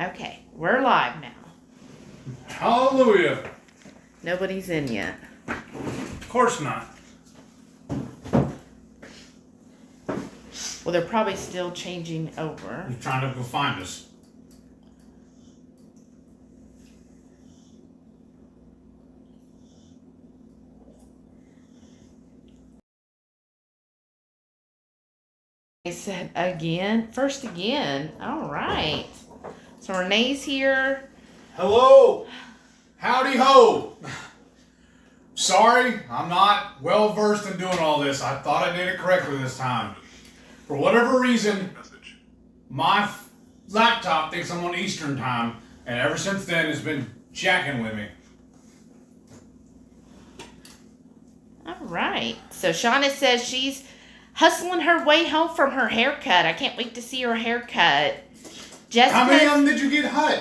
Okay, we're live now. Hallelujah. Nobody's in yet. Of course not. Well, they're probably still changing over. He's trying to go find us. They said again. First again. All right. So Renee's here. Hello. Howdy ho. Sorry, I'm not well versed in doing all this. I thought I did it correctly this time. For whatever reason, my laptop thinks I'm on Eastern time, and ever since then it's been jacking with me. All right. So Shauna says she's hustling her way home from her haircut. I can't wait to see her haircut. How many of them did you get hut?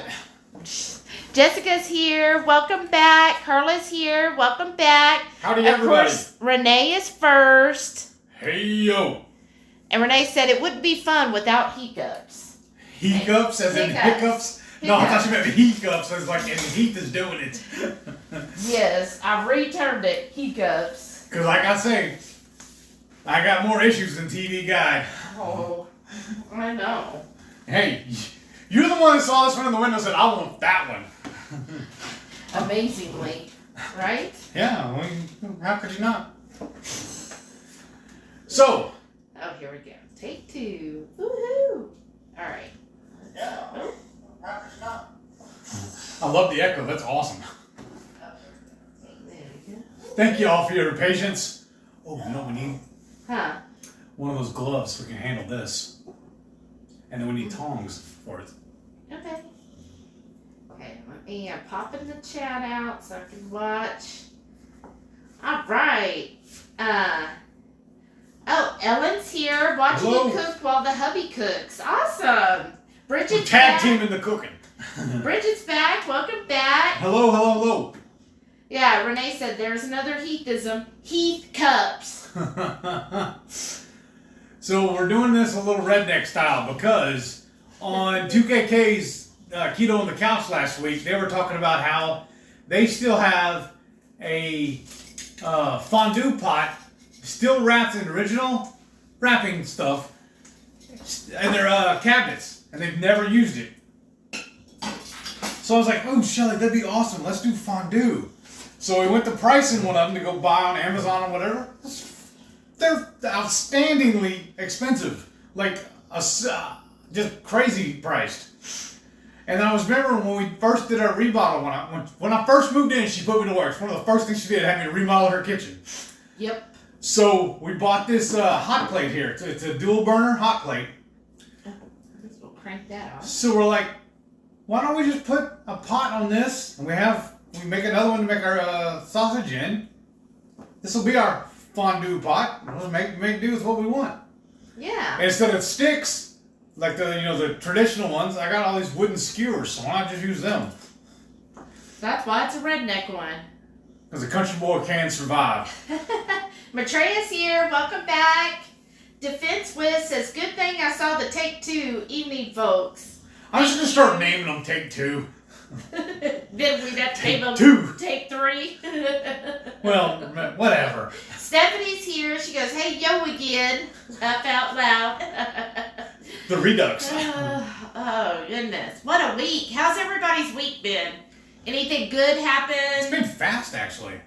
Jessica's here. Welcome back. Carla's here. Welcome back. Howdy, everybody. Of course, Renee is first. Hey, yo. And Renee said it wouldn't be fun without hiccups. Hiccups as in hiccups? No, I thought you meant hiccups as like and Heath is doing it. Yes, I returned it. Hiccups. Because like I say, I got more issues than TV Guide. Oh, I know. Hey, you're the one that saw this one in the window and said, I want that one. Amazingly, right? Yeah, I mean, how could you not? So. Oh, here we go. Take two. Woohoo! All right. Yeah, how could you not? I love the echo. That's awesome. There we go. Thank you all for your patience. Oh, you know what we need? Huh? One of those gloves so we can handle this. And then we need tongs for it. Okay. Okay, let me popping the chat out so I can watch. All right. Oh, Ellen's here watching Hello. you cook while the hubby cooks. Awesome. Bridget's Tag back. team in the cooking. Bridget's back. Welcome back. Hello, hello, hello. Yeah, Renee said there's another Heathism. Heath cups. So we're doing this a little redneck style because on 2KK's Keto on the Couch last week, they were talking about how they still have a fondue pot still wrapped in original wrapping stuff in their cabinets, and they've never used it. So I was like, oh, Shelly, that'd be awesome. Let's do fondue. So we went to pricing one of them to go buy on Amazon or whatever. They're outstandingly expensive. Like, just crazy priced. And then I was remembering when we first did our remodel, when I first moved in, she put me to work. It's one of the first things she did, had me to remodel her kitchen. Yep. So we bought this hot plate here. It's a dual burner hot plate. I guess we'll crank that off. So we're like, why don't we just put a pot on this, and we make another one to make our sausage in. This will be our fondue pot. We'll make do with what we want. Yeah. And instead of sticks, like the traditional ones, I got all these wooden skewers, so why not just use them? That's why it's a redneck one. Because a country boy can survive. Matreya's here. Welcome back. Defense Wiz says, good thing I saw the Take Two evening, folks. I'm just going to start naming them Take Two. Then we'd have to name them Two. Take Three. Well, whatever. Stephanie's here. She goes, hey, yo again. Laugh out loud. The Redux. Oh, goodness. What a week. How's everybody's week been? Anything good happen? It's been fast, actually.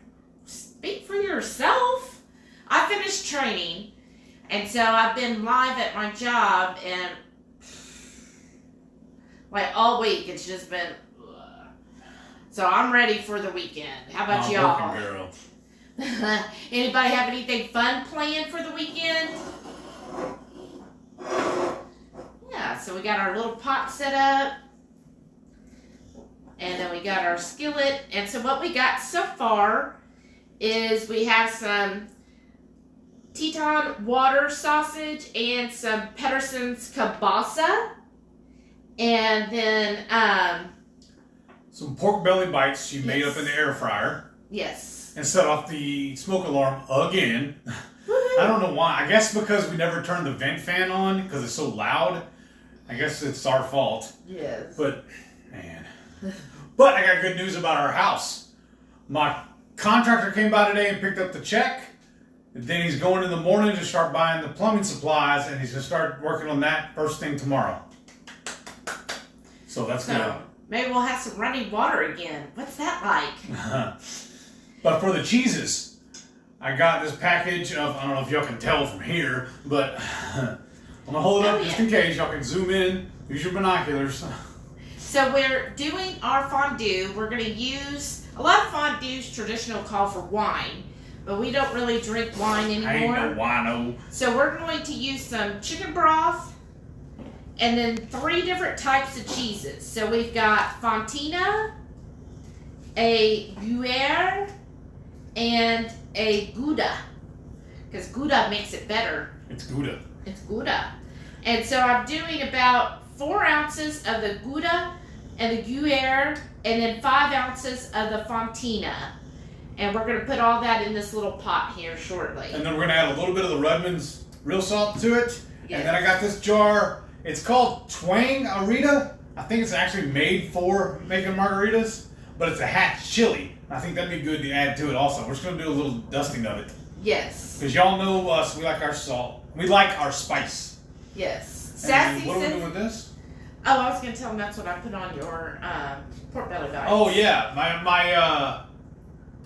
Speak for yourself. I finished training, and so I've been live at my job, and like all week it's just been. So I'm ready for the weekend. How about y'all? Working girl. Anybody have anything fun planned for the weekend? Yeah, so we got our little pot set up. And then we got our skillet. And so what we got so far is we have some Teton water sausage and some Pedersen's kielbasa. And then, some pork belly bites she made up in the air fryer. Yes. And set off the smoke alarm again. I don't know why. I guess because we never turned the vent fan on because it's so loud. I guess it's our fault. Yes. But, man. But I got good news about our house. My contractor came by today and picked up the check. And then he's going in the morning to start buying the plumbing supplies, and he's going to start working on that first thing tomorrow. So that's good. Maybe we'll have some running water again. What's that like? But for the cheeses, I got this package of, I don't know if y'all can tell from here, but I'm going to hold it up just in case. Y'all can zoom in, use your binoculars. So we're doing our fondue. We're going to use, a lot of fondues traditional call for wine, but we don't really drink wine anymore. Ain't no wino. So we're going to use some chicken broth and then 3 different types of cheeses. So we've got Fontina, a Gruyere, and a Gouda. Because Gouda makes it better. It's Gouda. It's Gouda. And so I'm doing about 4 ounces of the Gouda and the Gruyere, and then 5 ounces of the Fontina. And we're going to put all that in this little pot here shortly. And then we're going to add a little bit of the Redmond's real salt to it. Yes. And then I got this jar. It's called Twang-A-Rita. I think it's actually made for making margaritas, but it's a hatch chili. I think that'd be good to add to it also. We're just going to do a little dusting of it. Yes. Because y'all know us, we like our salt. We like our spice. Yes. And Sassy what are we says, doing with this? oh, I was going to tell them that's what I put on your pork belly bites. Oh, yeah. My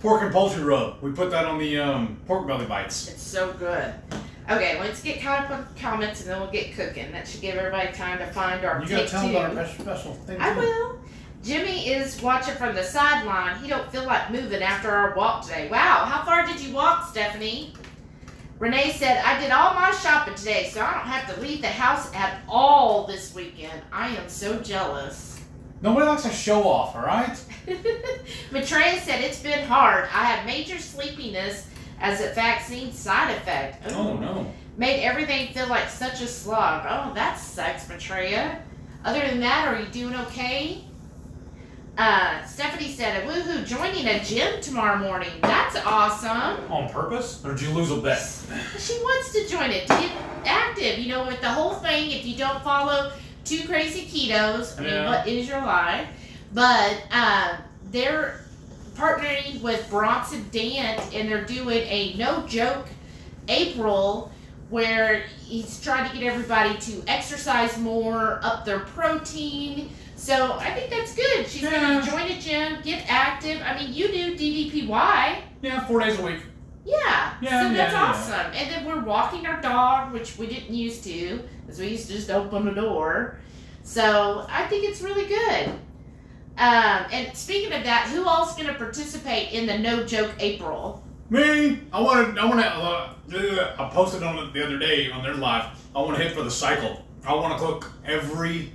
pork and poultry rub. We put that on the pork belly bites. It's so good. Okay, let's get caught up on comments and then we'll get cooking. That should give everybody time to find our You take got to tell them about two. our special thing. I will. Jimmy is watching from the sideline. He don't feel like moving after our walk today. Wow, how far did you walk, Stephanie? Renee said, I did all my shopping today, so I don't have to leave the house at all this weekend. I am so jealous. Nobody likes to show off, all right? Maitreya said, it's been hard. I had major sleepiness as a vaccine side effect. Ooh. Oh, no. Made everything feel like such a slog. Oh, that sucks, Maitreya. Other than that, are you doing okay? Stephanie said, woohoo, joining a gym tomorrow morning. That's awesome. On purpose? Or did you lose a bet? She wants to join it to get active. You know, with the whole thing, if you don't follow Two Crazy Ketos, I mean, what is your life? But they're partnering with Bronson Dant, and they're doing a no-joke April where he's trying to get everybody to exercise more, up their protein. So I think that's good. She's going to join a gym, get active. I mean, you do DDPY. Yeah, 4 days a week. Yeah. Yeah, So that's yeah. awesome. And then we're walking our dog, which we didn't used to, because we used to just open the door. So I think it's really good. And speaking of that, who else is going to participate in the No Joke April? Me? I posted on it the other day on their live. I want to hit for the cycle. I want to cook every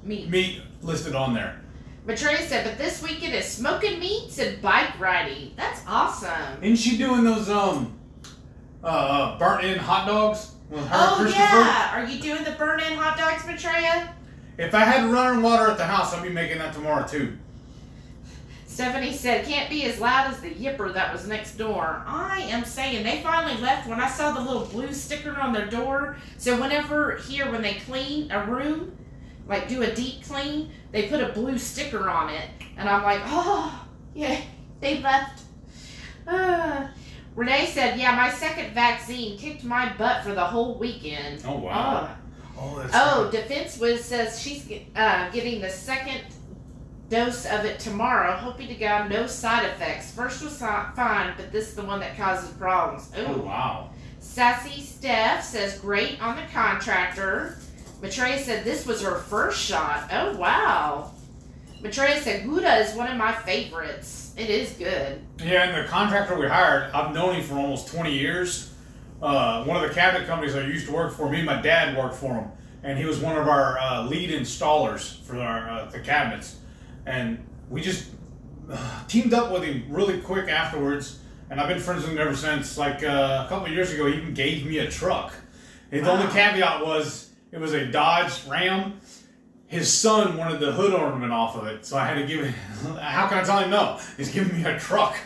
meat listed on there. Maitreya said, but this weekend is smoking meats and bike riding. That's awesome. Isn't she doing those burnt-in hot dogs with her Oh, Christopher? yeah. Are you doing the burn-in hot dogs, Maitreya? If I had running water at the house, I'd be making that tomorrow too. Stephanie said, can't be as loud as the yipper that was next door. I am saying, they finally left when I saw the little blue sticker on their door. So whenever here, when they clean a room, like do a deep clean, they put a blue sticker on it. And I'm like, oh, yeah, they left. Renee said, yeah, my second vaccine kicked my butt for the whole weekend. Oh, wow. Defense Wiz says she's getting the second dose of it tomorrow. Hoping to God no side effects. First was fine, but this is the one that causes problems. Ooh. Oh, wow. Sassy Steph says great on the contractor. Maitreya said this was her first shot. Oh, wow. Maitreya said Gouda is one of my favorites. It is good. Yeah, and the contractor we hired, I've known him for almost 20 years. One of the cabinet companies I used to work for, me and my dad worked for him. And he was one of our lead installers for our the cabinets. And we just teamed up with him really quick afterwards. And I've been friends with him ever since. Like a couple of years ago, he even gave me a truck. His only caveat was it was a Dodge Ram. His son wanted the hood ornament off of it, so I had to give him. How can I tell him no? He's giving me a truck.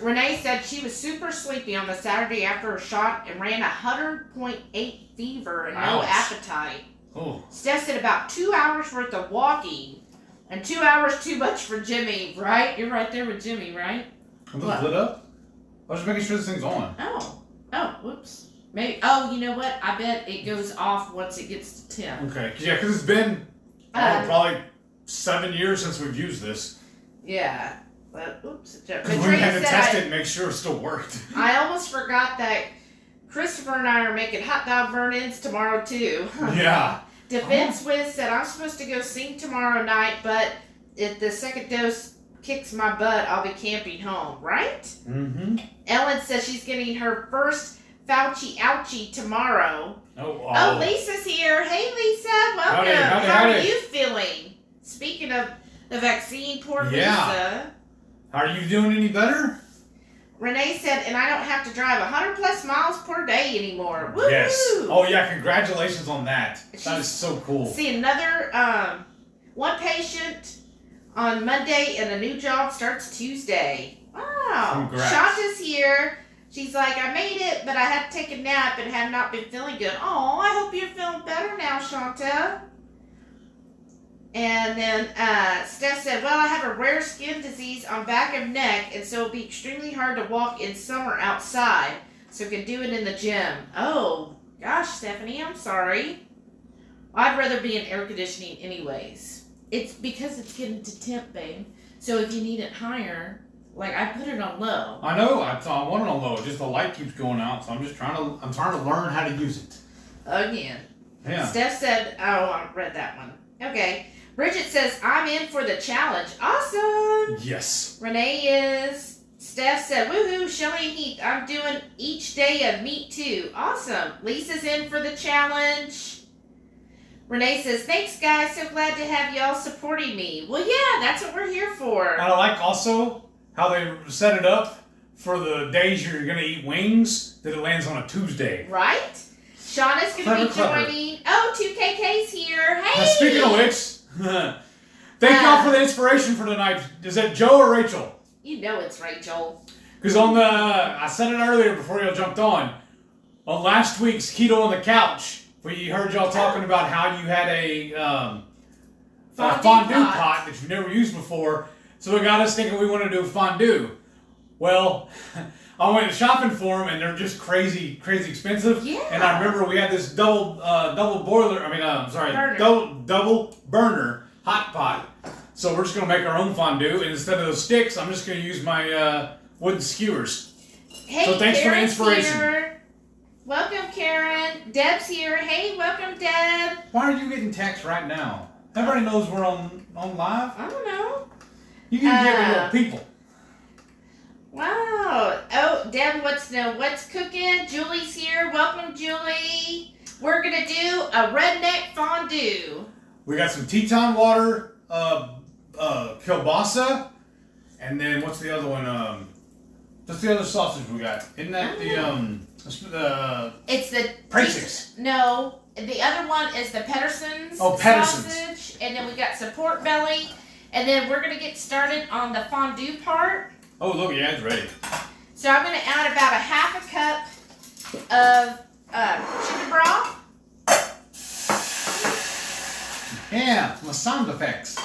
Renee said she was super sleepy on the Saturday after her shot and ran 100.8 fever and no Ouch. appetite. Oh. Steph said about 2 hours worth of walking and 2 hours too much for Jimmy, right? You're right there with Jimmy, right? Are those lit up? I was just making sure this thing's on. Oh, whoops. Maybe. Oh, you know what? I bet it goes off once it gets to 10. Okay, because it's been probably 7 years since we've used this. Yeah. But, oops. But Because we had to test it and make sure it still worked. I almost forgot that Christopher and I are making hot dog burn-ins tomorrow, too. Yeah. Defense Wiz said, I'm supposed to go sing tomorrow night, but if the second dose kicks my butt, I'll be camping home, right? Mm-hmm. Ellen says she's getting her first Fauci ouchie tomorrow. Oh, Lisa's here. Hey, Lisa. Welcome. Howdy. How are you feeling? Speaking of the vaccine, poor Lisa. Are you doing any better? Renee said, and I don't have to drive 100 plus miles per day anymore. Woo-hoo! Yes. Oh, yeah, congratulations on that. That is so cool. See, another one patient on Monday and a new job starts Tuesday. Wow. Congrats. Shanta's here. She's like, I made it, but I had to take a nap and have not been feeling good. Oh, I hope you're feeling better now, Shanta. And then Steph said, well, I have a rare skin disease on back of neck, and so it'll be extremely hard to walk in summer outside, so can do it in the gym. Oh, gosh, Stephanie, I'm sorry. I'd rather be in air conditioning anyways. It's because it's getting to temp, babe. So if you need it higher, like I put it on low. I know. I want it on low. Just the light keeps going out, so I'm trying to learn how to use it. Again. Yeah. Steph said, oh, I read that one. Okay. Bridget says, I'm in for the challenge. Awesome. Yes. Renee is. Steph said, woohoo, Shelly and Heath. I'm doing each day of meat too. Awesome. Lisa's in for the challenge. Renee says, thanks guys. So glad to have y'all supporting me. Well, yeah, that's what we're here for. And I like also how they set it up for the days you're going to eat wings, that it lands on a Tuesday. Right? Shauna's going to be joining. Oh, 2KK's here. Hey! Now, speaking of which, thank y'all for the inspiration for tonight. Is that Joe or Rachel? You know it's Rachel. Because I said it earlier before y'all jumped on last week's Keto on the Couch, we heard y'all talking about how you had a fondue pot that you've never used before. So it got us thinking we wanted to do fondue. Well, I went shopping for them, and they're just crazy expensive. Yeah. And I remember we had this double burner hot pot. So we're just gonna make our own fondue, and instead of those sticks, I'm just gonna use my wooden skewers. Hey, so thanks Karen's for the inspiration. Here. Welcome, Karen. Deb's here. Hey, welcome, Deb. Why are you getting text right now? Everybody knows we're on live. I don't know. You can get with your people. Wow. Oh, Deb wants to know what's cooking. Julie's here. Welcome, Julie. We're going to do a redneck fondue. We got some Teton water, kielbasa, and then what's the other one? What's the other sausage we got? Isn't that It's the Prasix? No, the other one is the Pedersen's sausage, and then we got some pork belly, and then we're going to get started on the fondue part. Oh, look, yeah, it's ready. So I'm going to add about a half a cup of chicken broth. Yeah, my sound effects.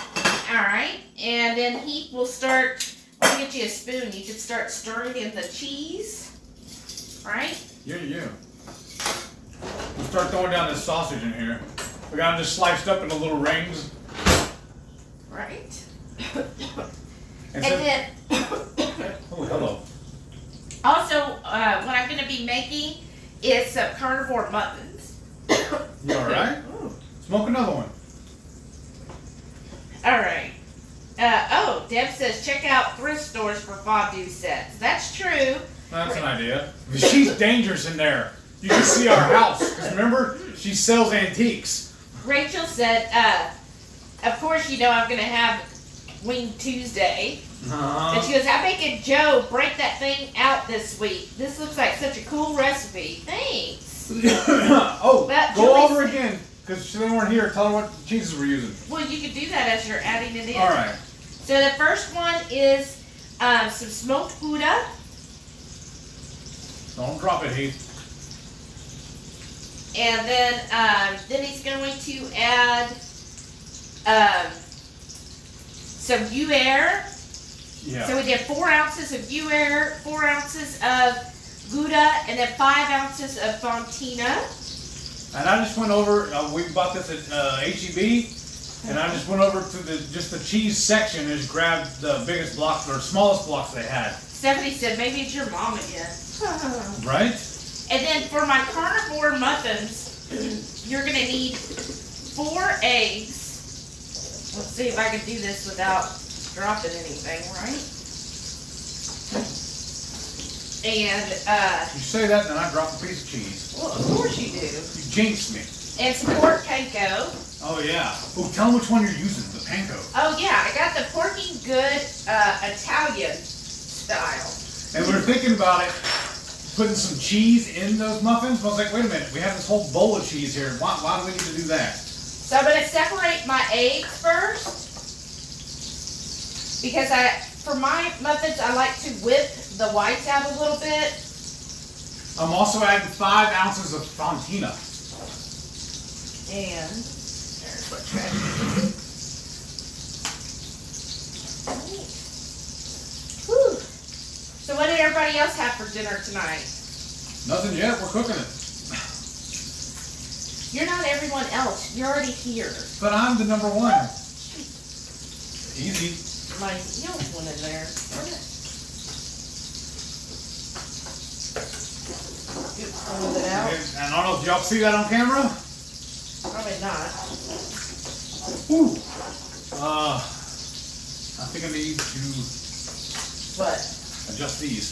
All right, and then Heath will start. I'll get you a spoon. You can start stirring in the cheese. All right. Yeah. We'll start throwing down this sausage in here. We got it just sliced up into little rings. Right. And then. Oh, hello. Also, what I'm going to be making is some carnivore muffins. You all right? Smoke another one. All right. Deb says check out thrift stores for fondue sets. That's true. That's an idea. She's dangerous in there. You can see our house. Because remember, she sells antiques. Rachel said, of course, you know I'm going to have Wing Tuesday. And she goes, I'm making Joe break that thing out this week. This looks like such a cool recipe. Thanks. Go Julie's over again. Because they weren't here. Tell her what cheeses we're using. Well, you can do that as you're adding it in. All right. So the first one is some smoked Gouda. Don't drop it, Heath. And then he's going to add some Gruyere. Yeah. So we did 4 ounces of Gruyere, 4 ounces of Gouda, and then 5 ounces of Fontina. And I just went over. We bought this at HEB, and I just went over to the cheese section and just grabbed the biggest blocks or smallest blocks they had. Stephanie said maybe it's your mom again. Right. And then for my carnivore muffins, you're gonna need 4 eggs. Let's see if I can do this without dropping anything, right? And You say that, and then I drop a piece of cheese. well, of course you do. You jinxed me. And some pork panko. Oh yeah. Oh, tell them which one you're using. The panko. Oh yeah, I got the Porky Good Italian style. And we were thinking about it, putting some cheese in those muffins. But I was like, wait a minute, we have this whole bowl of cheese here. Why do we need to do that? So I'm gonna separate my eggs first. Because for my muffins, I like to whip the whites out a little bit. I'm also adding 5 ounces of Fontina. And there's what trash. Whew. So what did everybody else have for dinner tonight? Nothing yet. We're cooking it. You're not everyone else. You're already here. But I'm the number one. Easy. My yolk went in there. Smooth it out. And I don't know if y'all see that on camera. Probably not. Ooh. I think I need to What? adjust these.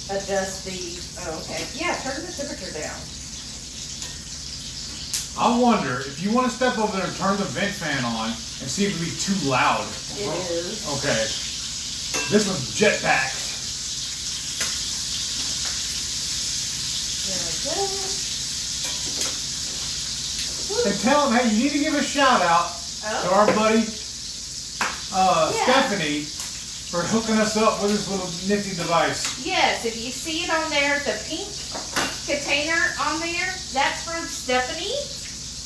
Adjust the. Oh, okay. Yeah, turn the temperature down. I wonder if you want to step over there and turn the vent fan on and see if it'll be too loud. It is. Okay. This was jetpack. There we go. And tell them, hey, you need to give a shout out to our buddy Stephanie for hooking us up with this little nifty device. Yes, if you see it on there, the pink container on there, that's from Stephanie.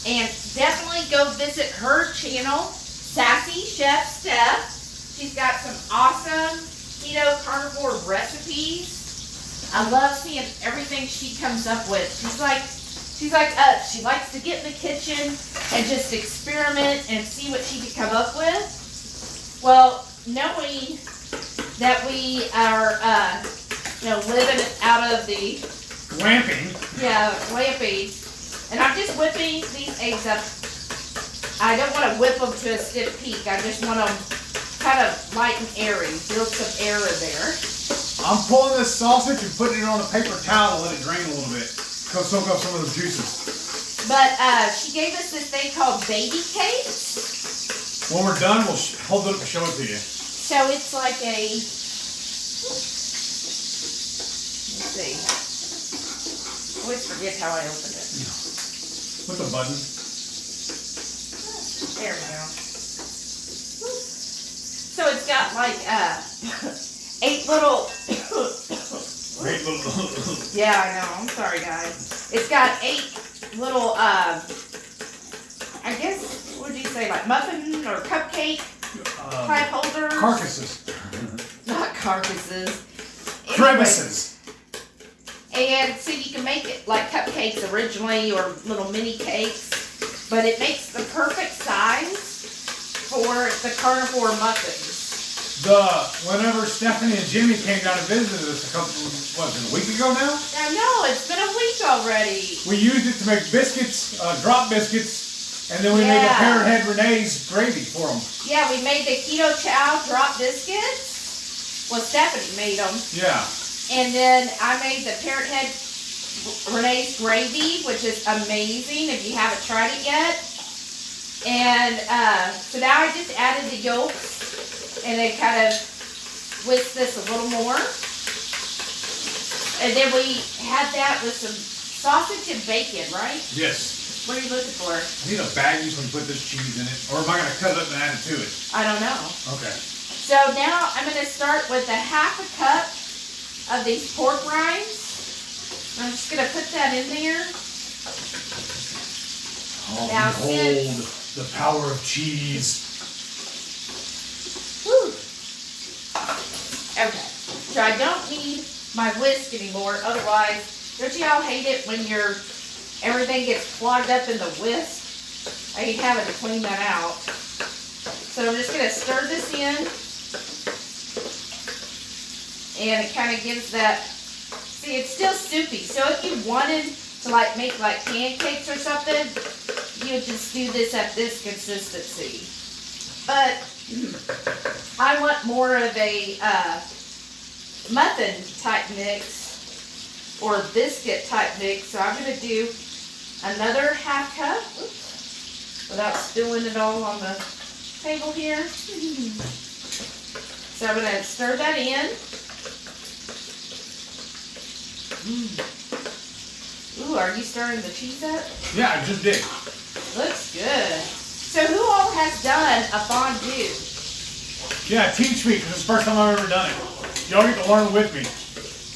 And definitely go visit her channel, Sassy Chef Steph. She's got some awesome keto carnivore recipes. I love seeing everything she comes up with. She's like us. She likes to get in the kitchen and just experiment and see what she can come up with. Well, knowing that we are, living out of the Glamping. glamping, and I'm just whipping these eggs up. I don't want to whip them to a stiff peak. I just want them kind of light and airy. Build some air in there. I'm pulling this sausage and putting it on a paper towel to let it drain a little bit. Go soak up some of those juices. But she gave us this thing called baby cakes. When we're done, we'll hold it up and show it to you. So it's like a, let's see. I always forget how I open it. With the button. There we go. So it's got like 8 little. Yeah, I know. I'm sorry, guys. It's got 8 little. I guess what would you say, like muffin or cupcake type holders? Carcasses. Not carcasses. Crevices. And so you can make it like cupcakes originally or little mini cakes, but it makes the perfect size for the carnivore muffins. Whenever Stephanie and Jimmy came down to visit us a week ago now? I know, it's been a week already. We used it to make biscuits, drop biscuits, and then we made the Parrot Head Renee's gravy for them. Yeah, we made the Keto Chow drop biscuits. Well, Stephanie made them. Yeah. And then I made the Parrot Head Renee's gravy, which is amazing if you haven't tried it yet. And so now I just added the yolks and then kind of whisk this a little more. And then we had that with some sausage and bacon, right? Yes. What are you looking for? I need a bag you can put this cheese in it, or am I going to cut it up and add it to it? I don't know. Okay. So now I'm going to start with a 1/2 cup of these pork rinds. I'm just gonna put that in there. Oh, Now, behold the power of cheese. Whew. Okay, so I don't need my whisk anymore. Otherwise, don't you all hate it when everything gets clogged up in the whisk? I hate having to clean that out. So I'm just gonna stir this in, and it kind of gives that. See, it's still soupy. So if you wanted to like make like pancakes or something, you would just do this at this consistency. But I want more of a muffin type mix or biscuit type mix, so I'm going to do another half cup, without spilling it all on the table here. So I'm going to stir that in. Ooh, are you stirring the cheese up? Yeah, I just did. Looks good. So who all has done a fondue? Yeah, teach me, because it's the first time I've ever done it. Y'all get to learn with me.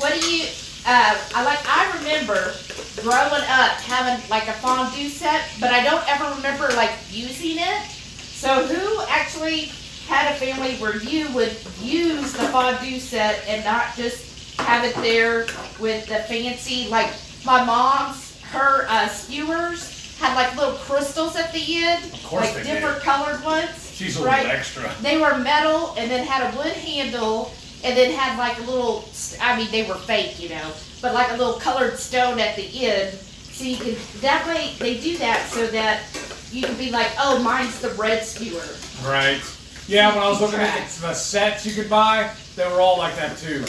What do you, I remember growing up having like a fondue set, but I don't ever remember like using it. So who actually had a family where you would use the fondue set and not just have it there with the fancy, like my mom's, her skewers had like little crystals at the end, Of course like they different did. colored ones. She's a little extra. They were metal and then had a wood handle and then had like a little, I mean they were fake, you know, but like a little colored stone at the end. So you can definitely, they do that so that you can be like, oh, mine's the red skewer. Right. Yeah, when I was looking at the sets you could buy, they were all like that too.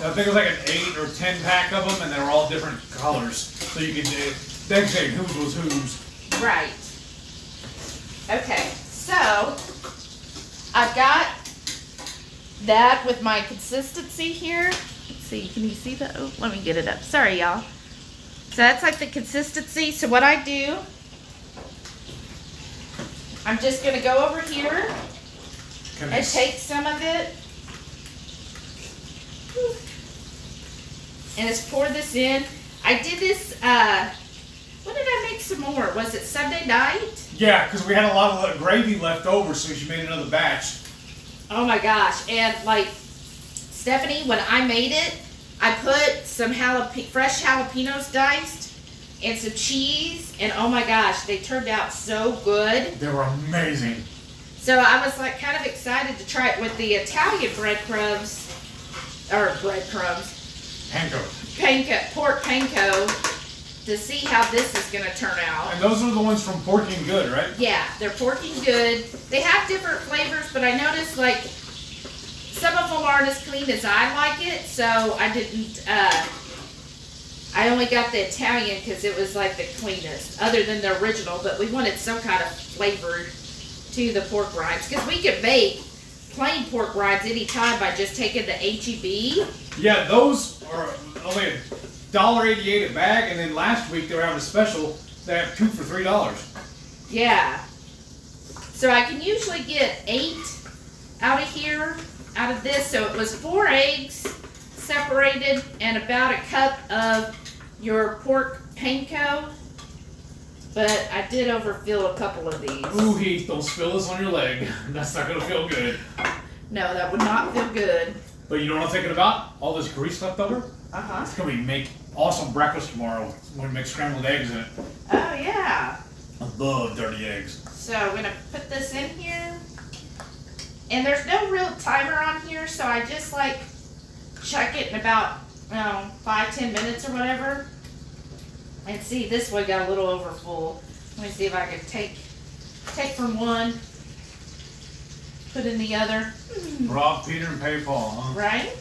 I think it was like an 8 or 10 pack of them, and they were all different colors. So you could, they could say whose was whose. Right. Okay, so I've got that with my consistency here. Let's see, can you see that? Oh, let me get it up. Sorry, y'all. So that's like the consistency. So what I do, I'm just gonna go over here and take some of it and just pour this in. I did this, when did I make some more? Was it Sunday night? Yeah, because we had a lot of gravy left over, so she made another batch. Oh my gosh, and like, Stephanie, when I made it, I put some fresh jalapenos diced and some cheese, and oh my gosh, they turned out so good. They were amazing. So I was like kind of excited to try it with the Italian breadcrumbs, Panko. Pork panko, to see how this is gonna turn out. And those are the ones from Porking Good, right? Yeah, they're Porking Good. They have different flavors, but I noticed like some of them aren't as clean as I like it, so I didn't, I only got the Italian because it was like the cleanest, other than the original, but we wanted some kind of flavor to the pork rinds, because we could make plain pork rinds anytime by just taking the HEB. Yeah, those are only $1.88 a bag, and then last week they were having a special. They have 2 for $3. Yeah. So I can usually get 8 out of here, out of this. So it was 4 eggs separated and about a cup of your pork panko. But I did overfill a couple of these. Ooh, Heath, don't spill this on your leg. That's not going to feel good. No, that would not feel good. But you know what I'm thinking about? All this grease left over? Uh-huh. It's going to make awesome breakfast tomorrow when we make scrambled eggs in it. Oh, yeah. I love dirty eggs. So I'm going to put this in here. And there's no real timer on here, so I just like chuck it in about 5-10 minutes or whatever. And see, this one got a little over full. Let me see if I can take from one, put in the other. Rob Peter and pay Paul, huh? Right?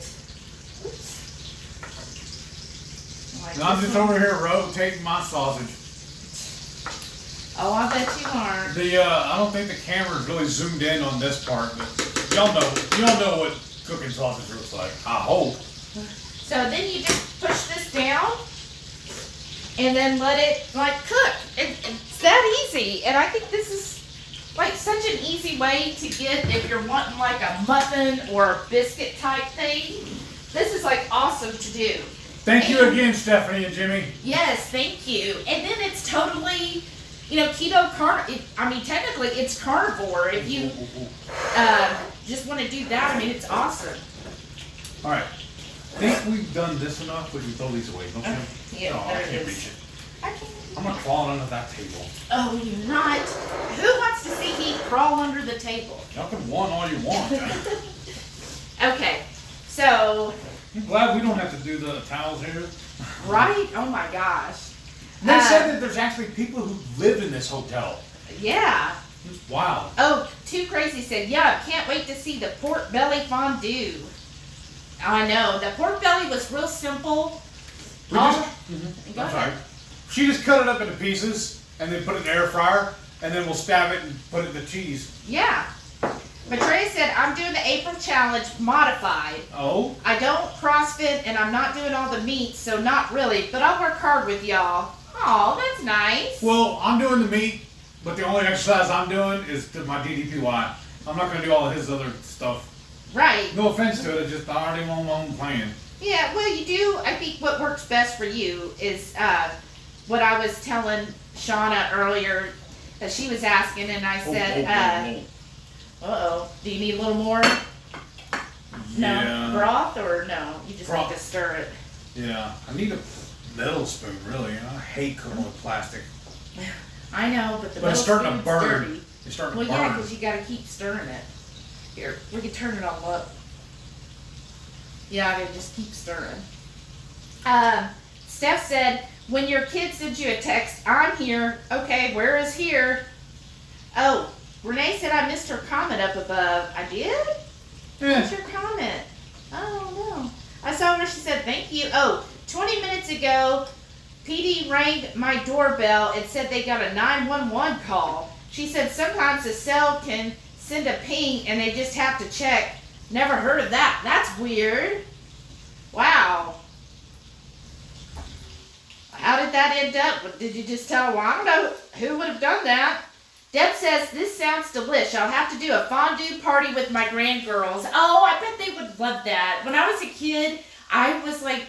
Oops. Like And I'm this just one. over here rotating my sausage. Oh, I bet you aren't. I don't think the camera's really zoomed in on this part, but y'all know what cooking sausage looks like. I hope. So then you just push this down and then let it like cook. It's that easy. And I think this is like such an easy way to get if you're wanting like a muffin or a biscuit type thing. This is like awesome to do. Thank you again, Stephanie and Jimmy. Yes, thank you. And then it's totally, keto technically it's carnivore. If you just want to do that, I mean, it's awesome. All right. I think we've done this enough. We can throw these away, don't you? Yeah, I there can't it is. reach it. I can't. I'm gonna crawl under that table. Oh, you're not. Who wants to see Heath crawl under the table? Y'all can want all you want. Okay, so, I'm glad we don't have to do the towels here. right? Oh my gosh. They said that there's actually people who live in this hotel. Yeah. It's wild. Oh, Too Crazy said, yeah, can't wait to see the pork belly fondue. I know. The pork belly was real simple. We All- just, Go I'm sorry. ahead. She just cut it up into pieces and then put it in the air fryer and then we'll stab it and put it in the cheese. Yeah. Matreya said, I'm doing the April challenge modified. Oh? I don't CrossFit and I'm not doing all the meats, so not really, but I'll work hard with y'all. Aw, that's nice. Well, I'm doing the meat, but the only exercise I'm doing is my DDPY. I'm not gonna do all of his other stuff. Right. No offense to it, it's just I already on my own plan. Yeah, well, you do. I think what works best for you is what I was telling Shauna earlier that she was asking, and I said, uh-oh, do you need a little more? No, Yeah. broth or no? You just Broth. need to stir it. Yeah, I need a metal spoon, really. I hate cooking with plastic. I know, but the But it's middle starting to spoon's burn. dirty. It's starting Well, to yeah, burn. because you got to keep stirring it. Here, we can turn it on low. Yeah, I gotta just keep stirring. Steph said, when your kid sends you a text, I'm here. Okay, where is here? Oh, Renee said I missed her comment up above. I did? Yeah. What's your comment? Oh, no. I saw where she said, thank you. Oh, 20 minutes ago, PD rang my doorbell and said they got a 911 call. She said sometimes the cell can send a ping and they just have to check. Never heard of that. That's weird. Wow. How did that end up? Did you just tell? Well, I don't know who would have done that. Deb says, this sounds delish. I'll have to do a fondue party with my grandgirls. Oh, I bet they would love that. When I was a kid, I was like,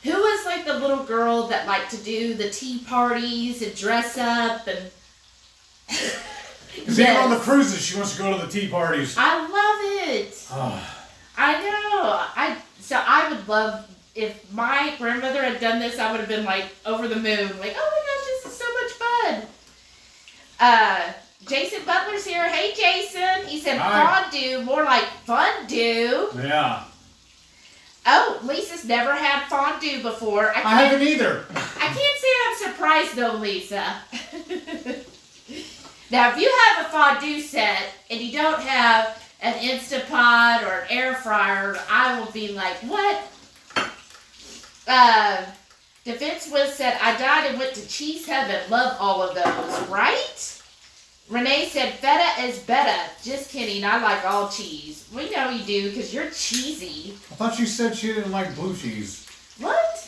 who was like the little girl that liked to do the tea parties and dress up and... Because even on the cruises, she wants to go to the tea parties. I love it. I know. So I would love, if my grandmother had done this, I would have been like over the moon. Like, oh my gosh, this is so much fun. Jason Butler's here. Hey, Jason. He said Hi. fondue, more like fondue. Yeah. Oh, Lisa's never had fondue before. I haven't either. I can't say I'm surprised though, Lisa. Now, if you have a fondue set and you don't have an Instapot or an air fryer, I will be like, what? Defense Wiz said, I died and went to cheese heaven. Love all of those, right? Renee said, feta is better. Just kidding. I like all cheese. We know you do because you're cheesy. I thought you said she didn't like blue cheese. What?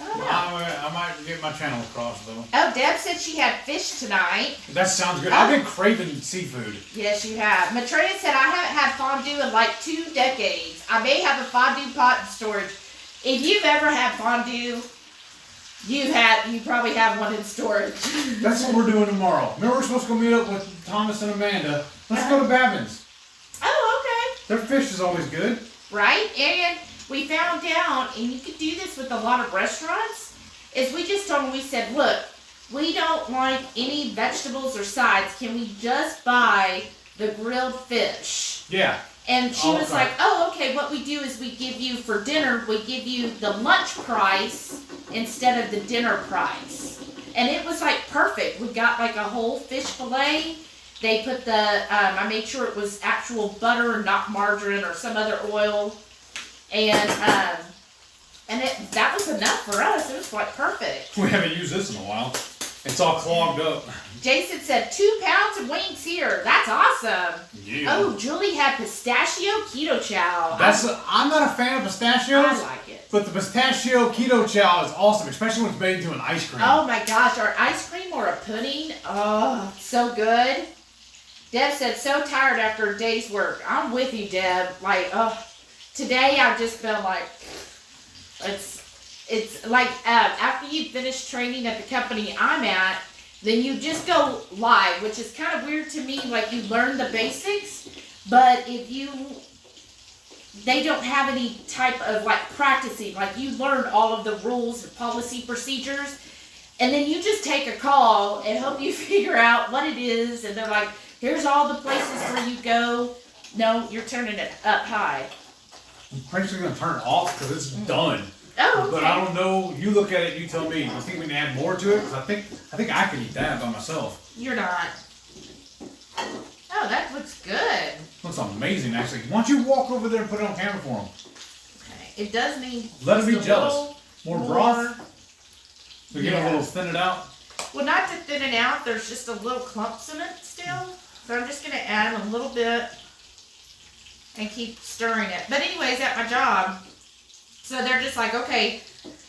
I don't know. I might get my channels crossed, though. Oh, Deb said she had fish tonight. That sounds good. I've been craving seafood. Yes, you have. Matreya said, I haven't had fondue in like 2 decades. I may have a fondue pot in storage. If you've ever had fondue, you probably have one in storage. That's what we're doing tomorrow. Remember, we're supposed to go meet up with Thomas and Amanda. Let's go to Babin's. Oh, Their fish is always good. okay. Right? And we found out, and you could do this with a lot of restaurants, is we just told them, we said, look, we don't like any vegetables or sides. Can we just buy the grilled fish? Yeah. And she Oh, was okay. like, oh, okay, what we do is we give you, for dinner, we give you the lunch price instead of the dinner price. And it was like perfect. We got like a whole fish fillet. They put I made sure it was actual butter, not margarine or some other oil. And that was enough for us. It was like perfect. We haven't used this in a while. It's all clogged up. Jason said 2 pounds of wings here. That's awesome. Yeah. Oh, Julie had pistachio keto chow. I'm not a fan of pistachios. I like it. But the pistachio keto chow is awesome, especially when it's made into an ice cream. Oh my gosh, our ice cream or a pudding? Oh, so good. Deb said, so tired after a day's work. I'm with you, Deb. Like, oh, today I just felt like it's like after you finish training at the company I'm at, then you just go live, which is kind of weird to me. Like you learn the basics, but they don't have any type of like practicing. Like you learn all of the rules and policy procedures, and then you just take a call and hope you figure out what it is. And they're like, here's all the places where you go. No, you're turning it up high. I'm actually gonna turn it off because it's done. Oh, okay. But I don't know. You look at it. You tell me. You think we can add more to it? Because I think I can eat that by myself. You're not. Oh, that looks good. Looks amazing, actually. Why don't you walk over there and put it on camera for them? Okay. It does need. Let them be jealous. More broth. So get Yeah. a little thin it out. Well, not to thin it out. There's just a little clumps in it still. So I'm just gonna add a little bit and keep stirring it. But anyways, at my job, so they're just like, okay,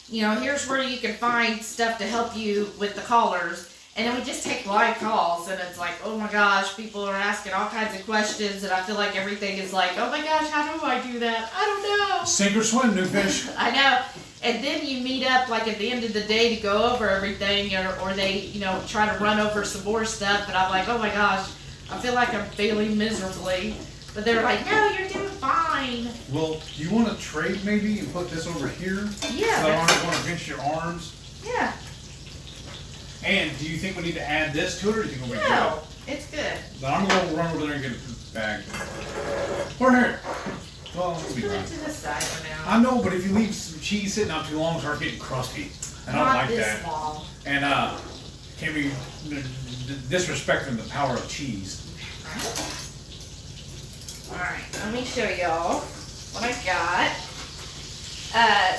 you know, here's where you can find stuff to help you with the callers. And then we just take live calls, and it's like, oh my gosh, people are asking all kinds of questions, and I feel like everything is like, oh my gosh, how do I do that? I don't know. Sink or swim, new fish. I know. And then you meet up like at the end of the day to go over everything, or they, you know, try to run over some more stuff, and I'm like, oh my gosh, I feel like I'm failing miserably. But they're like, no, you're doing fine. Well, do you want to trade maybe and put this over here? Yeah. So I don't want to pinch your arms. Yeah. And do you think we need to add this to it, or do you think we'll be No, it's good. good? Then I'm going to run over there and get a bag. Or here. Well, Just it'll be put it fine. to the side for now. I know, but if you leave some cheese sitting out too long, it starts getting crusty. And I Not don't like this that. long. And can't be disrespecting the power of cheese. Alright, let me show y'all what I got.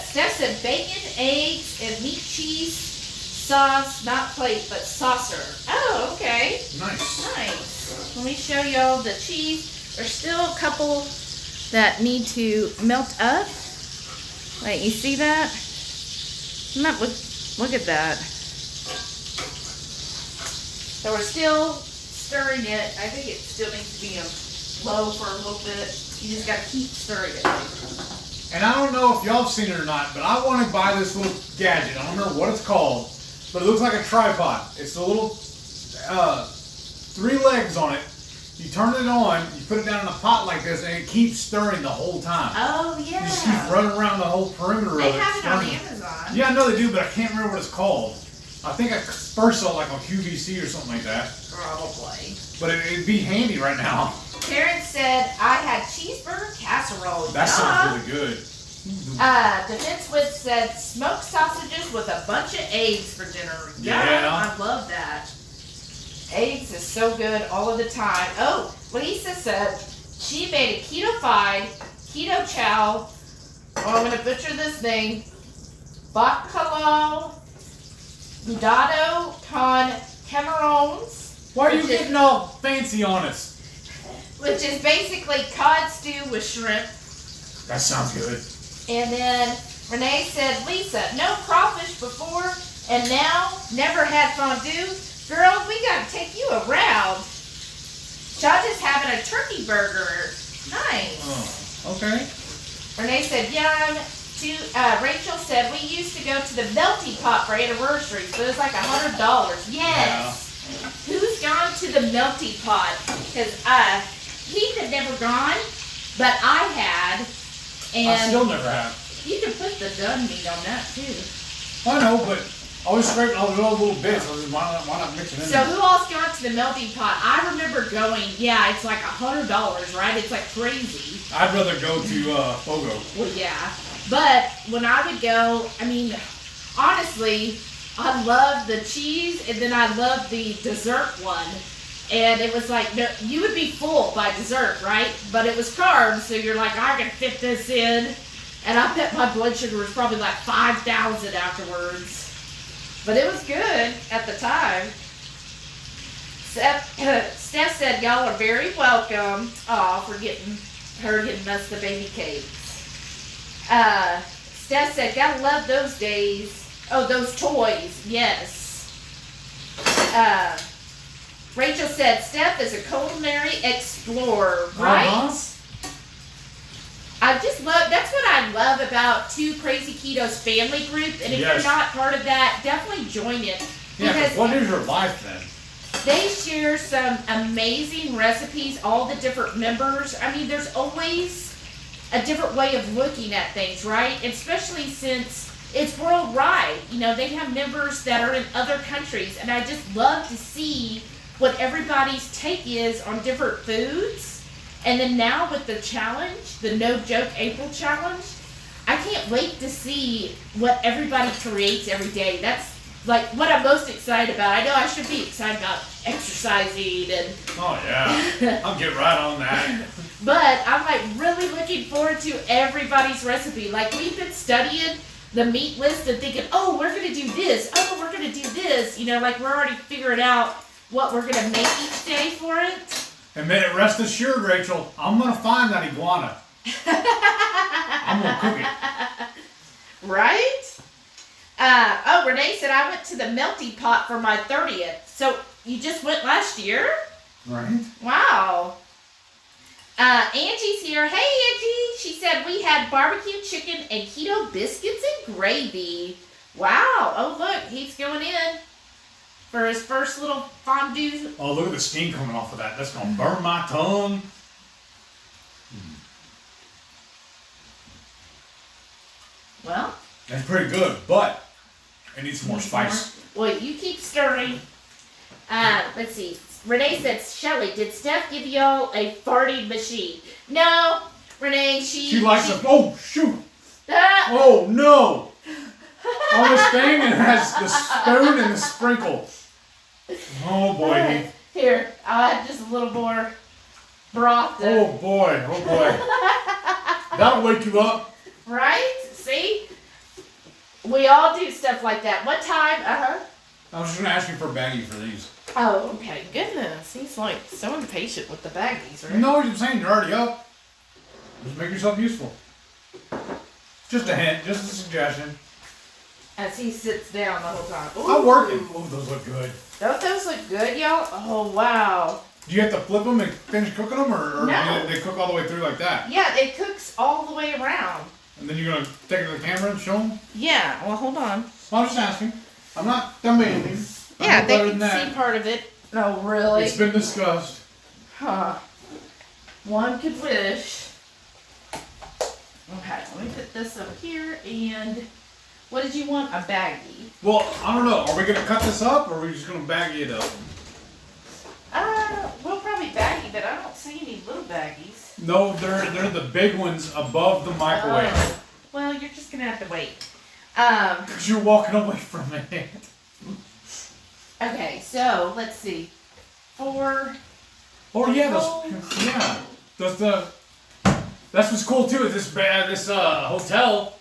Steph said bacon, eggs, and meat cheese sauce, not plate, but saucer. Oh, okay. Nice. Nice. Let me show y'all the cheese. There's still a couple that need to melt up. Wait, you see that? Look at that. So we're still stirring it. I think it still needs to be low for a little bit. You just gotta keep stirring it. And I don't know if y'all have seen it or not, but I want to buy this little gadget. I don't remember what it's called, but it looks like a tripod. It's a little 3 legs on it. You turn it on, you put it down in a pot like this, and it keeps stirring the whole time. Oh, You yeah. just keep running around the whole perimeter They of it. have it on stirring. Amazon. Yeah, I know they do, but I can't remember what it's called. I think I first saw it like on QVC or something like that. Probably. But it'd be handy right now. Karen said, I had cheeseburger casserole. That sounds really good. Defense Witch said, smoked sausages with a bunch of eggs for dinner. Yeah. I love that. Eggs is so good all of the time. Oh, Lisa said she made a keto-fied, keto chow. Oh, I'm going to butcher this name. Bacalao Budado con Camarons. Why are you getting all fancy on us? Which is basically cod stew with shrimp. That sounds good. And then Renee said, Lisa, no crawfish before and now, never had fondue. Girl, we gotta take you around. Judge is having a turkey burger. Nice. Oh, okay. Renee said, yum. Rachel said, we used to go to the Melty Pot for anniversaries, but it's like $100. Yes. Yeah. Who's gone to the Melty Pot? Because he had never gone, but I had. And I still never have. you can put the done meat on that too. I know, but I always scrape all the little bits. I was like, why not mix it in So there? who else gone to the Melting Pot? I remember going, yeah, it's like $100, right? It's like crazy. I'd rather go to Fogo. Well, yeah. But when I would go, I mean, honestly, I love the cheese and then I love the dessert one. And it was like, you would be full by dessert, right? But it was carbs, so you're like, I can fit this in. And I bet my blood sugar was probably like 5,000 afterwards. But it was good at the time. Steph said, y'all are very welcome. Aw, for getting us the baby cakes. Steph said, gotta love those days. Oh, those toys, yes. Rachel said, Steph is a culinary explorer, right? I just love, that's what I love about Two Crazy Ketos family group. And if Yes. you're not part of that, definitely join it. Yeah, 'cause Because what is your life then? they share some amazing recipes, all the different members. I mean, there's always a different way of looking at things, right? Especially since it's worldwide. You know, they have members that are in other countries. And I just love to see what everybody's take is on different foods. And then now with the challenge, the No Joke April challenge, I can't wait to see what everybody creates every day. That's like what I'm most excited about. I know I should be excited about exercising and Oh yeah, I'll get right on that. but I'm like really looking forward to everybody's recipe. Like we've been studying the meat list and thinking, oh, we're gonna do this, oh, we're gonna do this. You know, like we're already figuring out what we're gonna make each day for it. And then rest assured, Rachel, I'm gonna find that iguana. I'm gonna cook it. Right? Renee said I went to the melting pot for my 30th. So you just went last year? Right. Wow. Angie's here. Hey, Angie. She said we had barbecue chicken and keto biscuits and gravy. Wow. Oh, look. He's going in for his first little fondue. Oh, look at the steam coming off of that. That's gonna burn my tongue. Well, That's pretty good, but it needs some more spice. well, you keep stirring. Let's see. Renee said, Shelly, did Steph give y'all a farting machine? No, Renee, She likes it. Oh, shoot. Ah! Oh, no. On this thing, it has the spoon and the sprinkle. Oh, boy. Here, I'll add just a little more broth. Oh, boy. Oh, boy. That'll wake you up. Right? See? We all do stuff like that. What time? I was just going to ask you for a baggie for these. Oh, okay. Goodness. He's like so impatient with the baggies, right? You know what I'm saying? You're already up. Just make yourself useful. Just a hint. Just a suggestion. As he sits down the whole time. I'm working. Oh, those look good. Don't those look good, y'all? Oh, wow. Do you have to flip them and finish cooking them, or No. do they cook all the way through like that? Yeah, it cooks all the way around. And then you're going to take it to the camera and show them? Yeah, well, hold on. Well, I'm just asking. I'm not demanding. I'm Yeah, no they better can than that. see part of it. No, really? It's been discussed. Huh. One could wish. Okay, let me put this up here, and what did you want? A baggie. Well, I don't know. Are we going to cut this up, or are we just going to bag it up? We'll probably baggie, but I don't see any little baggies. No, they're the big ones above the microwave. Oh. Well, you're just gonna have to wait. Because you're walking away from it. Okay, so let's see. Oh yeah, that's what's cool too. Is this hotel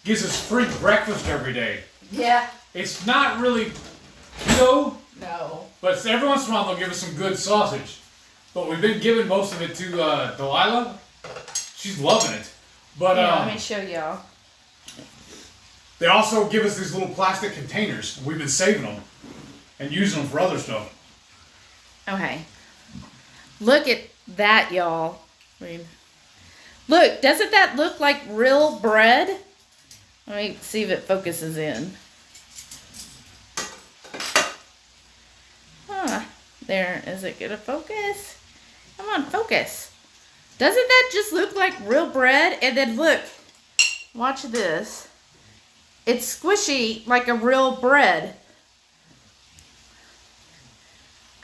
gives us free breakfast every day. Yeah. It's not really keto, No. but every once in a while they'll give us some good sausage. But we've been giving most of it to Delilah. She's loving it. But Yeah, let me show y'all. they also give us these little plastic containers. We've been saving them and using them for other stuff. Okay. Look at that, y'all. Look, doesn't that look like real bread? Let me see if it focuses in. Huh. There. Is it gonna focus? Come on, focus. Doesn't that just look like real bread? And then look. Watch this. It's squishy like a real bread.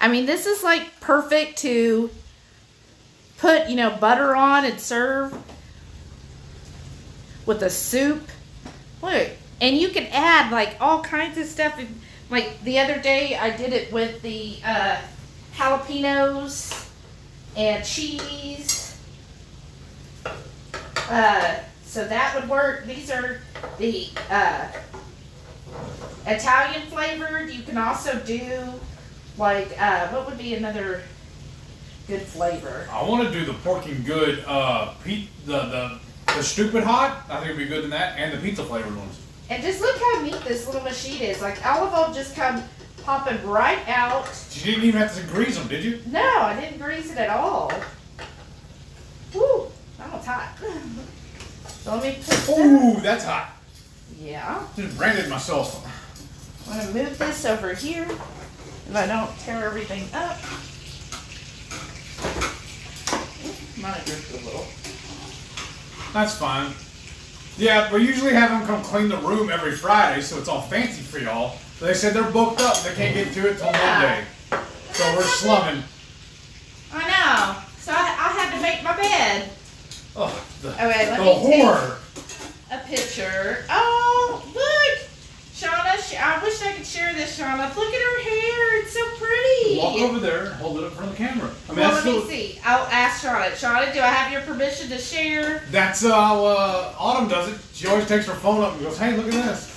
I mean, this is like perfect to put, butter on and serve with a soup. Look, and you can add like all kinds of stuff. Like the other day, I did it with the jalapenos and cheese. So that would work. These are the Italian flavored. You can also do like what would be another good flavor? I want to do the porking good, the stupid hot. I think it'd be good in that, and the pizza flavored ones. And just look how neat this little machine is. Like olive oil just come popping right out. You didn't even have to grease them, did you? No, I didn't grease it at all. Woo! I'm gonna it's hot. So let me put Ooh, that's hot. Yeah. Just branded myself. I'm going to move this over here if I don't tear everything up. Might have dripped a little. That's fine. Yeah, we usually have them come clean the room every Friday, so it's all fancy for y'all. But they said they're booked up. They can't get to it till Monday. So we're slumming. I know. So I had to make my bed. Oh, the Let me horror. take a picture. Oh, look. Shauna, I wish I could share this, Shauna. Look at her hair. It's so pretty. Walk over there and hold it up in front of the camera. I mean, Well, that's let me see. I'll ask Shauna. Shauna, do I have your permission to share? That's how Autumn does it. She always takes her phone up and goes, "Hey, look at this."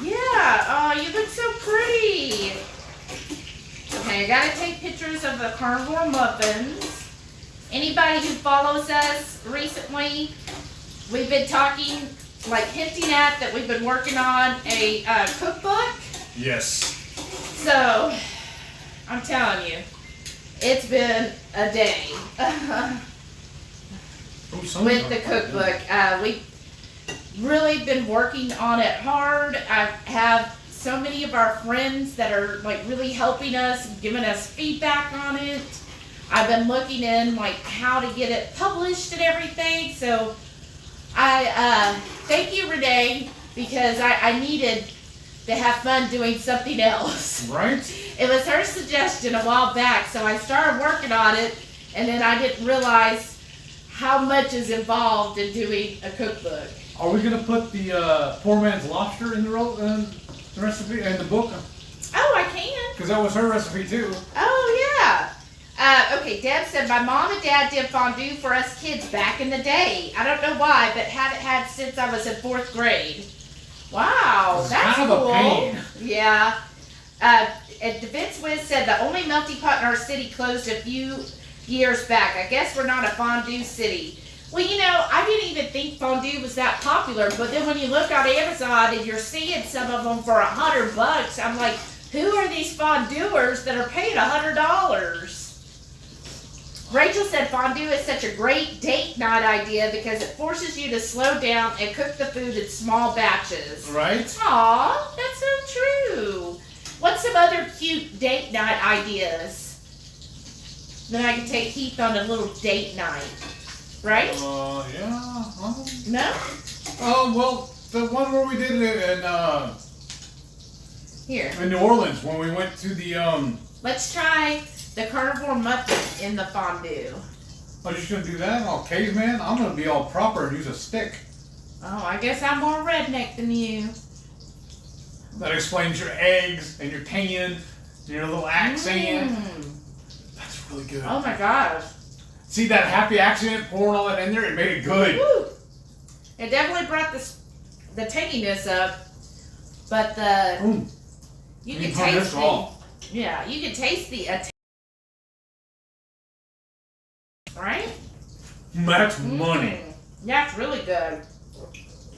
Yeah. Oh, you look so pretty. Okay, I gotta take pictures of the carnivore muffins. Anybody who follows us recently, we've been talking, like hinting at that we've been working on a cookbook. Yes. So, I'm telling you, it's been a day with the cookbook. We've really been working on it hard. I have so many of our friends that are like really helping us, giving us feedback on it. I've been looking in like how to get it published and everything. So I thank you, Renee, because I needed to have fun doing something else. Right? It was her suggestion a while back, so I started working on it, and then I didn't realize how much is involved in doing a cookbook. Are we gonna put the poor man's lobster in the recipe and the book? Oh, I can. Because that was her recipe too. Oh, yeah. Okay, Deb said, my mom and dad did fondue for us kids back in the day. I don't know why, but haven't had since I was in 4th grade. Wow, It's that's kind of cool. a pain. Yeah. And Vince Wiz said the only melting pot in our city closed a few years back. I guess we're not a fondue city. Well, you know, I didn't even think fondue was that popular, but then when you look on Amazon and you're seeing some of them for $100, I'm like, who are these fondeuers that are paying $100? Rachel said fondue is such a great date night idea because it forces you to slow down and cook the food in small batches. Right? Aw, that's so true. What's some other cute date night ideas? Then I can take Heath on a little date night. Right? Yeah. No? Oh, well, the one where we did it Here. in New Orleans when we went to the Let's try the carnivore muffin in the fondue. Oh, you're just gonna do that? All caveman? I'm gonna be all proper and use a stick. Oh, I guess I'm more redneck than you. That explains your eggs and your tan and your little accent. That's really good. Oh my gosh. See that happy accident pouring all that in there? It made it good. Woo. It definitely brought the tanginess up, but you can taste the you can taste the right? That's money. That's really good.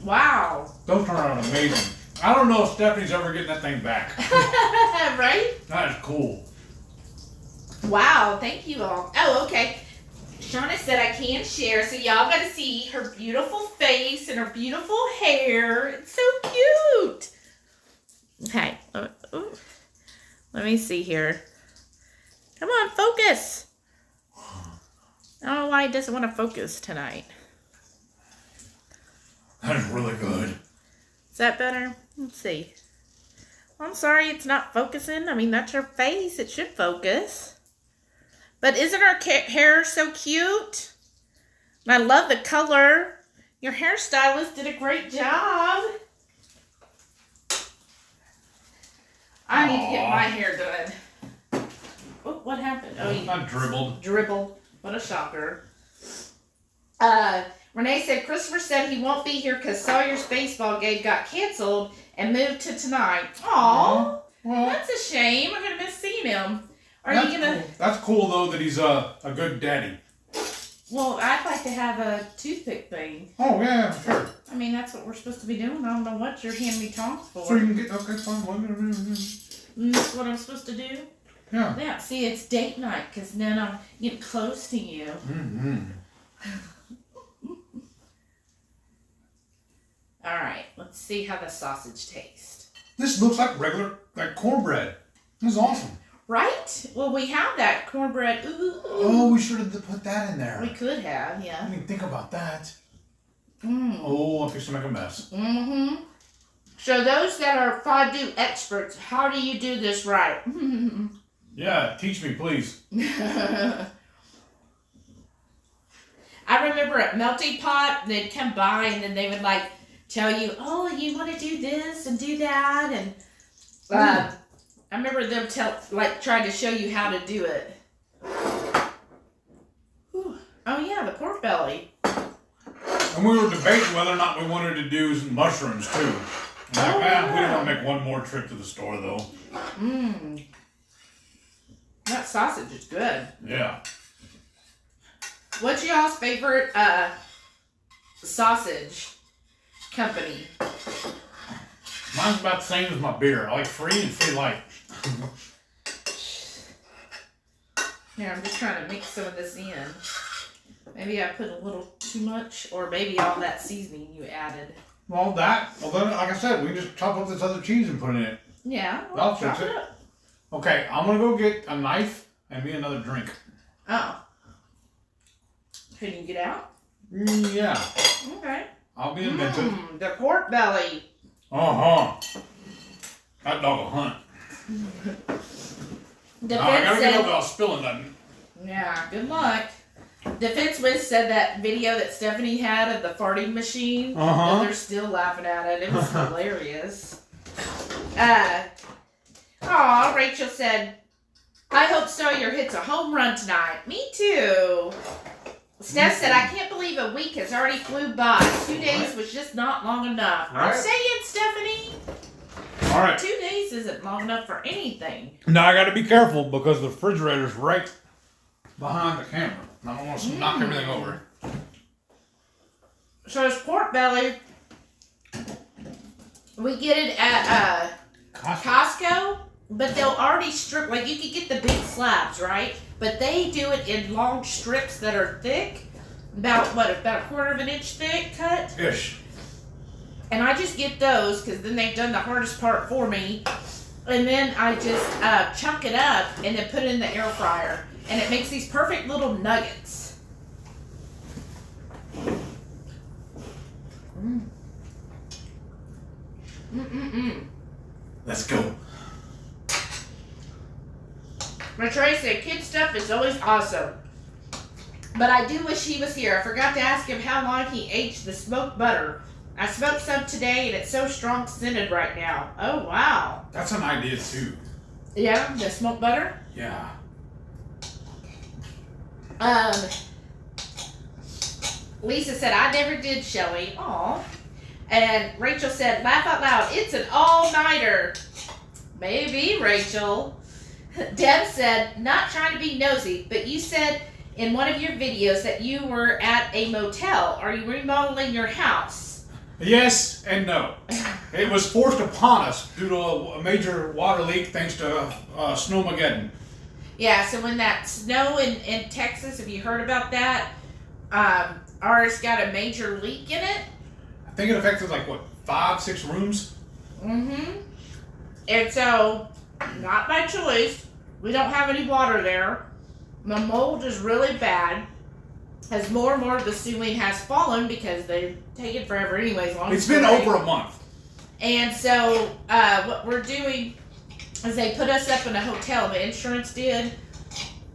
Wow. Those turn out amazing. I don't know if Stephanie's ever getting that thing back. Right? That is cool. Wow, thank you all. Oh, okay. Shauna said I can share, so y'all got to see her beautiful face and her beautiful hair. It's so cute. Okay. Let me see here. Come on, focus. I don't know why it doesn't want to focus tonight. That is really good. Is that better? Let's see. I'm sorry it's not focusing. I mean, that's her face. It should focus. But isn't her hair so cute? And I love the color. Your hairstylist did a great job. I need to get my hair done. Oh, what happened? Oh, you I dribbled. dribbled. What a shocker. Renee said Christopher said he won't be here because Sawyer's baseball game got canceled and moved to tonight. Aw, Well, that's a shame. I'm gonna miss seeing him. Are that's you gonna? Cool. That's cool though that he's a good daddy. Well, I'd like to have a toothpick thing. Oh yeah, sure. I mean, that's what we're supposed to be doing. I don't know what you're handing me tongs for. So you can get okay, fine. That's what I'm supposed to do. Yeah. Yeah. See, it's date night because then I'm getting close to you. All right, let's see how the sausage tastes. This looks like regular, like cornbread. This is awesome. Right? Well, we have that cornbread. Ooh. Oh, we should have put that in there. We could have, yeah. I didn't even think about that. Mm. Oh, I'm fixing to make a mess. Mm-hmm. So those that are fondue experts, how do you do this right? Yeah, teach me, please. I remember at Melting Pot, they'd come by and then they would like tell you, oh, you want to do this and do that, and I remember them trying to show you how to do it. Whew. Oh yeah, the pork belly. And we were debating whether or not we wanted to do some mushrooms too. I'm like, man, we don't want to make one more trip to the store though. Mmm. That sausage is good. Yeah. What's y'all's favorite sausage company? Mine's about the same as my beer. I like Free and Free Light. Here, I'm just trying to mix some of this in. Maybe I put a little too much, or maybe all that seasoning you added. Well, then, like I said, we can just chop up this other cheese and put it in it. Yeah, I'll chop fix it it. up. Okay, I'm gonna go get a knife and me another drink. Oh. Can you get out? Yeah. Okay. I'll be inventive. The pork belly. Uh-huh. That dog will hunt. Defense I gotta said, get without spilling nothing. yeah, good luck. Defense Wiz said that video that Stephanie had of the farting machine, Uh-huh. they're still laughing at it. It was hilarious. Rachel said, I hope Sawyer hits a home run tonight. Me too. Steph said, I can't believe a week has already flew by. 2 days was just not long enough. I'm Right. saying, Stephanie, All right. 2 days isn't long enough for anything. Now I gotta be careful because the refrigerator's right behind the camera. I don't want to knock everything over. So it's pork belly. We get it at Costco, but they'll already strip, like you could get the big slabs, right? But they do it in long strips that are thick, about a quarter of an inch thick cut. Ish. And I just get those because then they've done the hardest part for me. And then I just chunk it up and then put it in the air fryer. And it makes these perfect little nuggets. Let's go. Trey said, kid stuff is always awesome. But I do wish he was here. I forgot to ask him how long he aged the smoked butter. I smoked some today and it's so strong scented right now. Oh, wow. That's an idea too. Yeah, the smoked butter? Yeah. Lisa said, I never did, Shelly. Aw. And Rachel said, laugh out loud. It's an all-nighter. Maybe, Rachel. Deb said, not trying to be nosy, but you said in one of your videos that you were at a motel. Are you remodeling your house? Yes and no. It was forced upon us due to a major water leak thanks to Snowmageddon. Yeah, so when that snow in Texas, have you heard about that? Ours got a major leak in it. I think it affected like, what, 5-6 rooms? Mm-hmm. And so, not by choice, we don't have any water there. The mold is really bad. As more and more of the ceiling has fallen because they've taken forever anyways. It's been over a month. And so, what we're doing is they put us up in a hotel. The insurance did.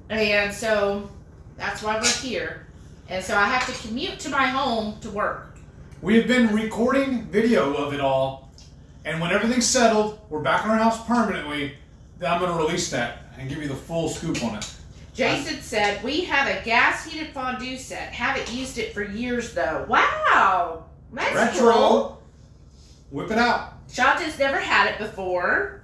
And so, that's why we're here. And so I have to commute to my home to work. We have been recording video of it all, and when everything's settled, we're back in our house permanently, then I'm going to release that and give you the full scoop on it. Jason said, we have a gas heated fondue set. Haven't used it for years though. Wow! That's Retro. cool. Whip it out. Shanta's never had it before.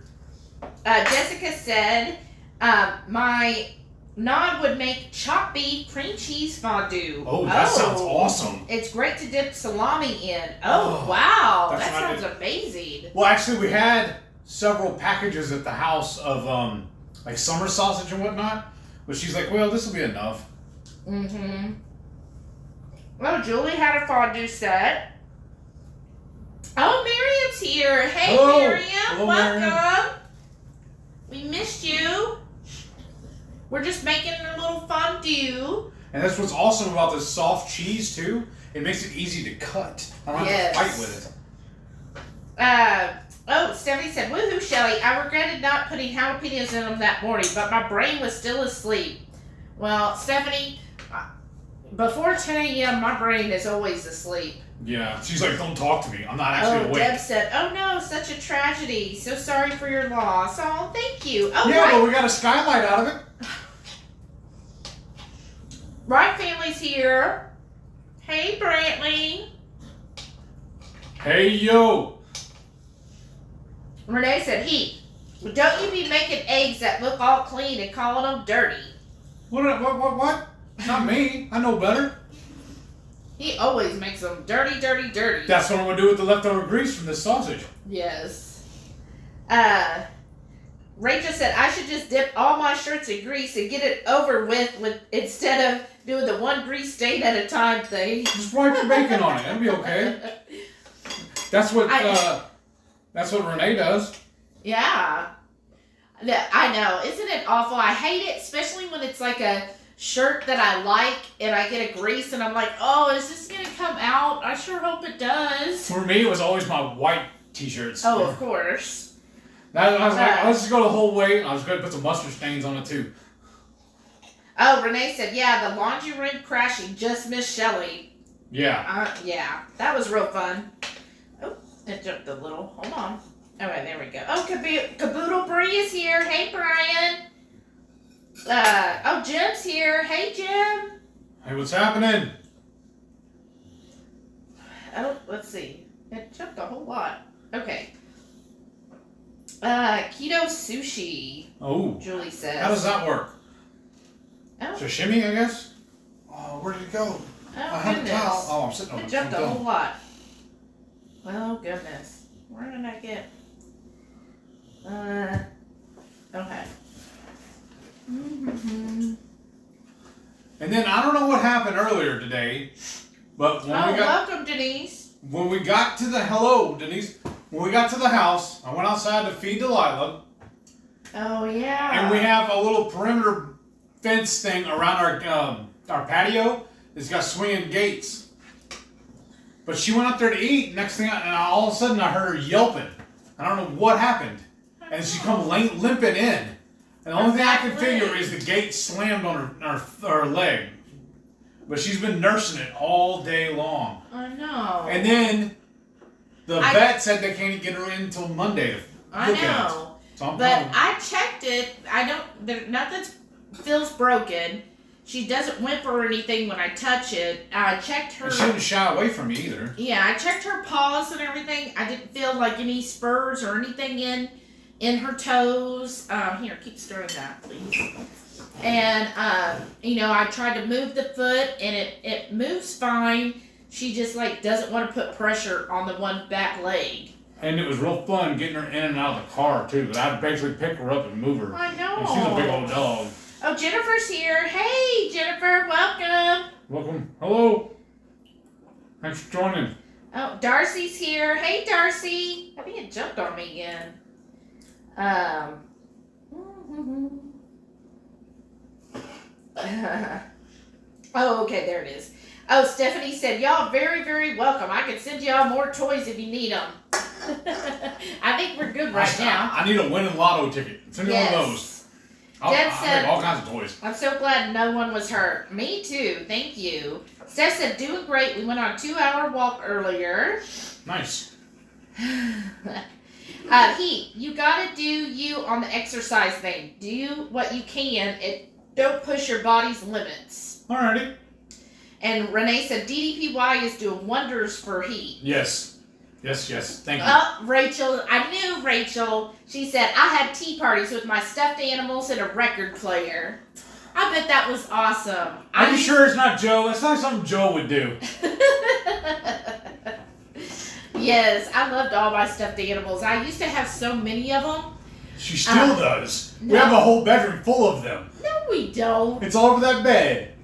Jessica said, my Nod would make chopped beef cream cheese fondue. Oh, that sounds awesome. It's great to dip salami in. Oh, wow. That sounds amazing. Well, actually, we had several packages at the house of like summer sausage and whatnot, but she's like, well, this will be enough. Mm-hmm. Well, Julie had a fondue set. Oh, Miriam's here. Hey, Hello. Miriam. Hello, Welcome. Miriam. We missed you. We're just making a little fondue. And that's what's awesome about this soft cheese too. It makes it easy to cut. I don't have to fight with it. Stephanie said, woohoo, Shelly. I regretted not putting jalapenos in them that morning, but my brain was still asleep. Well, Stephanie, before 10 a.m., my brain is always asleep. Yeah, she's like, don't talk to me. I'm not actually awake. Deb said, oh no, such a tragedy. So sorry for your loss. Oh, thank you. Oh, yeah, right. but we got a skylight out of it. Right family's here. Hey, Brantley. Hey, yo. Renee said, Heath, don't you be making eggs that look all clean and calling them dirty. What? Not me. I know better. He always makes them dirty, dirty, dirty. That's what I'm going to do with the leftover grease from this sausage. Yes. Rachel said, I should just dip all my shirts in grease and get it over with instead of doing the one grease stain at a time thing. Just wipe your bacon on it. It'll be okay. That's what Renee does. Yeah. I know. Isn't it awful? I hate it, especially when it's like a shirt that I like and I get a grease and I'm like, oh, is this going to come out? I sure hope it does. For me, it was always my white t-shirts. Oh, of course. I was like, let's just go the whole way. I was going to put some mustard stains on it too. Oh, Renee said, yeah, the laundry room crashing just missed Shelly. Yeah. Yeah, that was real fun. Oh, it jumped a little. Hold on. All right, there we go. Oh, Caboodle Bree is here. Hey, Brian. Jim's here. Hey, Jim. Hey, what's happening? Oh, let's see. It jumped a whole lot. Okay. Keto sushi. Oh. Julie says. How does that work? Oh. Sashimi, I guess? Oh, where did it go? I Oh, have a goodness. towel. Oh, I'm sitting on It it. jumped a whole lot. Oh, goodness. Where did I get? Okay. Mm-hmm. And then I don't know what happened earlier today, but Welcome, Denise. when we got to the when we got to the house, I went outside to feed Delilah, Oh, yeah. and we have a little perimeter fence thing around our patio. It's got swinging gates. But she went up there to eat. Next thing, all of a sudden, I heard her yelping. I don't know what happened, and she come limping in. And the only thing I can figure is the gate slammed on her leg. But she's been nursing it all day long. I know. And then the vet said they can't get her in until Monday to I look at it. know. So I'm But going. I checked it. Nothing feels broken. She doesn't whimper or anything when I touch it. I checked her. And she didn't shy away from me either. Yeah, I checked her paws and everything. I didn't feel like any spurs or anything in her toes. Here, keep stirring that, please. And I tried to move the foot, and it moves fine. She just doesn't want to put pressure on the one back leg. And it was real fun getting her in and out of the car too. But I'd basically pick her up and move her. I know. And she's a big old dog. Oh, Jennifer's here. Hey, Jennifer, welcome. Welcome. Hello. Thanks for joining. Oh, Darcy's here. Hey, Darcy. I think it jumped on me again. Oh, okay, there it is. Oh, Stephanie said, y'all very, very welcome. I can send y'all more toys if you need them. I think we're good right now. I need a winning lotto ticket. Send me one of those. I'll make all kinds of toys. I'm so glad no one was hurt. Me too. Thank you. Steph said, doing great. We went on a 2-hour walk earlier. Nice. Heath, you gotta do you on the exercise thing. Do what you can. Don't push your body's limits. Alrighty. And Renee said DDPY is doing wonders for Heath. Yes. Yes. Thank you. Oh, Rachel. I knew Rachel. She said, I had tea parties with my stuffed animals and a record player. I bet that was awesome. Are you sure it's not Joe? That's not something Joe would do. Yes, I loved all my stuffed animals. I used to have so many of them. She still does. No. We have a whole bedroom full of them. No, we don't. It's all over that bed.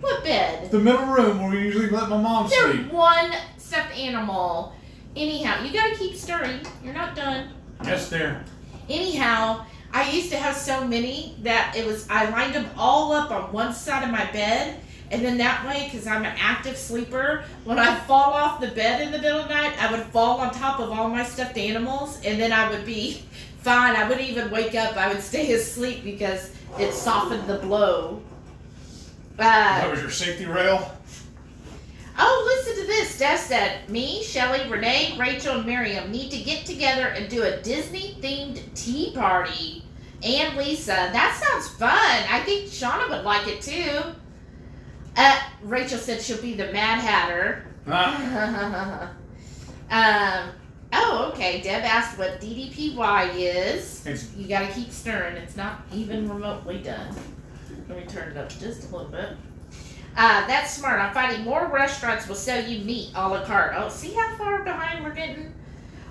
What bed? The middle room where we usually let my mom They're sleep. one stuffed animal. Anyhow, you gotta keep stirring. You're not done. Yes, there. Anyhow, I used to have so many that I lined them all up on one side of my bed. And then that way, because I'm an active sleeper, when I fall off the bed in the middle of the night, I would fall on top of all my stuffed animals, and then I would be fine. I wouldn't even wake up. I would stay asleep because it softened the blow. That was your safety rail? Oh, listen to this. Steph said, me, Shelly, Renee, Rachel, and Miriam need to get together and do a Disney-themed tea party. And Lisa. That sounds fun. I think Shauna would like it, too. Rachel said she'll be the Mad Hatter. Oh, okay. Deb asked what DDPY is. You gotta keep stirring. It's not even remotely done. Let me turn it up just a little bit. That's smart. I'm finding more restaurants will sell you meat a la carte. Oh, see how far behind we're getting?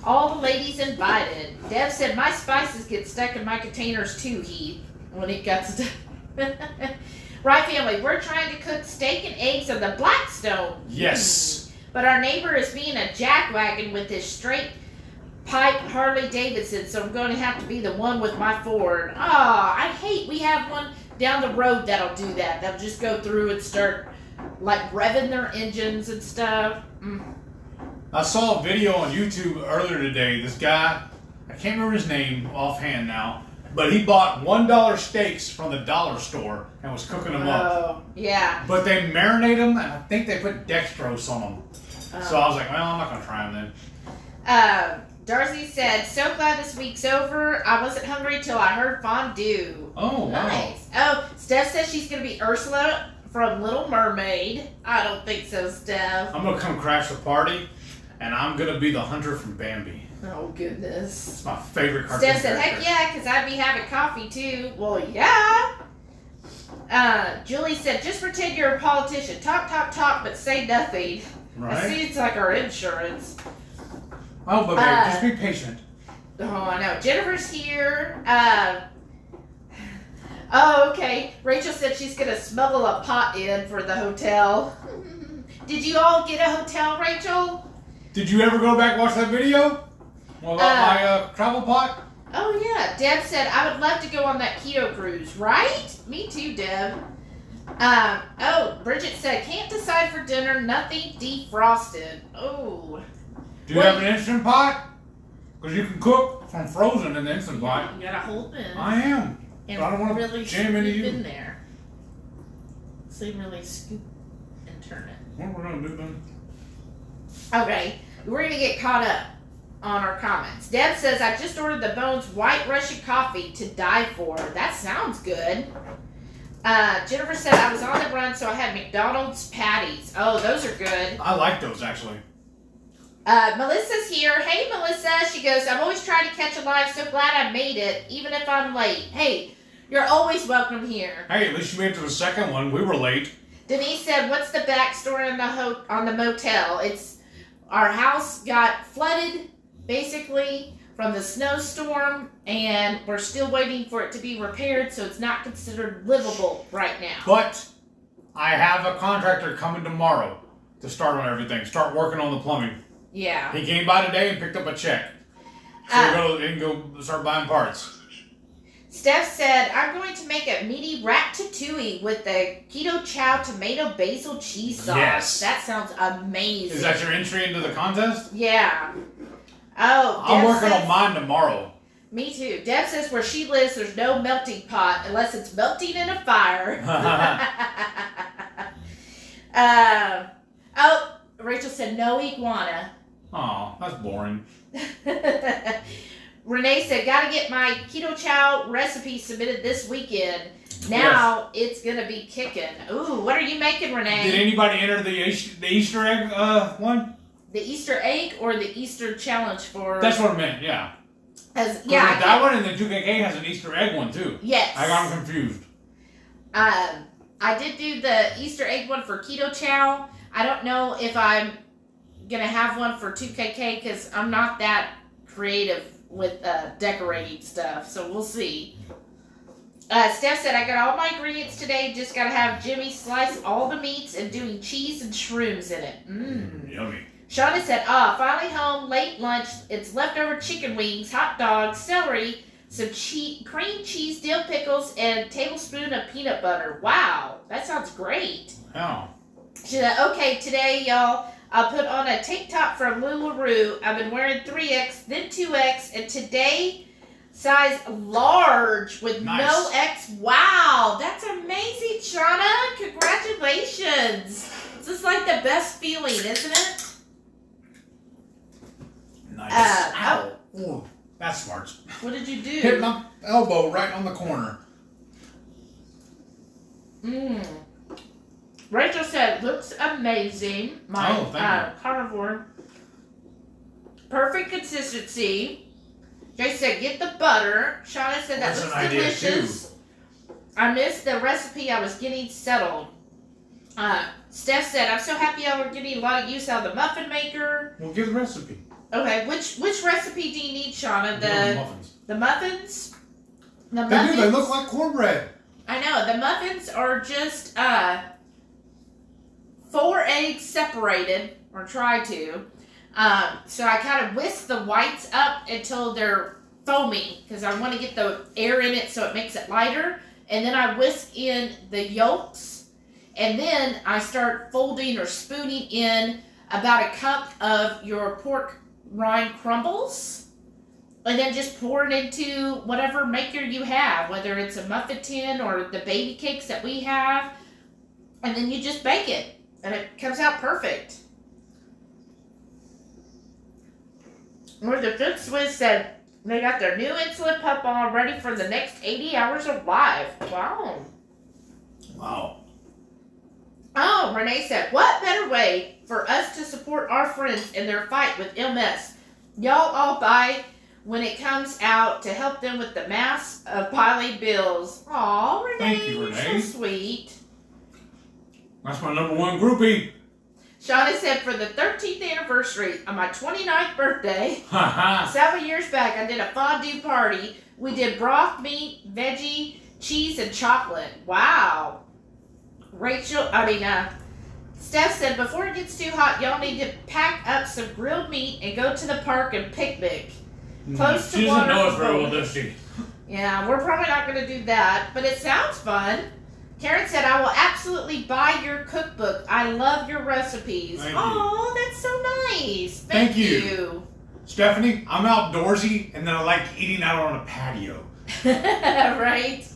All the ladies invited. Deb said my spices get stuck in my containers too, Heath, when it gets done. Right, family, we're trying to cook steak and eggs on the Blackstone. Yes. But our neighbor is being a jackwagon with his straight pipe Harley Davidson, so I'm going to have to be the one with my Ford. I hate we have one down the road that'll do that. They'll just go through and start, like, revving their engines and stuff. I saw a video on YouTube earlier today. This guy, I can't remember his name offhand now, but he bought $1 steaks from the dollar store and was cooking them up. Oh, yeah. But they marinate them, and I think they put dextrose on them. So I was like, well, I'm not going to try them then. Darcy said, so glad this week's over. I wasn't hungry till I heard fondue. Oh, wow. Nice. Oh, Steph says she's going to be Ursula from Little Mermaid. I don't think so, Steph. I'm going to come crash the party, and I'm going to be the hunter from Bambi. Oh, goodness. It's my favorite cartoon Steph said, heck yeah, because I'd be having coffee, too. Well, yeah. Julie said, just pretend you're a politician. Talk, talk, talk, but say nothing. Right? I see it's like our insurance. Oh, but babe, just be patient. Oh, I know. Jennifer's here. Oh, okay. Rachel said she's going to smuggle a pot in for the hotel. Did you all get a hotel, Rachel? Did you ever go back and watch that video? Well, about my travel pot? Oh, yeah. Deb said, I would love to go on that keto cruise, right? Me too, Deb. Bridget said, can't decide for dinner, nothing defrosted. Oh. Do you have an Instant Pot? Because you can cook from frozen in the Instant Pot. You gotta hold in. I am. And but I don't want to really jam into you. in there. So you really scoop and turn it. What we're going to do then? Okay, we're going to get caught up on our comments. Deb says, I just ordered the Bones White Russian coffee to die for. That sounds good. Jennifer said, I was on the run, so I had McDonald's patties. Oh, those are good. I like those, actually. Melissa's here. Hey, Melissa. She goes, I've always tried to catch a live. So glad I made it, even if I'm late. Hey, you're always welcome here. Hey, at least you made it to the second one. We were late. Denise said, what's the backstory on the motel? It's our house got flooded, basically, from the snowstorm, and we're still waiting for it to be repaired, so it's not considered livable right now. But I have a contractor coming tomorrow to start on everything. Start working on the plumbing. Yeah. He came by today and picked up a check. So he can go start buying parts. Steph said, I'm going to make a meaty ratatouille with the keto chow tomato basil cheese sauce. Yes. That sounds amazing. Is that your entry into the contest? Yeah. Oh, I'm working on mine tomorrow. Me too. Deb says where she lives, there's no melting pot unless it's melting in a fire. Rachel said no iguana. Oh, that's boring. Renee said, gotta get my keto chow recipe submitted this weekend. Now it's gonna be kicking. Ooh, what are you making, Renee? Did anybody enter the Easter egg one? The Easter egg or the Easter challenge for... That's what I meant, yeah. That one and then 2KK has an Easter egg one too. Yes. I got them confused. I did do the Easter egg one for keto chow. I don't know if I'm gonna have one for 2KK because I'm not that creative with decorating stuff, so we'll see. Steph said, I got all my ingredients today, just gotta have Jimmy slice all the meats and doing cheese and shrooms in it. Yummy. Shauna said, finally home, late lunch. It's leftover chicken wings, hot dogs, celery, some cream cheese, dill pickles, and a tablespoon of peanut butter. Wow, that sounds great. Oh. She said, okay, today, y'all, I'll put on a tank top from LuLaRoe. I've been wearing 3X, then 2X, and today, size large with Nice. no X. Wow, that's amazing, Shauna. Congratulations. This is like the best feeling, isn't it? Nice. Ow. Ooh, that's smart. What did you do? Hit my elbow right on the corner. Rachel said, looks amazing. My Oh, thank carnivore. Perfect consistency. Jay said, get the butter. Shauna said, that That's looks an idea, delicious. I missed the recipe. I was getting settled. Steph said, I'm so happy y'all were getting a lot of use out of the muffin maker. Well, give the recipe. Okay, which recipe do you need, Shauna? The muffins. The muffins? The They muffins? do. They look like cornbread. I know. The muffins are just 4 eggs separated, or try to. So I kind of whisk the whites up until they're foamy, because I want to get the air in it so it makes it lighter. And then I whisk in the yolks, and then I start folding or spooning in about a cup of your pork rind crumbles, and then just pour it into whatever maker you have, whether it's a muffin tin or the baby cakes that we have, and then you just bake it, and it comes out perfect. Or the Good Swiss said they got their new insulin pump on ready for the next 80 hours of life. Wow. Wow. Oh, Renee said, what better way for us to support our friends in their fight with MS? Y'all all buy when it comes out to help them with the mass of piling bills. Aw, Renee, Thank you, you're Renee. so sweet. That's my number one groupie. Shauna said, for the 13th anniversary of my 29th birthday, Ha ha. several years back, I did a fondue party. We did broth, meat, veggie, cheese, and chocolate. Wow. Steph said, before it gets too hot, y'all need to pack up some grilled meat and go to the park and picnic. Close to She doesn't water. know us very well, does she? Yeah, we're probably not going to do that, but it sounds fun. Karen said, I will absolutely buy your cookbook. I love your recipes. Thank you. Oh, that's so nice. Thank you. Stephanie, I'm outdoorsy, and then I like eating out on a patio. Right?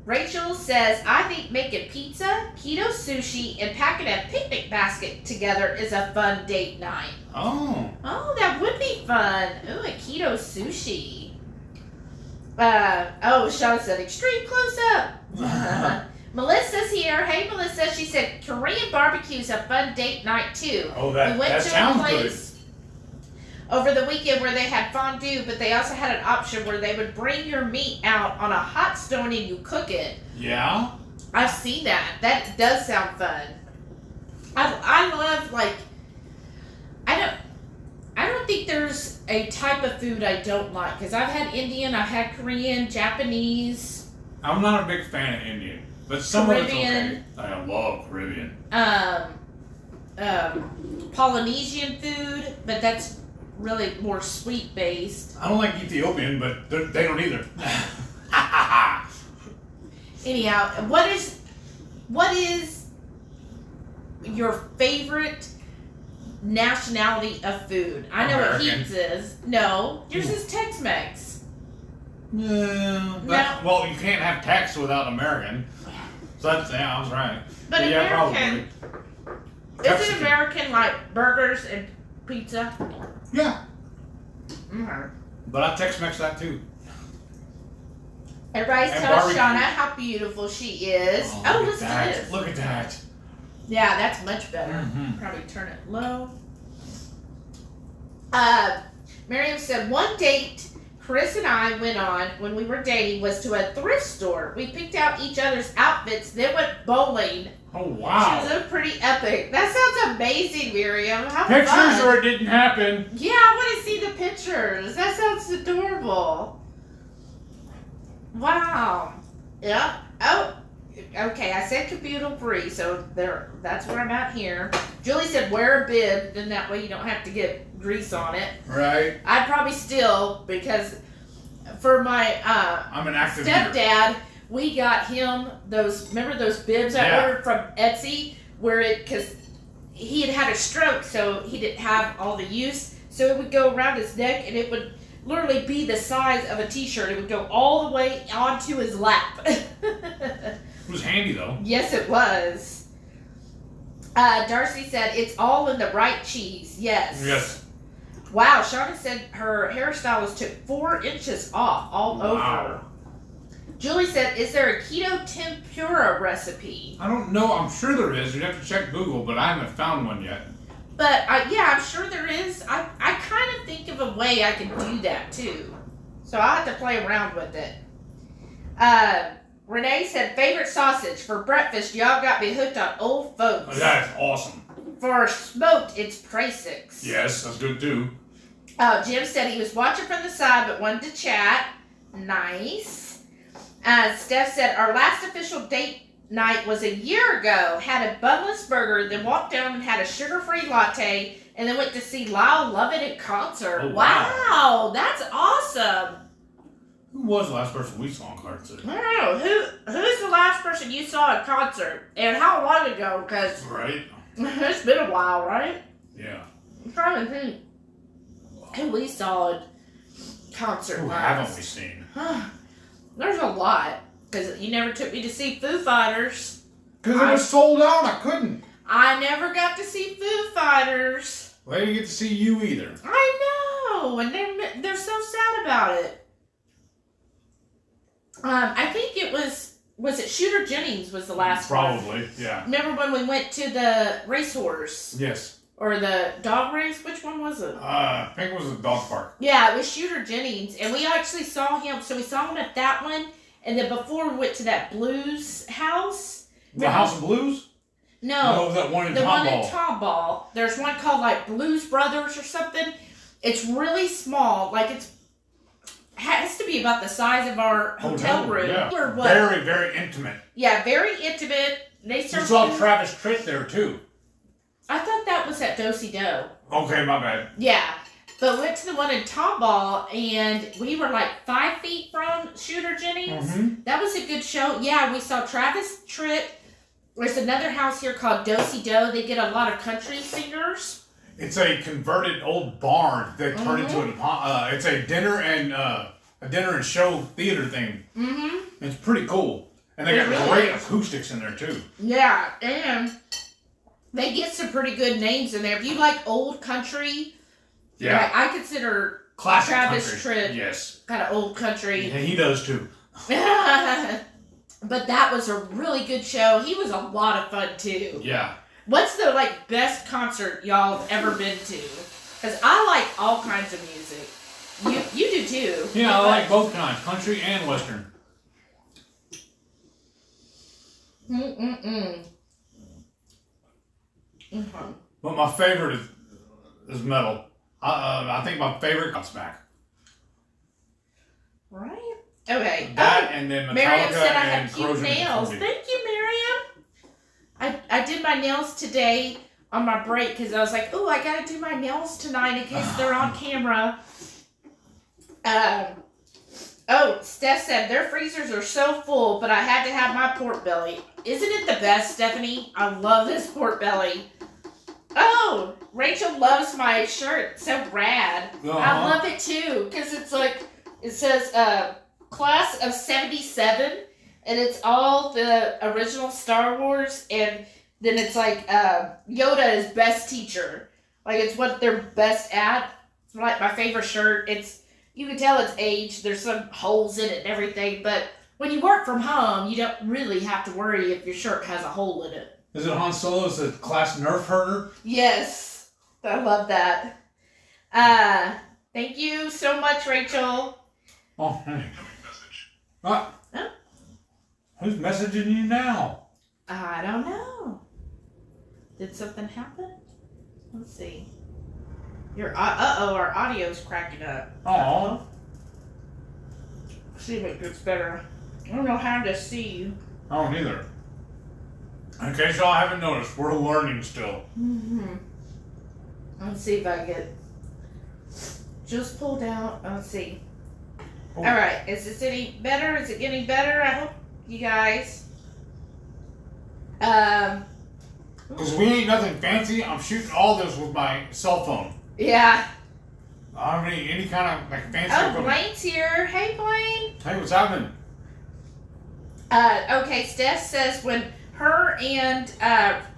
Rachel says, I think making pizza, keto sushi, and packing a picnic basket together is a fun date night. Oh. Oh, that would be fun. Ooh, a keto sushi. Shauna said, extreme close up. Melissa's here. Hey, Melissa. She said, Korean barbecue's a fun date night, too. Oh, We that went to a sounds good. place over the weekend where they had fondue, but they also had an option where they would bring your meat out on a hot stone and you cook it. Yeah? I've seen that. That does sound fun. I love, like, I don't think there's a type of food I don't like, because I've had Indian, I've had Korean, Japanese, I'm not a big fan of Indian, but some of it's okay. Caribbean. I love Caribbean. Polynesian food, but that's really more sweet based. I don't like Ethiopian, but they don't either. Anyhow, what is your favorite nationality of food? I know American. what Heaps is. No, yours is Tex-Mex. Yeah. No. Well, you can't have text without American. So that's, yeah, I was right. But yeah, American, probably. is it American like burgers and pizza? Yeah. Mm-hmm. But I Tex-Mex that too. Everybody's And telling barbecue. Shauna how beautiful she is. Oh, look listen at to that. this. Look at that. Yeah, that's much better. Mhm. Probably turn it low. Miriam said, one date Chris and I went on when we were dating was to a thrift store. We picked out each other's outfits, then went bowling. Oh, She wow. was pretty epic. That sounds amazing, Miriam. How Pictures fun. or it didn't happen. Yeah, I want to see the pictures. That sounds adorable. Wow. Yeah. Oh, Okay, I said computer free, so there. That's where I'm at here. Julie said wear a bib, then that way you don't have to get grease on it. Right. I'd probably still, because for my I'm an active eater. stepdad, we got him those. Remember those bibs I Yeah. ordered from Etsy, because he had a stroke, so he didn't have all the use. So it would go around his neck, and it would literally be the size of a t-shirt. It would go all the way onto his lap. It was handy though. Yes, it was. Darcy said it's all in the right cheese. Yes. Yes. Wow, Shauna said her hairstylist took 4 inches off all over. Wow. Julie said, is there a keto tempura recipe? I don't know. I'm sure there is. You'd have to check Google, but I haven't found one yet. But yeah, I'm sure there is. I kind of think of a way I can do that too. So I'll have to play around with it. Renee said, favorite sausage. For breakfast, y'all got me hooked on old folks. That's awesome. For smoked, it's Prasix. Yes, that's good too. Jim said he was watching from the side but wanted to chat. Nice. Steph said, our last official date night was a year ago. Had a bunless burger, then walked down and had a sugar-free latte, and then went to see Lyle Lovett in concert. Oh, wow, that's awesome. Who was the last person we saw in concert? I don't know. Who's the last person you saw in concert? And how long ago? Because Right. it's been a while, right? Yeah. I'm trying to think who we saw in concert Who last. haven't we seen? There's a lot. Because you never took me to see Foo Fighters. Because it was sold out. I couldn't. I never got to see Foo Fighters. Well, I didn't get to see you either. I know. And they're so sad about it. I think it was it Shooter Jennings was the last one? Probably, yeah. Remember when we went to the racehorse? Yes. Or the dog race? Which one was it? I think it was a dog park. Yeah, it was Shooter Jennings. And we actually saw him. So we saw him at that one. And then before we went to that blues house. The House of Blues? No. No, that one in The one Tomball. in Tomball. There's one called like Blues Brothers or something. It's really small. Like has to be about the size of our hotel room. Yeah. Or what? Very, very intimate. Yeah, very intimate. They You served saw food. Travis Tritt there too. I thought that was at Do-Si-Do. Okay, my bad. Yeah. But went to the one in Tomball, and we were like 5 feet from Shooter Jennings. Mm-hmm. That was a good show. Yeah, we saw Travis Tritt. There's another house here called Do-Si-Do. They get a lot of country singers. It's a converted old barn that turned into it's a dinner and show theater thing. Mm-hmm. It's pretty cool, and they It got really great is. acoustics in there too. Yeah, and they get some pretty good names in there. If you like old country, Yeah, like, I consider classic Travis country. Tritt Yes, kind of old country. yeah, he does too. But that was a really good show. He was a lot of fun too. Yeah, What's the like best concert y'all have ever been to? Because I like all kinds of music. You do too. yeah, I like both kinds, country and western. Mm-mm-mm. Mm-hmm. But my favorite is metal. I think my favorite comes back. Right? Okay. That and then Metallica Miriam said I and have cute Corrosion of nails. Conformity. Thank you, Miriam. I did my nails today on my break because I was like, oh, I gotta do my nails tonight in case they're on camera. Steph said their freezers are so full, but I had to have my pork belly. Isn't it the best, Stephanie? I love this pork belly. Oh, Rachel loves my shirt. It's so rad. I Uh-huh. love it too because it's like it says class of 77, and it's all the original Star Wars, and then it's like Yoda is best teacher. Like it's what they're best at. It's like my favorite shirt. You can tell it's aged. There's some holes in it and everything, but when you work from home, you don't really have to worry if your shirt has a hole in it. Is it Han Solo's the class nerf herder? Yes, I love that. Thank you so much, Rachel. Oh, hey. Huh? Who's messaging you now? I don't know. Did something happen? Let's see. Our audio's cracking up. Oh, See if it gets better. I don't know how to see you. I don't either. In case y'all haven't noticed, we're learning still. Let's see if I get just pulled out. Let's see. Oh. All right, is this any better? Is it getting better? I hope you guys. Because we ain't nothing fancy. I'm shooting all this with my cell phone. Yeah. I don't have any kind of like fancy Oh, equipment. Blaine's here. Hey, Blaine. Hey, what's happening? Okay, Steph says when her and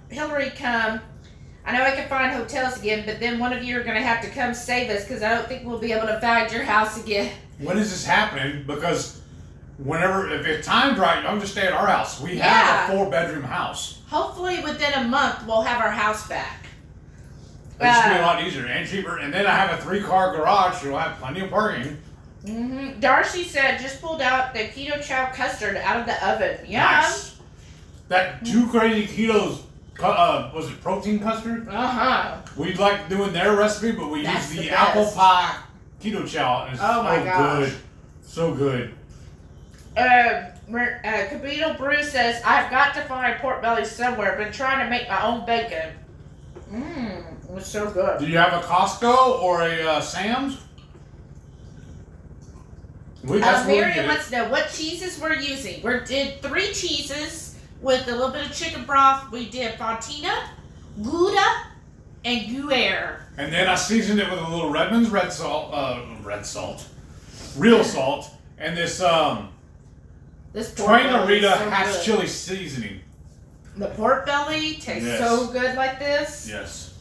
Hillary come, I know I can find hotels again, but then one of you are going to have to come save us because I don't think we'll be able to find your house again. When is this happening? Because if it's timed right, y'all just stay at our house. We have a 4-bedroom house. Hopefully within a month we'll have our house back. It's just be a lot easier and cheaper. And then I have a 3-car garage, so you'll have plenty of parking. Darcy said just pulled out the keto chow custard out of the oven. Yum. Nice. That 2 Crazy Ketos, was it protein custard? We like doing their recipe, but we That's use the the apple best. pie keto chow. And it's Oh my gosh. good. So good. Cabito Brew says, I've got to find pork belly somewhere. Been trying to make my own bacon. It was so good. Do you have a Costco or a Sam's? That's really Miriam good. wants to know what cheeses we're using. We did 3 cheeses with a little bit of chicken broth. We did Fontina, Gouda, and Gruyere. And then I seasoned it with a little Redmond's real salt, and this This pork belly is Rita so Hatch good. chili seasoning. The pork belly tastes Yes. so good like this. Yes.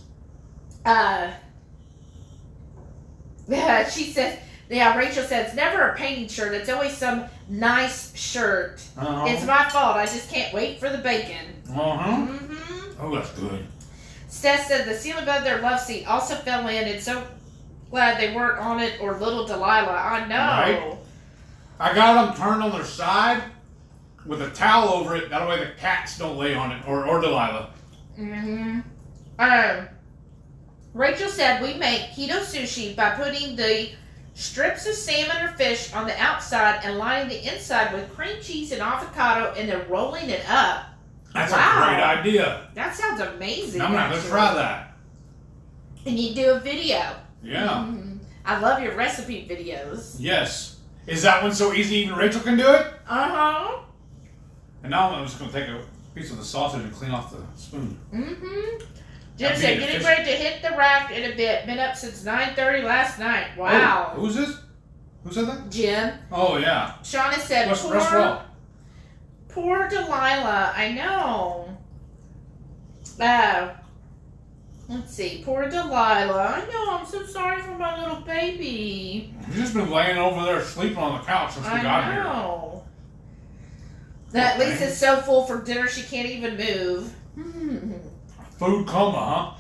She said, Rachel said, it's never a painting shirt. It's always some nice shirt. It's my fault. I just can't wait for the bacon. Oh, that's good. Steph said the seal above their love seat also fell in. And so glad they weren't on it or little Delilah. I know. Right. I got them turned on their side with a towel over it. That way the cats don't lay on it or Delilah. Rachel said we make keto sushi by putting the strips of salmon or fish on the outside and lining the inside with cream cheese and avocado and then rolling it up. That's Wow. a great idea. That sounds amazing. I'm going to actually. try that. And you do a video. Yeah. I love your recipe videos. Yes. Is that one so easy even Rachel can do it? And now I'm just going to take a piece of the sausage and clean off the spoon. Jim said, getting ready to hit the rack in a bit. Been up since 9:30 last night. Wow. Oh, who's this? Who said that? Jim. Oh, yeah. Shauna said, Rest well. Poor Delilah. I know. Let's see. Poor Delilah. I know. I'm so sorry for my little baby. He's just been laying over there sleeping on the couch since we got here. I know. That Lisa's so full for dinner she can't even move. Food coma,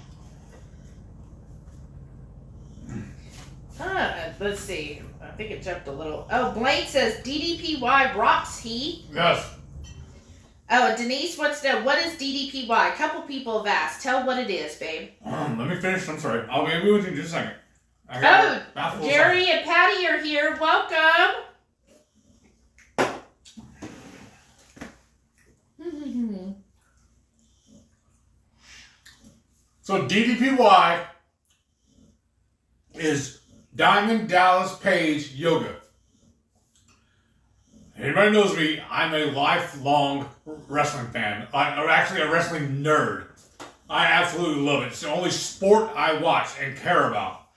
Let's see. I think it jumped a little. Oh, Blaine says DDPY rocks he. Yes. Oh, Denise wants to know, what is DDPY? A couple people have asked. Tell what it is, babe. Let me finish. I'm sorry. I'll be with you in just a second. I got a mouthful of Jerry and Patty are here. Welcome. So DDPY is Diamond Dallas Page Yoga. Anybody knows me, I'm a lifelong wrestling fan. I'm actually a wrestling nerd. I absolutely love it. It's the only sport I watch and care about.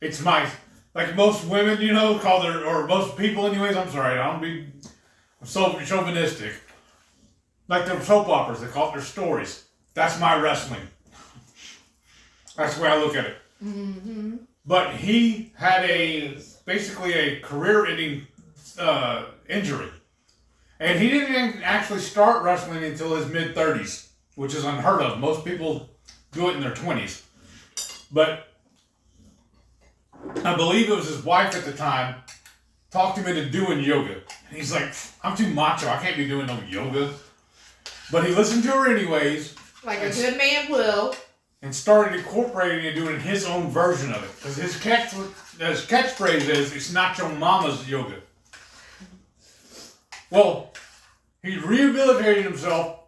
It's my, like most women, you know, call their, or most people anyways, I'm sorry, I'm so chauvinistic. Like the soap operas, they call it their stories. That's my wrestling. That's the way I look at it. But he had basically a career-ending injury. And he didn't actually start wrestling until his mid-30s, which is unheard of. Most people do it in their 20s. But I believe it was his wife at the time talked him into doing yoga. And he's like, I'm too macho. I can't be doing no yoga. But he listened to her anyways. Like a good man will. And started incorporating and doing his own version of it. Because his catchphrase is, it's not your mama's yoga. Well, he rehabilitated himself,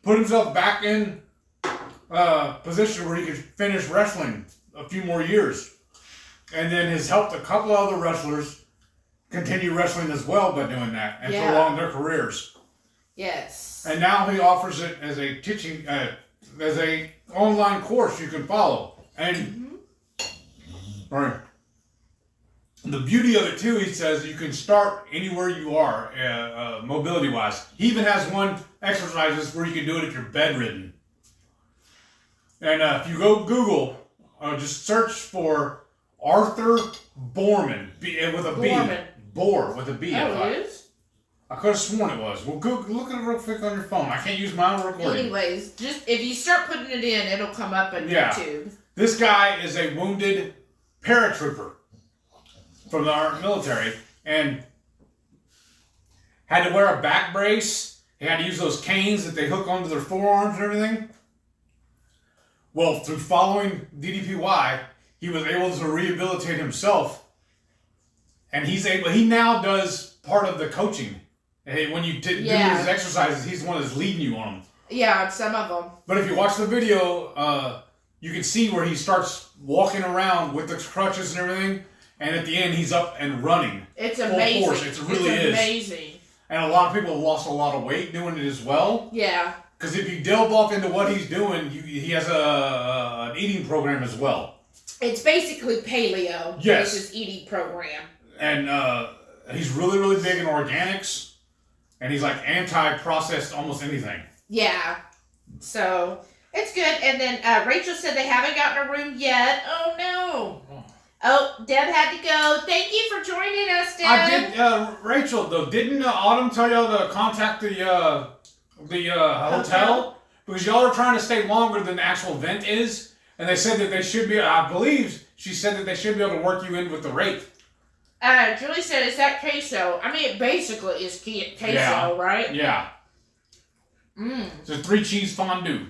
put himself back in position where he could finish wrestling a few more years, and then has helped a couple other wrestlers continue wrestling as well by doing that and prolong their careers. Yes. And now he offers it as a teaching, as a online course you can follow. And right, the beauty of it too, he says, you can start anywhere you are, mobility wise. He even has one exercises where you can do it if you're bedridden. And if you go Google, just search for Arthur Boorman, with a B. Bohr with a B. Oh, it is? I could have sworn it was. Well, go look at it real quick on your phone. I can't use my own recording. Anyways, just if you start putting it in, it'll come up on YouTube. This guy is a wounded paratrooper from the military and had to wear a back brace. He had to use those canes that they hook onto their forearms and everything. Well, through following DDPY, he was able to rehabilitate himself. And he now does part of the coaching. Hey, when you do his exercises, he's the one that's leading you on them. Yeah, some of them. But if you watch the video, you can see where he starts walking around with the crutches and everything. And at the end, he's up and running. It's amazing. Full force. It really is. Amazing. And a lot of people have lost a lot of weight doing it as well. Yeah. Because if you delve off into what he's doing, he has an eating program as well. It's basically paleo. Yes. Which is eating program. And he's really, really big in organics. And he's like anti-processed almost anything. Yeah. So, it's good. And then Rachel said they haven't gotten a room yet. Oh, no. Oh, Deb had to go. Thank you for joining us, Deb. I did, Rachel, though, didn't Autumn tell y'all to contact the hotel? Because y'all are trying to stay longer than the actual event is. And they said that they should be, I believe, she said that they should be able to work you in with the rate. Julie said, is that queso? I mean, it basically is queso, right? Yeah. It's a 3-cheese fondue.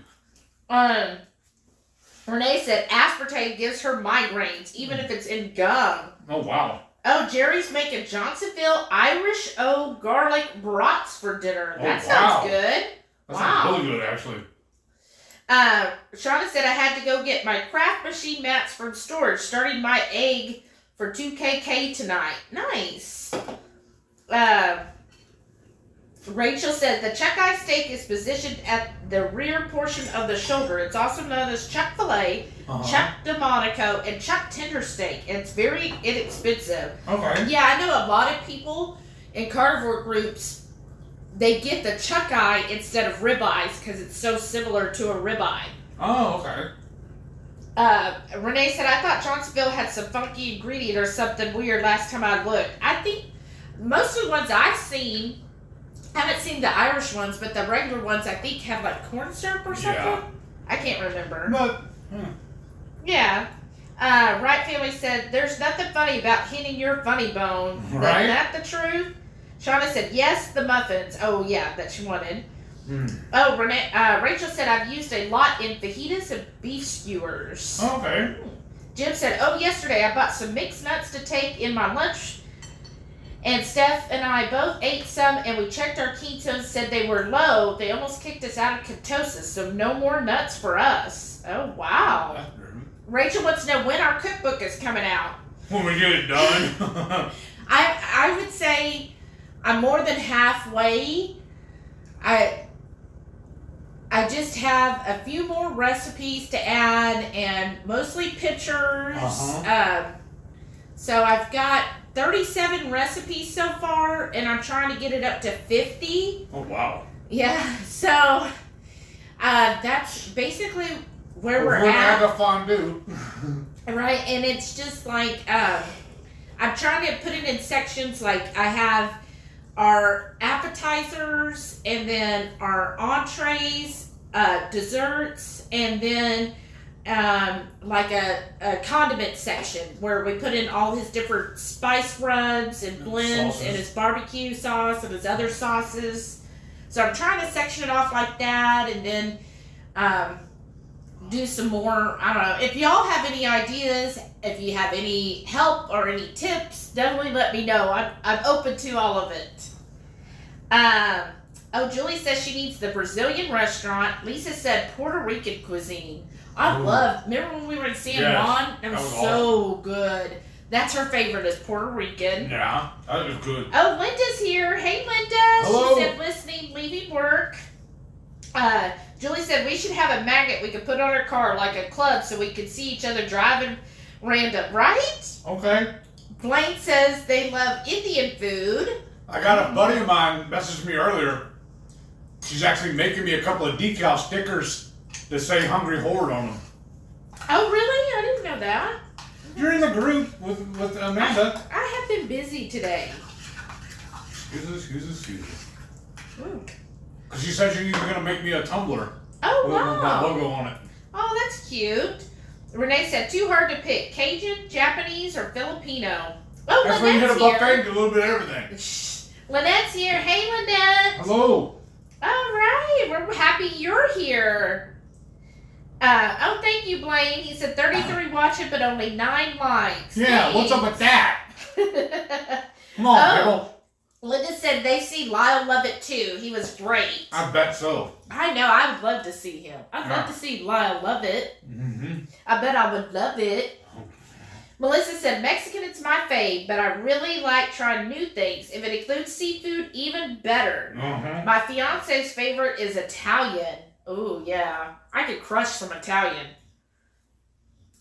Renee said aspartame gives her migraines, even if it's in gum. Oh, wow. Oh, Jerry's making Johnsonville Irish garlic brats for dinner. That sounds good. That sounds really good, actually. Shauna said I had to go get my craft machine mats from storage, starting my egg for 2KK tonight. Nice. Rachel said the chuck eye steak is positioned at the rear portion of the shoulder. It's also known as chuck filet, chuck Delmonico, and chuck tender steak. And it's very inexpensive. Okay. Yeah, I know a lot of people in carnivore groups, they get the chuck eye instead of ribeyes because it's so similar to a ribeye. Oh, okay. Renee said, I thought Johnsonville had some funky ingredient or something weird last time I looked. I think most of the ones I've seen, I haven't seen the Irish ones, but the regular ones I think have like corn syrup or something. Yeah. I can't remember. But, Yeah. Right Family said, there's nothing funny about hitting your funny bone. Right. Is that the truth? Shauna said, yes, the muffins. Oh, yeah, that she wanted. Oh, Rachel said, I've used a lot in fajitas and beef skewers. okay. Jim said, oh, yesterday I bought some mixed nuts to take in my lunch. And Steph and I both ate some, and we checked our ketones, said they were low. They almost kicked us out of ketosis, so no more nuts for us. Oh, wow. Rachel wants to know when our cookbook is coming out. When we get it done. I would say I'm more than halfway. I just have a few more recipes to add and mostly pictures. So I've got 37 recipes so far, and I'm trying to get it up to 50. Oh, wow. Yeah, so that's basically where we're at. We're a fondue. Right, and it's just like, I'm trying to put it in sections. Like, I have our appetizers, and then our entrees, desserts, and then like a condiment section where we put in all his different spice rubs and blends and his barbecue sauce and his other sauces. So I'm trying to section it off like that, and then do some more. I don't know. If y'all have any ideas, if you have any help or any tips, definitely let me know. I'm open to all of it. Oh, Julie says she needs the Brazilian restaurant. Lisa said Puerto Rican cuisine. I love. Remember when we were in San Juan? That was so good. That's her favorite is Puerto Rican. Yeah, that was good. Oh, Linda's here. Hey, Linda. Hello. She said listening, leaving work. Julie said we should have a magnet we could put on our car like a club so we could see each other driving random, right? Okay. Blaine says they love Indian food. I got a buddy of mine messaged me earlier. She's actually making me a couple of decal stickers that say Hungry Horde on them. Oh, really? I didn't know that. You're in the group with Amanda. I have been busy today. Excuse us. Ooh. Because she said you're going to make me a tumbler Oh, with my wow. logo on it. Oh, that's cute. Renee said, too hard to pick. Cajun, Japanese, or Filipino. Oh, That's when you hit a Lynette's buffet and here. do a little bit of everything. Shh. Lynette's here. Hey, Lynette. Hello. All right. We're happy you're here. Oh, thank you, Blaine. He said 33 watching, but only 9 likes. Yeah, Thanks. what's up with that? Come on, Oh. people. Linda said they see Lyle Lovett too. He was great. I bet so. I know. I would love to see him. I'd love Yeah. to see Lyle Lovett. Mm-hmm. I bet I would love it. Melissa said Mexican is my fave, but I really like trying new things. If it includes seafood, even better. Uh-huh. My fiance's favorite is Italian. Oh yeah, I could crush some Italian.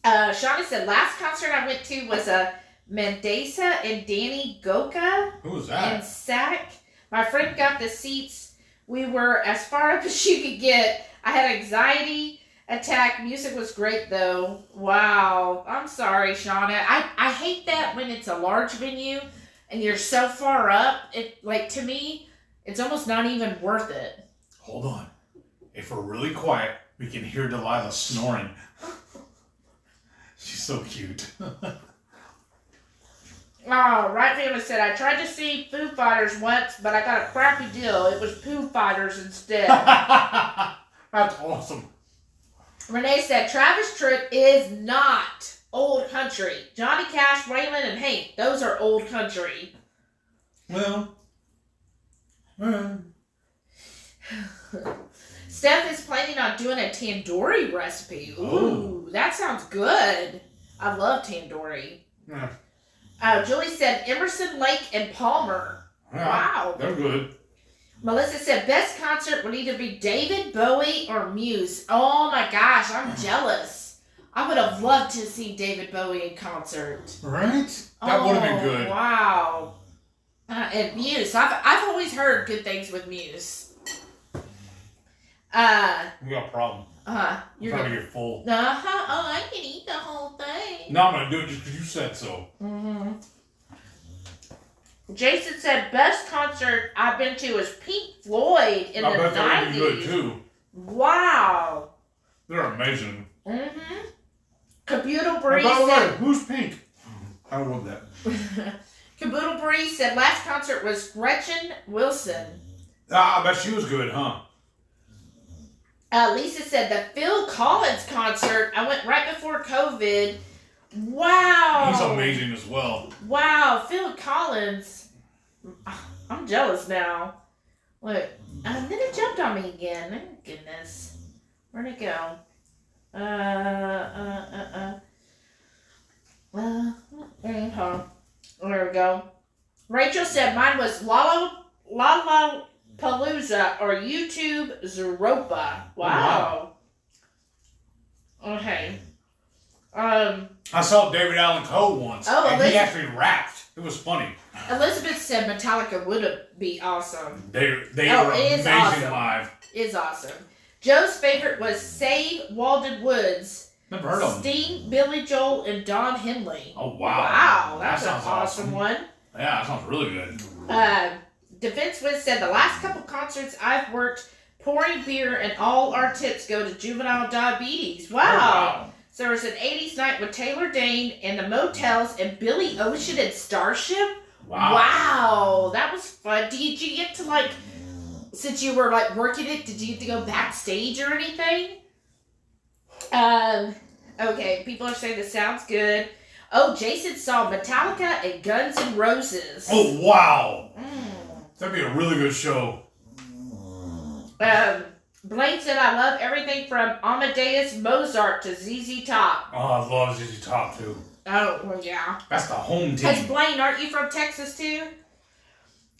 Shauna said last concert I went to was a Mendesa and Danny Goka Who was in that? Sac. My friend got the seats. We were as far up as you could get. I had anxiety attack. Music was great though. Wow. I'm sorry, Shauna. I hate that when it's a large venue and you're so far up. It like to me, it's almost not even worth it. Hold on. If we're really quiet, we can hear Delilah snoring. She's so cute. Oh, Right Family said, I tried to see Foo Fighters once, but I got a crappy deal. It was Pooh Fighters instead. That's awesome. Renee said, Travis Tritt is not old country. Johnny Cash, Waylon, and Hank, those are old country. Well. Steph is planning on doing a tandoori recipe. Ooh, Oh. that sounds good. I love tandoori. Yeah. Julie said, Emerson, Lake, and Palmer. Yeah, Wow. they're good. Melissa said, best concert would either be David Bowie or Muse. Oh my gosh, I'm jealous. I would have loved to see David Bowie in concert. Right? That would have been good. Wow. And Muse. I've always heard good things with Muse. We got a problem. You're I'm trying gonna. to get full. Uh-huh. Oh, I can eat the whole thing. No, I'm going to do it just because you said so. Mm-hmm. Jason said, best concert I've been to is Pink Floyd in I the bet that would be good 90s. too. Wow. They're amazing. Mm-hmm. Caboodle And Breeze by the way, said, who's Pink? I love that. Caboodle Breeze said last concert was Gretchen Wilson. I bet she was good, huh? Lisa said the Phil Collins concert, I went right before COVID. Wow. He's amazing as well. Wow, Phil Collins. I'm jealous now. Look, and then it jumped on me again. Oh, goodness. Where'd it go? There we go. Rachel said mine was Lollapalooza or YouTube Zeropa. Wow. Okay. I saw David Allen Coe once, Oh, and he Elizabeth- actually rapped. It was funny. Elizabeth said Metallica would be awesome. They Oh, were it is amazing awesome. live. Is awesome. Joe's favorite was Save Walden Woods, Never heard of them. Sting, Billy Joel, and Don Henley. Oh, wow. Wow, that's That an sounds awesome one. Yeah, that sounds really good. Defense Wiz said the last couple concerts I've worked, pouring beer and all our tips go to juvenile diabetes. Wow. Oh, wow. So there was an 80s night with Taylor Dane and the Motels and Billy Ocean and Starship. Wow. Wow, that was fun. Did you get to like, since you were like working it, did you get to go backstage or anything? Okay, people are saying this sounds good. Oh, Jason saw Metallica and Guns N' Roses. Oh, wow. Mm. That'd be a really good show. Blaine said, I love everything from Amadeus Mozart to ZZ Top. Oh, I love ZZ Top too. Oh, well, yeah. That's the home Because team. Blaine, aren't you from Texas too?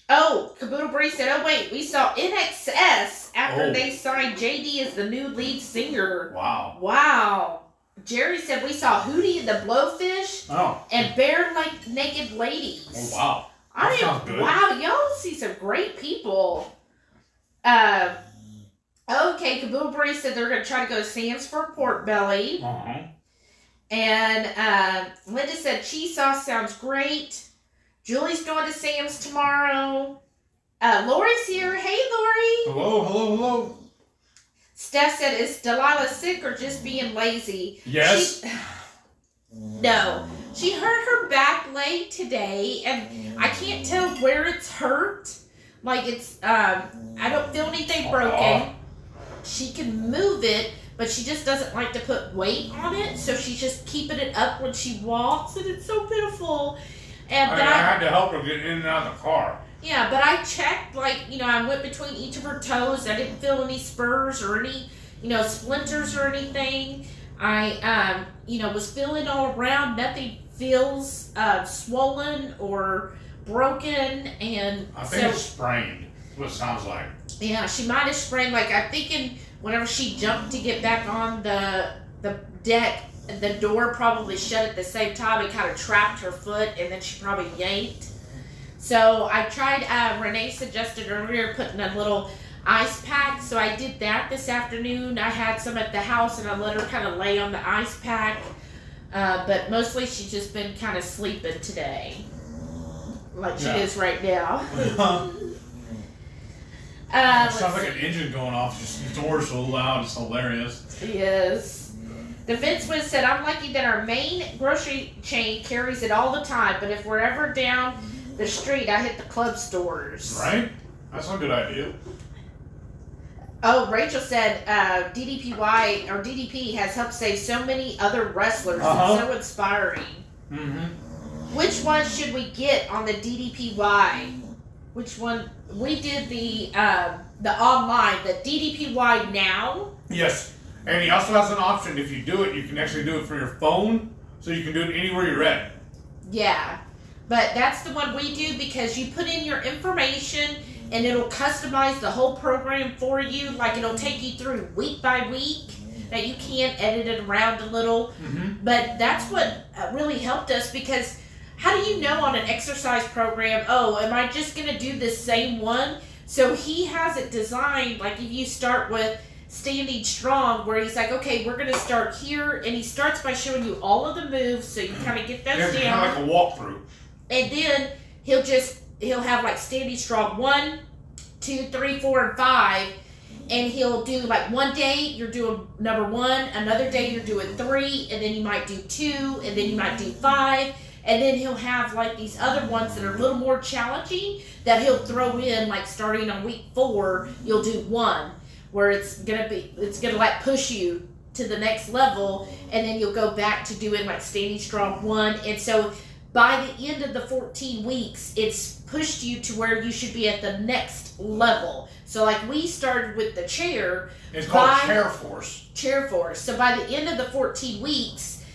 Oh, Caboodle Bree said, oh wait, we saw NXS after they signed JD as the new lead singer. Wow. Wow. Jerry said we saw Hootie and the Blowfish Oh. and Bare Like Naked Ladies. Oh, wow. That sounds good. Wow, y'all see some great people. Okay, Caboodle Bree said they're going to try to go to Sam's for pork belly. Uh-huh. And Linda said cheese sauce sounds great. Julie's going to Sam's tomorrow. Lori's here. Hey, Lori. Hello, hello, hello. Steph said, is Delilah sick or just being lazy? Yes. No. She hurt her back leg today, and I can't tell where it's hurt. Like, it's, I don't feel anything broken. She can move it, but she just doesn't like to put weight on it, so she's just keeping it up when she walks, and it's so pitiful. And I had to help her get in and out of the car. Yeah, but I checked, like, I went between each of her toes. I didn't feel any spurs or any, splinters or anything. I, was feeling all around. Nothing feels swollen or broken. And I think it's sprained. That's what it sounds like. Yeah, she might have sprained. Like, I'm thinking whenever she jumped to get back on the deck, the door probably shut at the same time. It kind of trapped her foot, and then she probably yanked. So I tried, Renee suggested earlier putting a little ice pack. So I did that this afternoon. I had some at the house, and I let her kind of lay on the ice pack. But mostly she's just been kind of sleeping today. Like she is right now. Sounds like an engine going off. Just the door's so loud. It's hilarious. Yes. The Vince Wiz said, I'm lucky that our main grocery chain carries it all the time, but if we're ever down the street, I hit the club stores. Right? That's a good idea. Oh, Rachel said DDPY or DDP has helped save so many other wrestlers. It's so inspiring. Mm-hmm. Which one should we get on the DDPY? Which one? We did the online, the DDPY now. Yes. And he also has an option. If you do it, you can actually do it for your phone, so you can do it anywhere you're at. Yeah. But that's the one we do because you put in your information and it'll customize the whole program for you. Like it'll take you through week by week. That you can edit it around a little. Mm-hmm. But that's what really helped us because how do you know on an exercise program, oh, am I just going to do this same one? So he has it designed, like if you start with Standing Strong, where he's like, okay, we're going to start here. And he starts by showing you all of the moves so you kind of get those down. Kind of like a walkthrough. And then he'll have like Standing Strong 1, 2, 3, 4, and 5. And he'll do like one day you're doing number 1, another day you're doing 3, and then you might do 2, and then you might do 5. And then he'll have like these other ones that are a little more challenging that he'll throw in, like starting on week 4, you'll do 1, where it's gonna like push you to the next level, and then you'll go back to doing like Standing Strong 1. And so by the end of the 14 weeks, it's pushed you to where you should be at the next level. So like we started with the chair. It's called Chair Force. Chair Force. So by the end of the 14 weeks,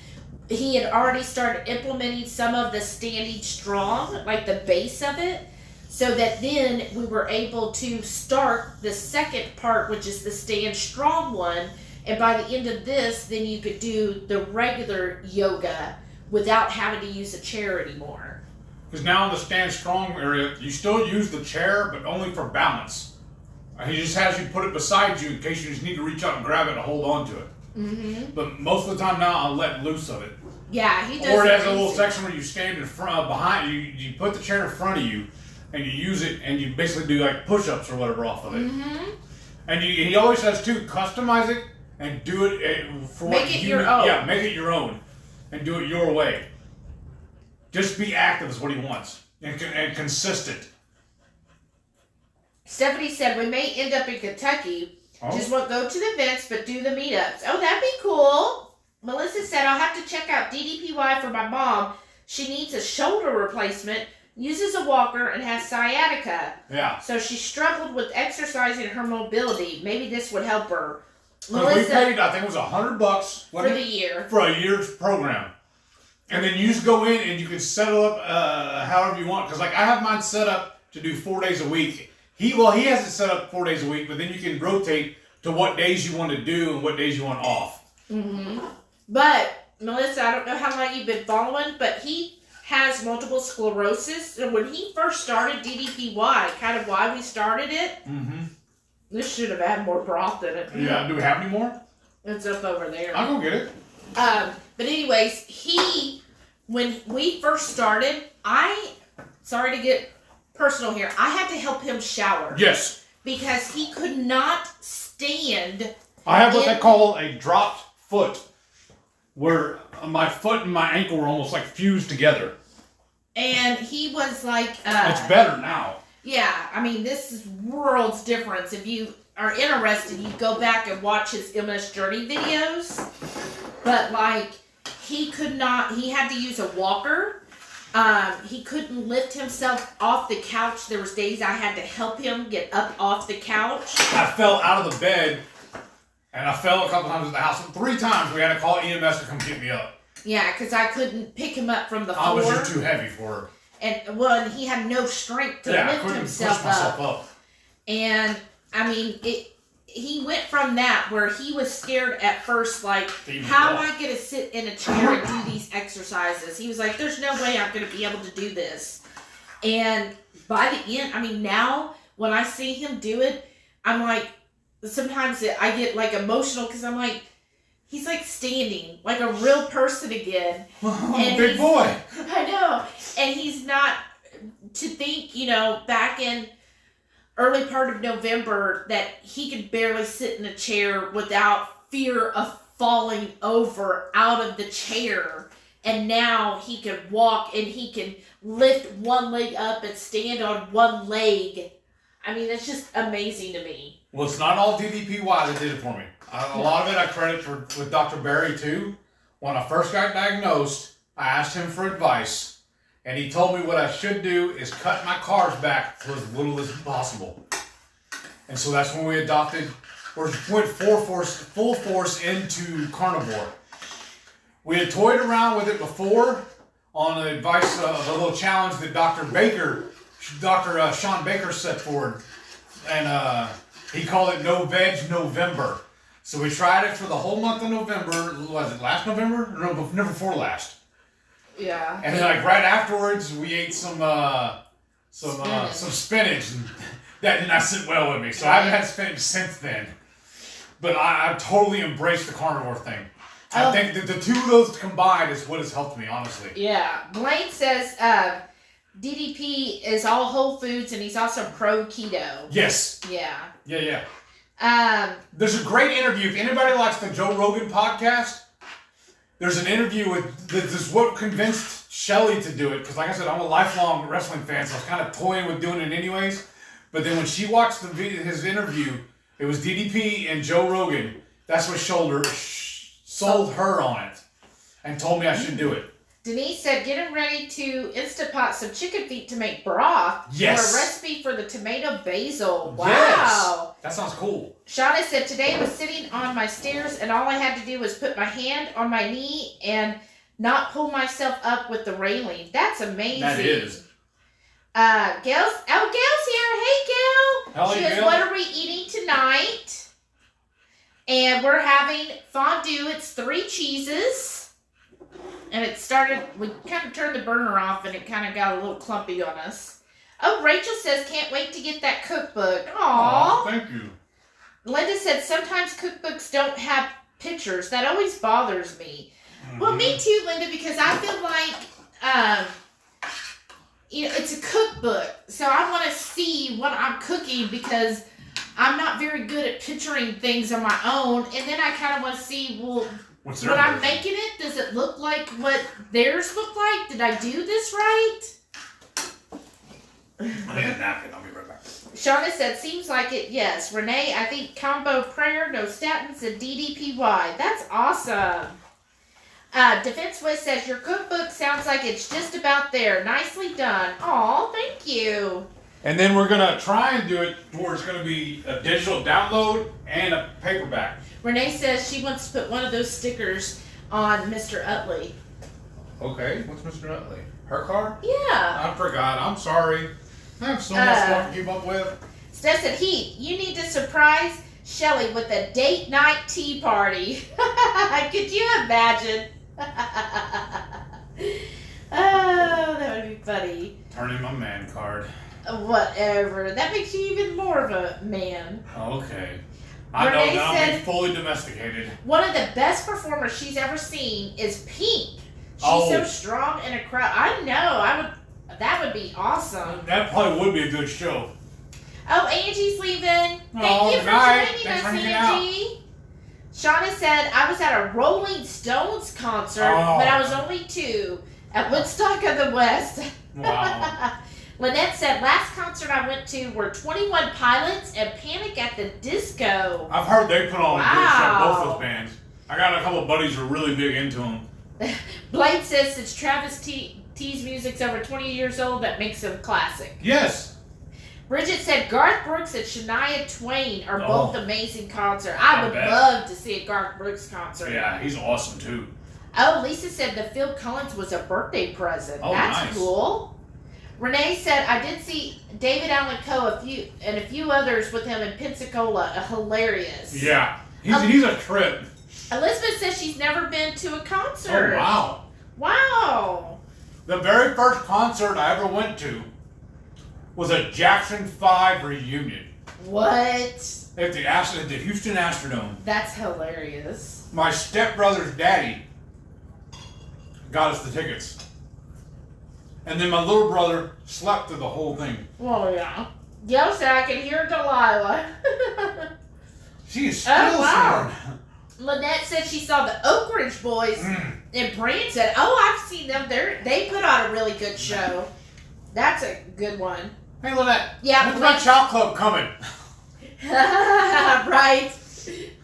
he had already started implementing some of the Standing Strong, like the base of it, so that then we were able to start the second part, which is the Stand Strong one. And by the end of this, then you could do the regular yoga without having to use a chair anymore. Because now in the Stand Strong area, you still use the chair, but only for balance. He just has you put it beside you in case you just need to reach out and grab it and hold on to it. Mm-hmm. But most of the time now, I'll let loose of it. Yeah, he does. Or it has a little section where you stand in front, behind you. You put the chair in front of you, and you use it, and you basically do like push-ups or whatever off of it. Mm-hmm. And he always says too, customize it and do it for make it your own. Yeah, make it your own, and do it your way. Just be active is what he wants, and consistent. Stephanie said we may end up in Kentucky. Oh. Just won't go to the events, but do the meetups. Oh, that'd be cool. Melissa said I'll have to check out DDPY for my mom. She needs a shoulder replacement. uses a walker, and has sciatica. Yeah. So she struggled with exercising her mobility. Maybe this would help her. Because we paid, I think it was $100 for the year. For a year's program. And then you just go in and you can set it up however you want. Because like I have mine set up to do 4 days a week. He has it set up 4 days a week, but then you can rotate to what days you want to do and what days you want off. Mm-hmm. But Melissa, I don't know how long you've been following, but he has multiple sclerosis. And when he first started DDPY, kind of why we started it, this should have had more broth in it. Yeah, do we have any more? It's up over there. I'll go get it. But anyways, when we first started, sorry to get personal here, I had to help him shower. Yes. Because he could not stand. I have what they call a dropped foot, where my foot and my ankle were almost like fused together. And he was like... it's better now. Yeah, I mean, this is worlds difference. If you are interested, you go back and watch his MS Journey videos. But, like, he had to use a walker. He couldn't lift himself off the couch. There was days I had to help him get up off the couch. I fell out of the bed, and I fell a couple times at the house. 3 times we had to call EMS to come get me up. Yeah, because I couldn't pick him up from the floor. I was just too heavy for her. And he had no strength to lift himself up. And I mean, he went from that where he was scared at first, like, how am I going to sit in a chair and do these exercises? He was like, there's no way I'm going to be able to do this. And by the end, I mean, now when I see him do it, I'm like, sometimes I get like emotional because I'm like, he's like standing like a real person again. And big boy. I know. And he's not, to think, back in early part of November that he could barely sit in a chair without fear of falling over out of the chair. And now he can walk and he can lift one leg up and stand on one leg. I mean, it's just amazing to me. Well, it's not all DDPY that did it for me. A lot of it I credit with Dr. Barry, too. When I first got diagnosed, I asked him for advice, and he told me what I should do is cut my carbs back to as little as possible. And so that's when we went full force into carnivore. We had toyed around with it before on the advice of a little challenge that Dr. Sean Baker set forward. And he called it No Veg November. So we tried it for the whole month of November. Was it last November? No, never before last. Yeah. And then like right afterwards, we ate some spinach, and that did not sit well with me. So I haven't had spinach since then. But I've totally embraced the carnivore thing. I think that the two of those combined is what has helped me, honestly. Yeah. Blaine says DDP is all whole foods, and he's also pro keto. Yes. Yeah. Yeah. There's a great interview. If anybody likes the Joe Rogan podcast, there's an interview with this is what convinced Shelly to do it. Because like I said, I'm a lifelong wrestling fan, so I was kind of toying with doing it anyways. But then when she watched his interview, it was DDP and Joe Rogan. That's what sold her on it and told me I should do it. Denise said, getting ready to Instapot some chicken feet to make broth. Yes. For a recipe for the tomato basil. Wow. Yes. That sounds cool. Shauna said, today I was sitting on my stairs and all I had to do was put my hand on my knee and not pull myself up with the railing. That's amazing. That is. Gail's here. Hey, Gail. Hello, she goes, Gail. what are we eating tonight? And we're having fondue. It's 3 cheeses. And we kind of turned the burner off and it kind of got a little clumpy on us. Oh, Rachel says, can't wait to get that cookbook. Aww. Thank you. Linda said, sometimes cookbooks don't have pictures. That always bothers me. Mm-hmm. Well, me too, Linda, because I feel like, it's a cookbook. So I want to see what I'm cooking because I'm not very good at picturing things on my own. And then I kind of want to see, when I'm making it, does it look like what theirs look like? Did I do this right? I need a napkin. I'll be right back. Shauna said, seems like it, yes. Renee, I think combo prayer, no statins, and DDPY. That's awesome. Defense Wiz says, your cookbook sounds like it's just about there. Nicely done. Aw, thank you. And then we're gonna try and do it where it's gonna be a digital download and a paperback. Renee says she wants to put one of those stickers on Mr. Utley. Okay, what's Mr. Utley? Her car? Yeah. I forgot. I'm sorry. I have so much stuff to keep up with. Steph said, Heath, you need to surprise Shelly with a date night tea party. Could you imagine? Oh, that would be funny. Turn in my man card. Whatever. That makes you even more of a man. Okay. I Renee know now said- I'm fully domesticated. One of the best performers she's ever seen is Pink. She's Oh. so strong in a crowd. I know. That would be awesome. That probably would be a good show. Oh, Angie's leaving. Thank Oh, you for night. joining Thanks us, for hanging out. Angie. Shauna said, I was at a Rolling Stones concert, Oh. but I was only 2 at Woodstock of the West. Wow. Lynette said, last concert I went to were 21 Pilots and Panic at the Disco. I've heard they put on a good show, Wow. both those bands. I got a couple of buddies who are really big into them. Blade says, since Travis T's music's over 20 years old, that makes him classic. Yes. Bridget said Garth Brooks and Shania Twain are Oh. both amazing concerts. I I would bet. love to see a Garth Brooks concert. Yeah, he's awesome too. Oh, Lisa said the Phil Collins was a birthday present. Oh, That's nice. cool. Renee said I did see David Allan Coe and a few others with him in Pensacola. Hilarious. Yeah. He's a trip. Elizabeth says she's never been to a Oh, concert. wow. Wow. The very first concert I ever went to was a Jackson 5 reunion What? at the Houston Astrodome. That's hilarious. My stepbrother's daddy got us the tickets. And then my little brother slept through the whole thing. Well, yeah. Yo said I can hear Delilah. She is still Oh, wow. snoring. Lynette said she saw the Oak Ridge Boys, and Brand said, "Oh, I've seen them. They put on a really good show. That's a good one." Hey, Lynette. Yeah, When's my chow club coming? Right.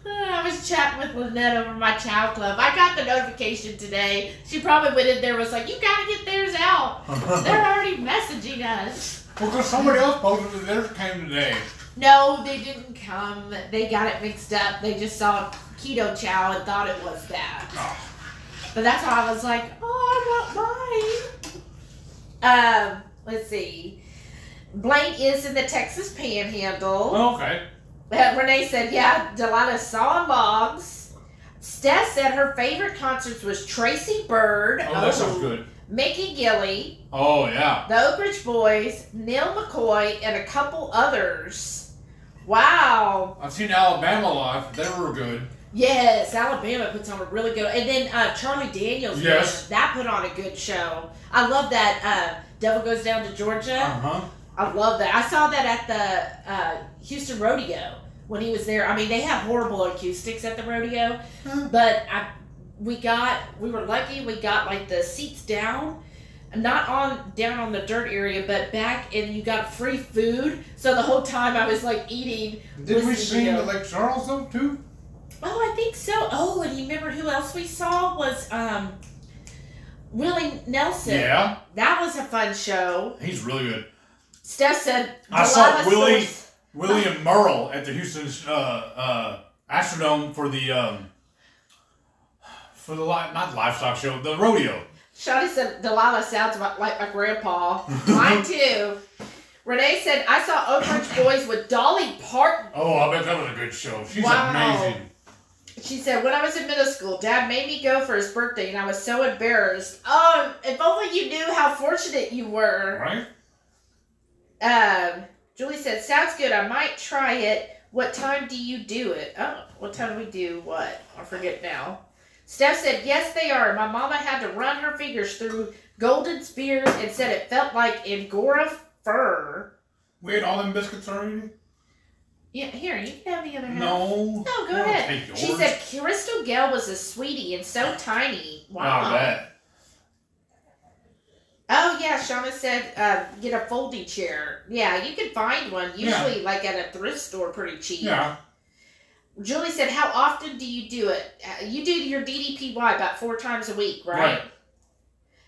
I was chatting with Lynette over my Chow Club. I got the notification today. She probably went in there and was like, "You gotta get theirs out. They're already messaging us." Well, because somebody else posted that theirs came today. No, they didn't come. They got it mixed up. They just saw Keto Chow and thought it was that. Oh. But that's why I was like, "Oh, I want mine." Let's see. Blaine is in the Texas Panhandle. Oh, okay. Renee said, yeah, Delilah saw logs. Steph said her favorite concerts was Tracy Bird, Oh, that sounds good. Mickey Gilley, Oh, yeah. the Oak Ridge Boys, Neil McCoy, and a couple others. Wow. I've seen Alabama live. They were good. Yes, Alabama puts on a really good, and then Charlie Daniels, Yes. band, that put on a good show. I love that Devil Goes Down to Georgia. Uh-huh. I love that. I saw that at the Houston Rodeo when he was there. I mean, they have horrible acoustics at the rodeo, but we were lucky. We got like the seats down, not down on the dirt area, but back, and you got free food. So the whole time I was like eating. Did we listening sing to the them. Lake Charles though too? Oh, I think so. Oh, and you remember who else we saw was Willie Nelson. Yeah. That was a fun show. He's really good. Steph said I saw Delilah William Merle at the Houston Astrodome for the not livestock show, the rodeo. Shawty said Delilah sounds like my grandpa. Mine too. Renee said I saw Oak Ridge Boys with Dolly Parton. Oh, I bet that was a good show. She's Wow. amazing. She said, when I was in middle school, Dad made me go for his birthday, and I was so embarrassed. Oh, if only you knew how fortunate you were. Right? Julie said, sounds good. I might try it. What time do you do it? Oh, what time do we do what? I forget now. Steph said, yes, they are. My mama had to run her fingers through golden spears and said it felt like Angora fur. We ate all them biscuits already? Yeah, here, you can have the other half. No. No, go I'll ahead. take yours. She said, Crystal Gale was a sweetie and so tiny. Wow. I bet. Oh, yeah, Shauna said get a folding chair. Yeah, you can find one, usually like at a thrift store pretty cheap. Yeah. Julie said, how often do you do it? You do your DDPY about 4 times a week, right?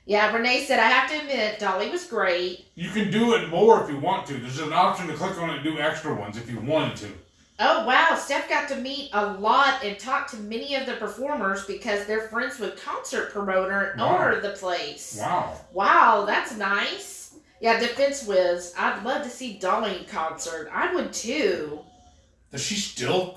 Yeah, Renee said, I have to admit, Dolly was great. You can do it more if you want to. There's an option to click on it and do extra ones if you wanted to. Oh, wow. Steph got to meet a lot and talk to many of the performers because they're friends with concert promoter and owner of the place. Wow. Wow, that's nice. Yeah, Defense Wiz. I'd love to see Dolly in concert. I would too. Does she still,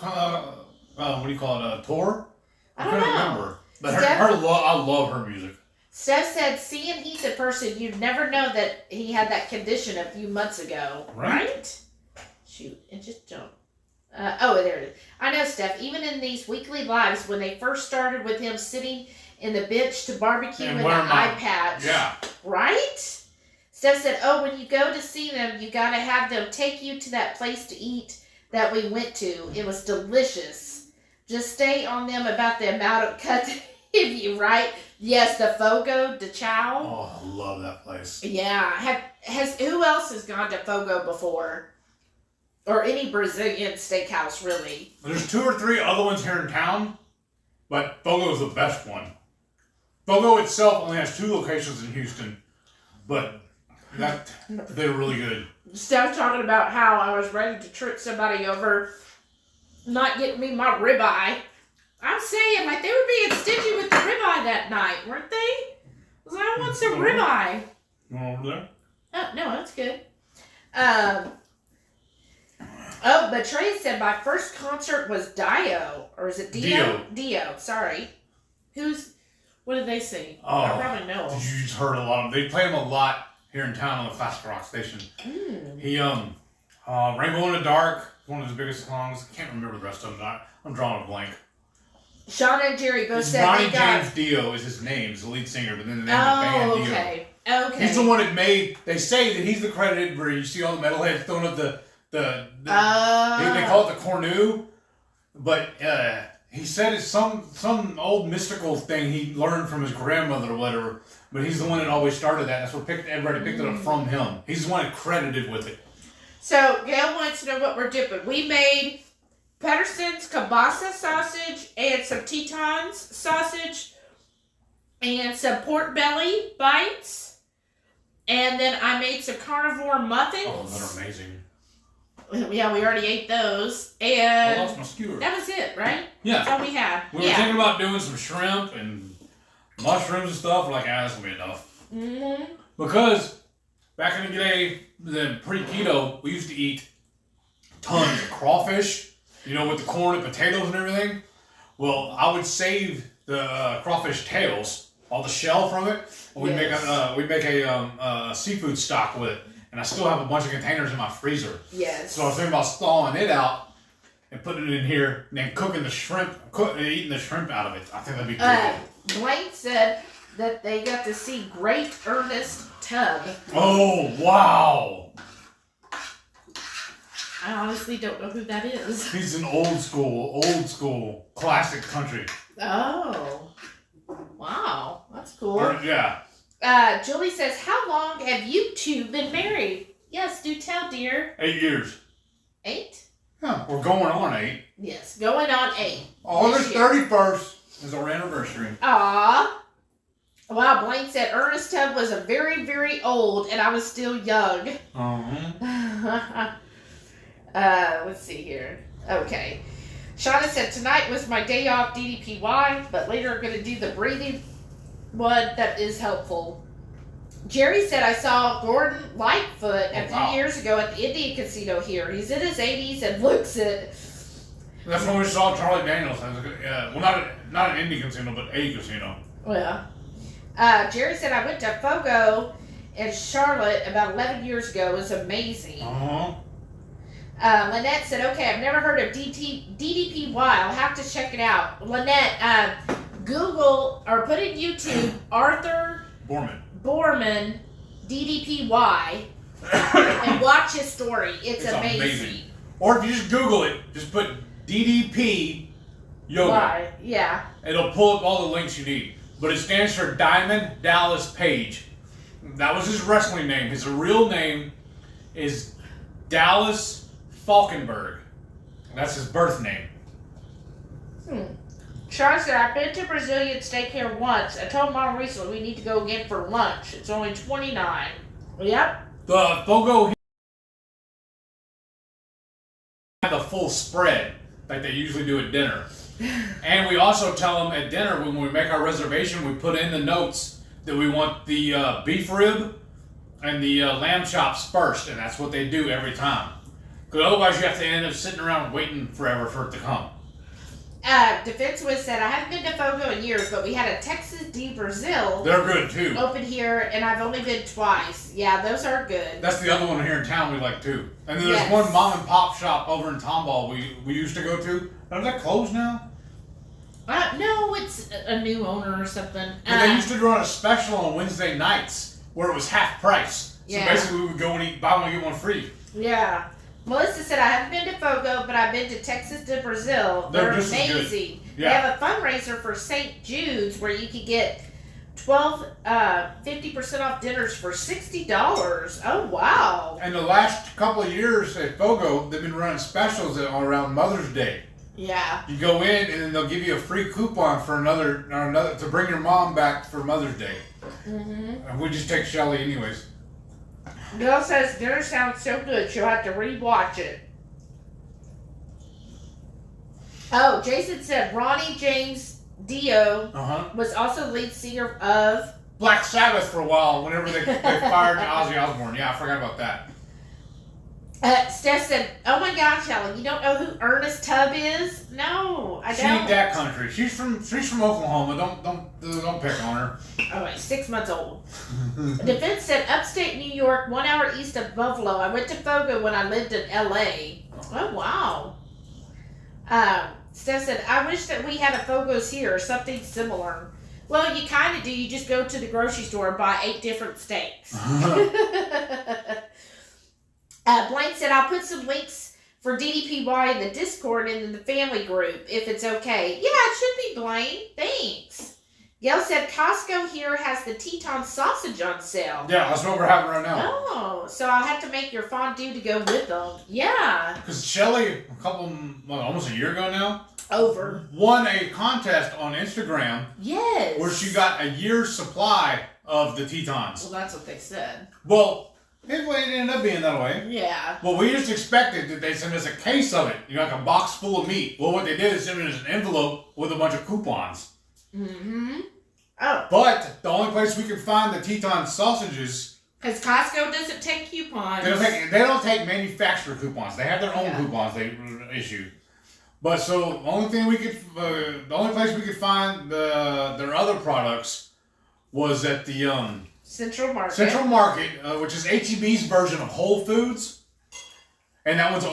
what do you call it, tour? I don't know. Remember. But Steph, I love her music. Steph said, seeing Heath in person, you'd never know that he had that condition a few months ago. Right? Shoot, it just jumped. There it is. I know, Steph, even in these weekly lives, when they first started with him sitting in the bench to barbecue with an eye patch. Yeah. Right? Steph said, oh, when you go to see them, you got to have them take you to that place to eat that we went to. It was delicious. Just stay on them about the amount of cut they give you, right? Yes, the Fogo de Chao. Oh, I love that place. Yeah. Who else has gone to Fogo before? Or any Brazilian steakhouse, really. There's 2 or 3 other ones here in town, but Fogo is the best one. Fogo itself only has 2 locations in Houston, but they're really good. Steph talking about how I was ready to trick somebody over not getting me my ribeye. I'm saying, like, they were being stingy with the ribeye that night, weren't they? I was like, I want some ribeye. You want over there? Oh, no, that's good. But Trey said my first concert was Dio. Or is it Dio? Dio, sorry. What did they sing? Oh, I probably know them. You just heard a lot of them. They play them a lot here in town on the Classic Rock station. He, Rainbow in the Dark, one of his biggest songs. I can't remember the rest of them. I'm drawing a blank. Shauna and Jerry both said Ronnie they got... James Dio is his name. He's the lead singer, but then the name of the band Dio. Okay. He's the one that made... They say that he's the credited where you see all the metalheads throwing up they call it the cornu, but he said it's some old mystical thing he learned from his grandmother or whatever. But he's the one that always started that. That's where everybody picked it up from him. He's the one credited with it. So Gail wants to know what we're dipping. We made Pedersen's kielbasa sausage and some Teton's sausage and some pork belly bites, and then I made some carnivore muffins. Oh, they're amazing. Yeah, we already ate those, and I lost my skewer. that was it, right? Yeah. That's all we had. We were thinking about doing some shrimp and mushrooms and stuff. We're like, that's gonna be enough. Mm-hmm. Because back in the day, the pre-keto, we used to eat tons of crawfish. You know, with the corn and potatoes and everything. Well, I would save the crawfish tails, all the shell from it. And we'd make a seafood stock with it. And I still have a bunch of containers in my freezer. Yes. So I was thinking about thawing it out and putting it in here, and then cooking the shrimp, eating the shrimp out of it. I think that'd be good. Blaine said that they got to see Great Ernest Tubb. Oh, wow. I honestly don't know who that is. He's an old school, classic country. Oh. Wow. That's cool. Yeah. Julie says, how long have you two been married? Yes, do tell, dear. 8 years. 8? Huh, we're going on 8. Yes, going on 8. August 31st is our anniversary. Aw. Wow, Blaine said Ernest Tubb was a very, very old and I was still young. Uh-huh. Let's see here. Okay. Shauna said, tonight was my day off DDPY, but later I'm going to do the breathing one that is helpful. Jerry said, I saw Gordon Lightfoot a few years ago at the Indian Casino here. He's in his 80s and looks it. That's when we saw Charlie Daniels. Well, not an Indian casino, but a casino. Yeah. Jerry said, I went to Fogo in Charlotte about 11 years ago. It was amazing. Uh-huh. Lynette said, okay, I've never heard of DDPY. I'll have to check it out. Lynette, Google or put in YouTube Arthur Borman DDPY and watch his story. It's amazing. Or if you just Google it, just put DDP Yoga. Why? Yeah. It'll pull up all the links you need. But it stands for Diamond Dallas Page. That was his wrestling name. His real name is Dallas Falkenberg. That's his birth name. Sean said, I've been to Brazilian steakhouse once. I told Mom recently we need to go again for lunch. It's only $29. Yep. The Fogo have the full spread like they usually do at dinner. And we also tell them at dinner when we make our reservation, we put in the notes that we want the beef rib and the lamb chops first, and that's what they do every time. Because otherwise you have to end up sitting around waiting forever for it to come. Defense Wiz said, I haven't been to Fogo in years, but we had a Texas de Brazil They're good too. open here, and I've only been twice. Yeah, those are good. That's the other one here in town we like too. And then there's Yes. one mom and pop shop over in Tomball we used to go to. Is that closed now? No, it's a new owner or something. But they used to run a special on Wednesday nights where it was half price. So Yeah. basically we would go and eat, buy one, get one free. Yeah. Melissa said, I haven't been to Fogo, but I've been to Texas de Brazil. They're They're just as good. amazing. They Yeah. have a fundraiser for St. Jude's where you could get 50% off dinners for $60. Oh, wow. And the last couple of years at Fogo, they've been running specials around Mother's Day. Yeah. You go in and then they'll give you a free coupon for another to bring your mom back for Mother's Day. Mm-hmm. And we just take Shelly anyways. Bill says dinner sounds so good, she'll have to rewatch it. Oh, Jason said Ronnie James Dio was also lead singer of Black Sabbath for a while whenever they fired Ozzy Osbourne. Yeah, I forgot about that. Steph said, oh my gosh, Helen, you don't know who Ernest Tubb is? No, I She don't. ain't that country. She's from Oklahoma. Don't pick on her. Oh, wait, 6 months old. Defense said, upstate New York, 1 hour east of Buffalo. I went to Fogo when I lived in L.A. Oh, wow. Steph said, I wish that we had a Fogo's here or something similar. Well, you kind of do. You just go to the grocery store and buy 8 different steaks. Blaine said, I'll put some links for DDPY in the Discord and in the family group, if it's okay. Yeah, it should be, Blaine. Thanks. Gail said, Costco here has the Teton sausage on sale. Yeah, that's what we're having right now. Oh, so I'll have to make your fondue to go with them. Yeah. Because Shelly, almost a year ago now, Over. won a contest on Instagram Yes. where she got a year's supply of the Tetons. Well, that's what they said. Well, it ended up being that way. Yeah. Well, we just expected that they send us a case of it, like a box full of meat. Well, what they did is send us an envelope with a bunch of coupons. Mm-hmm. Oh. But the only place we could find the Teton sausages, Because Costco doesn't take coupons. they don't take manufacturer coupons. They have their own Yeah. coupons they issue. But so the only place we could find their other products was at the Central Market. Central Market, which is HEB's version of Whole Foods, and that one's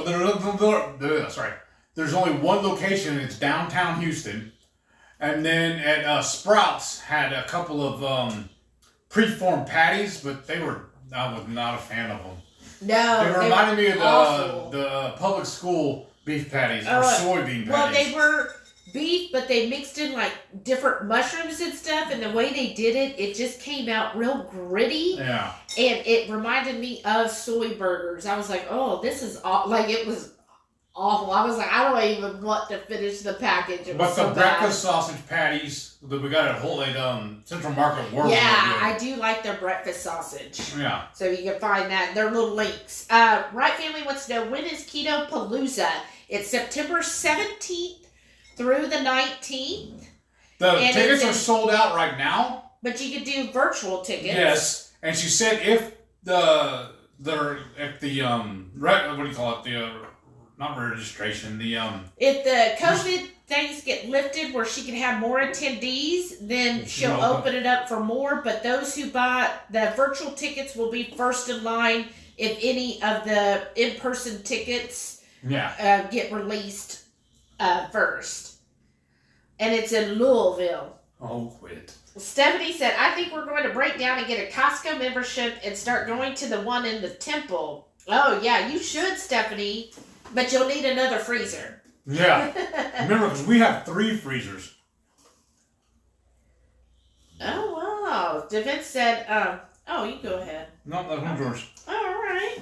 sorry. There's only one location, and it's downtown Houston. And then at Sprouts had a couple of preformed patties, but I was not a fan of them. No. They reminded me of awful. the public school beef patties or Oh, soybean patties. Well, they were beef, but they mixed in like different mushrooms and stuff, and the way they did it, it just came out real gritty. Yeah. And it reminded me of soy burgers. I was like, oh, this is like it was awful. I was like, I don't even want to finish the package. It was But so the bad. breakfast sausage patties that we got at Central Market were Yeah, really I do like their breakfast sausage. good. Yeah. So you can find that. Their little links. Right Family wants to know, when is Keto Palooza? It's September 17th through the 19th. The And tickets it's are in- sold out right now. But you could do virtual tickets. Yes, and she said if what do you call it, not registration, If the COVID things get lifted where she can have more attendees, then she'll open it up for more. But those who buy the virtual tickets will be first in line if any of the in-person tickets get released first. And it's in Louisville. Oh, quit. Stephanie said, I think we're going to break down and get a Costco membership and start going to the one in the temple. Oh, yeah, you should, Stephanie. But you'll need another freezer. Yeah. Remember, because we have 3 freezers. Oh, wow. David said, oh, you go ahead. No, that's one yours. All right.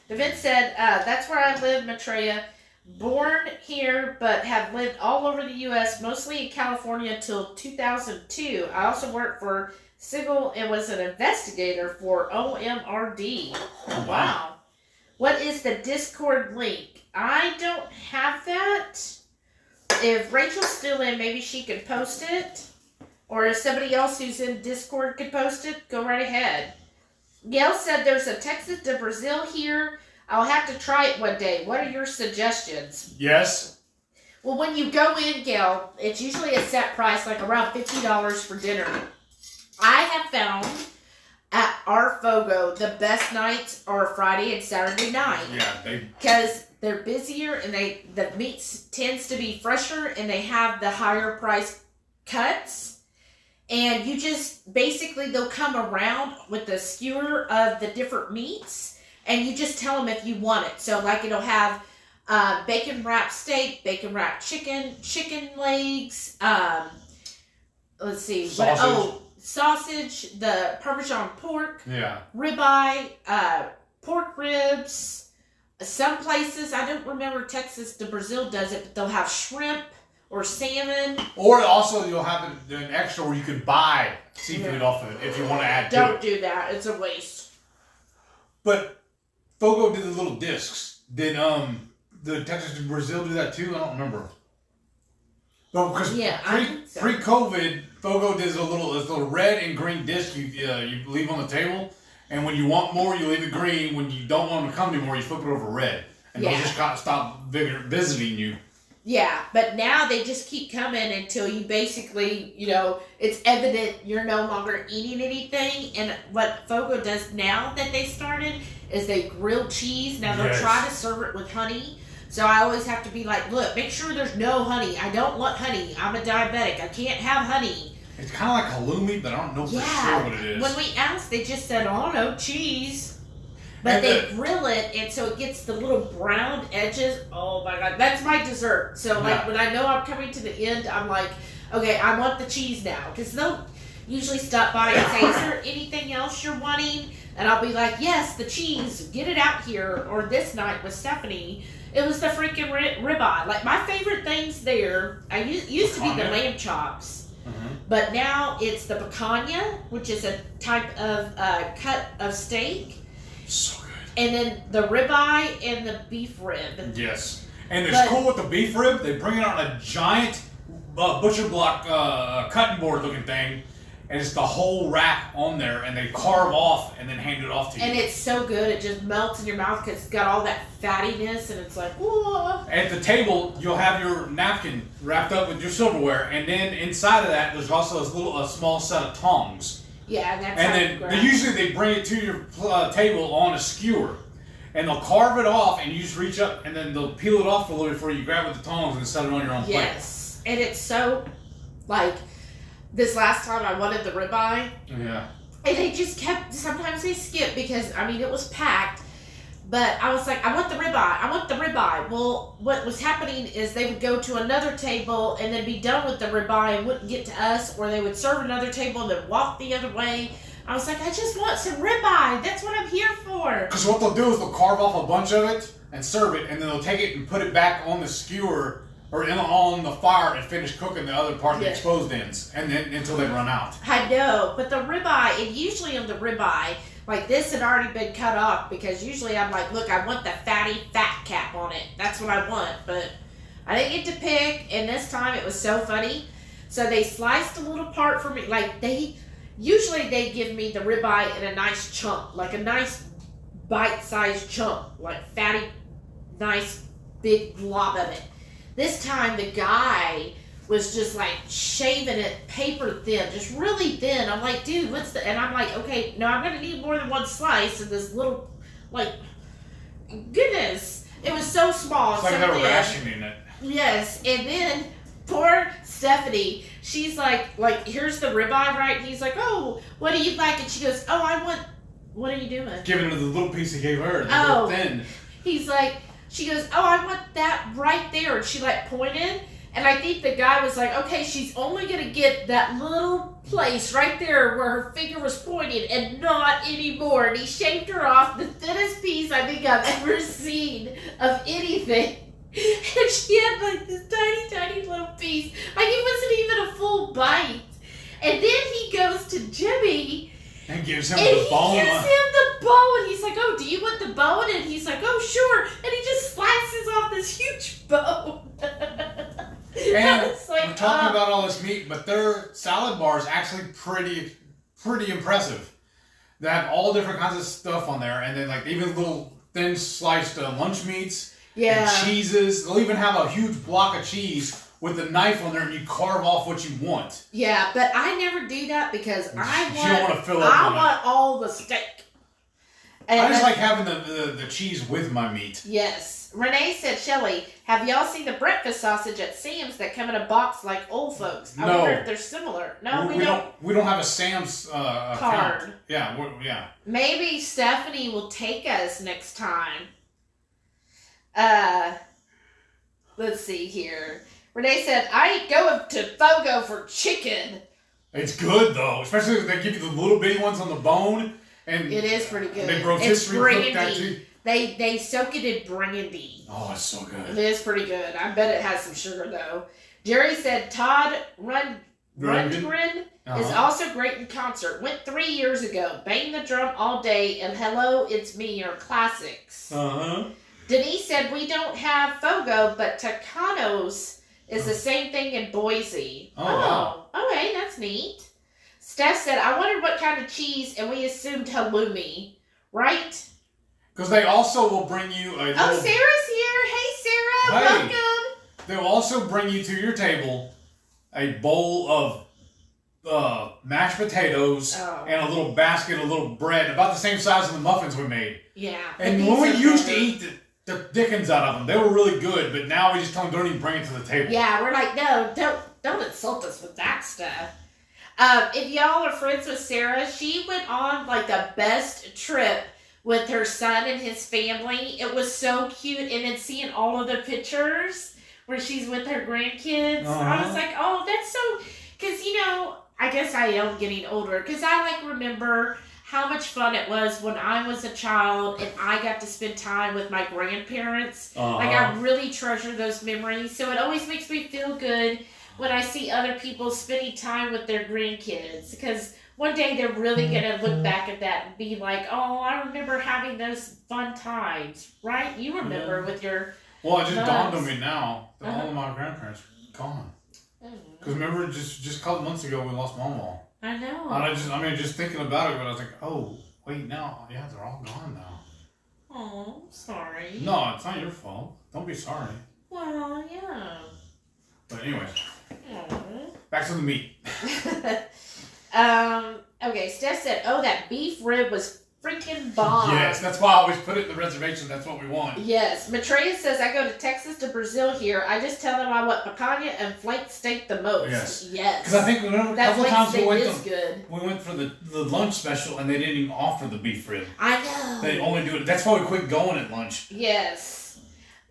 David said, that's where I live, Maitreya. born here but have lived all over the U.S., mostly in California until 2002. I also worked for Signal and was an investigator for OMRD. Oh, Wow. What is the Discord link? I don't have that. If Rachel's still in, maybe she could post it. Or if somebody else who's in Discord could post it, go right ahead. Gail said there's a Texas to Brazil here. I'll have to try it one day. What are your suggestions? Yes. Well, when you go in, Gail, it's usually a set price, like around $50 for dinner. I have found at our Fogo the best nights are Friday and Saturday night. Yeah, Because they're busier and the meat tends to be fresher and they have the higher price cuts. And you just, basically they'll come around with the skewer of the different meats and you just tell them if you want it. So like it'll have bacon wrapped steak, bacon wrapped chicken, chicken legs, let's see. Sausage. Sausage, the Parmesan pork, Yeah. ribeye, pork ribs. Some places, I don't remember Texas to Brazil does it, but they'll have shrimp or salmon. Or also you'll have an extra where you can buy seafood off of it if you want to add to Don't it. do that. It's a waste. But Fogo did the little discs. Did the Texas to Brazil do that too? I don't remember. No, because Yeah, I think so. pre-COVID, Fogo did a little red and green disc you leave on the table, and when you want more, you leave it green. When you don't want them to come anymore, you flip it over red, and they'll just stop visiting you. Yeah, but now they just keep coming until you basically, it's evident you're no longer eating anything. And what Fogo does now that they started is they grill cheese. Now they'll try to serve it with honey. So I always have to be like, look, make sure there's no honey. I don't want honey. I'm a diabetic. I can't have honey. It's kind of like halloumi, but I don't know for sure what it is. When we asked, they just said, oh, no, cheese. But they grill it, and so it gets the little brown edges. Oh, my God. That's my dessert. So, when I know I'm coming to the end, I'm like, okay, I want the cheese now. Because they'll usually stop by and say, is there anything else you're wanting? And I'll be like, yes, the cheese. Get it out here. Or this night with Stephanie, it was the freaking ribeye. Like, my favorite things there, I used to be the lamb chops. Mm-hmm. But now it's the picanha, which is a type of cut of steak. So good. And then the ribeye and the beef rib. Yes. And it's cool with the beef rib. They bring it on a giant butcher block cutting board looking thing. And it's the whole rack on there. And they carve off and then hand it off to you. And it's so good. It just melts in your mouth because it's got all that fattiness. And it's like, whoa. At the table, you'll have your napkin wrapped up with your silverware. And then inside of that, there's also a small set of tongs. Yeah, that's and then usually they bring it to your table on a skewer, and they'll carve it off, and you just reach up, and then they'll peel it off a little before you grab it with the tongs and set it on your own plate. Yes, and it's so, this last time I wanted the ribeye, Yeah. and they just sometimes they skip because, it was packed, but I was like, I want the ribeye. Well, what was happening is they would go to another table and then be done with the ribeye and wouldn't get to us, or they would serve another table and then walk the other way. I was like, I just want some ribeye. That's what I'm here for. Because what they'll do is they'll carve off a bunch of it and serve it, and then they'll take it and put it back on the skewer or on the fire and finish cooking the other part, the exposed ends, and then until they run out. I know, but the ribeye, and usually on the ribeye, like this had already been cut off because usually I'm like, look, I want the fatty fat cap on it. That's what I want, but I didn't get to pick, and this time it was so funny. So they sliced a little part for me. Like usually they give me the ribeye in a nice chunk, like a nice bite-sized chunk, like fatty, nice big glob of it. This time the guy was just like shaving it paper thin, just really thin. I'm like, dude, and I'm like, okay, no, I'm gonna need more than one slice of this little, goodness, it was so small. It's like they're rationing it. Yes, and then poor Stephanie, she's like, here's the ribeye, right? And he's like, oh, what do you like? And she goes, oh, what are you doing? Giving her the little piece he gave her, the little thin. He's like, she goes, oh, I want that right there. And she pointed. And I think the guy was like, okay, she's only going to get that little place right there where her finger was pointed and not anymore. And he shaved her off the thinnest piece I think I've ever seen of anything. like this tiny, tiny little piece. Like it wasn't even a full bite. And then he goes to Jimmy And gives him and the he bone. gives him the bone. And he's like, oh, do you want the bone? And he's like, oh, sure. And he just slices off this huge bone. And It's like, we're talking about all this meat, but their salad bar is actually pretty impressive. They have all different kinds of stuff on there, and then like even little thin sliced lunch meats and cheeses. They'll even have a huge block of cheese with a knife on there, and you carve off what you want. Yeah, but I never do that because You don't want to fill up I on it. want all the steak. And I just like having the cheese with my meat. Yes. Renee said, Shelly, have y'all seen the breakfast sausage at Sam's that come in a box like old folks? I No. wonder if they're similar. No, we don't. We don't have a Sam's Card. account. Yeah, yeah. Maybe Stephanie will take us next time. Let's see here. Renee said, I go to Fogo for chicken. It's good though, especially if they give you the little bitty ones on the bone. And It is pretty good. they It's rotisserie cook that too. brandy. They soak it in brandy. Oh, it's so It good. is pretty good. I bet it has some sugar though. Jerry said Todd Rundgren is also great in concert. Went 3 years ago. Bang the drum all day and Hello, It's Me are classics. Uh-huh. Denise said we don't have Fogo, but Tucanos is the same thing in Boise. Oh, wow. Okay, that's neat. Steph said, I wondered what kind of cheese, and we assumed halloumi, right? Because they also will bring you a Oh, little... Sarah's here. Hey, Sarah. Hey. Welcome. They'll also bring you to your table a bowl of mashed potatoes Oh. and a little basket of little bread, about the same size as the muffins we made. Yeah. And but when we these are used to better. eat the dickens out of them, they were really good, but now we just tell them don't even bring it to the table. Yeah, we're like, no, don't insult us with that stuff. If y'all are friends with Sarah, she went on like the best trip with her son and his family. It was so cute, and then seeing all of the pictures where she's with her grandkids, I was like, oh, that's so. Because I guess I am getting older. Because I like remember how much fun it was when I was a child and I got to spend time with my grandparents. Like I really treasure those memories. So it always makes me feel good when I see other people spending time with their grandkids, because one day they're really going to look back at that and be like, oh, I remember having those fun times, right? You remember with your... Well, it just nuts. dawned on me now that all of my grandparents are gone. Because remember, just a couple months ago, we lost Mama. I know. And just thinking about it, but I was like, oh, wait, no, yeah, they're all gone now. Oh, sorry. No, it's not your fault. Don't be sorry. Well, yeah. But anyways, Aw. back to the meat. Okay, Steph said, oh, that beef rib was freaking bomb. Yes, that's why I always put it in the reservation. That's what we want. Yes. Maitreya says, I go to Texas to Brazil here. I just tell them I want picanha and flake steak the most. Yes. Yes. Because I think remember a that couple of flake times steak we is good. went for the lunch special and they didn't even offer the beef rib. I know. They only do it. That's why we quit going at lunch. Yes.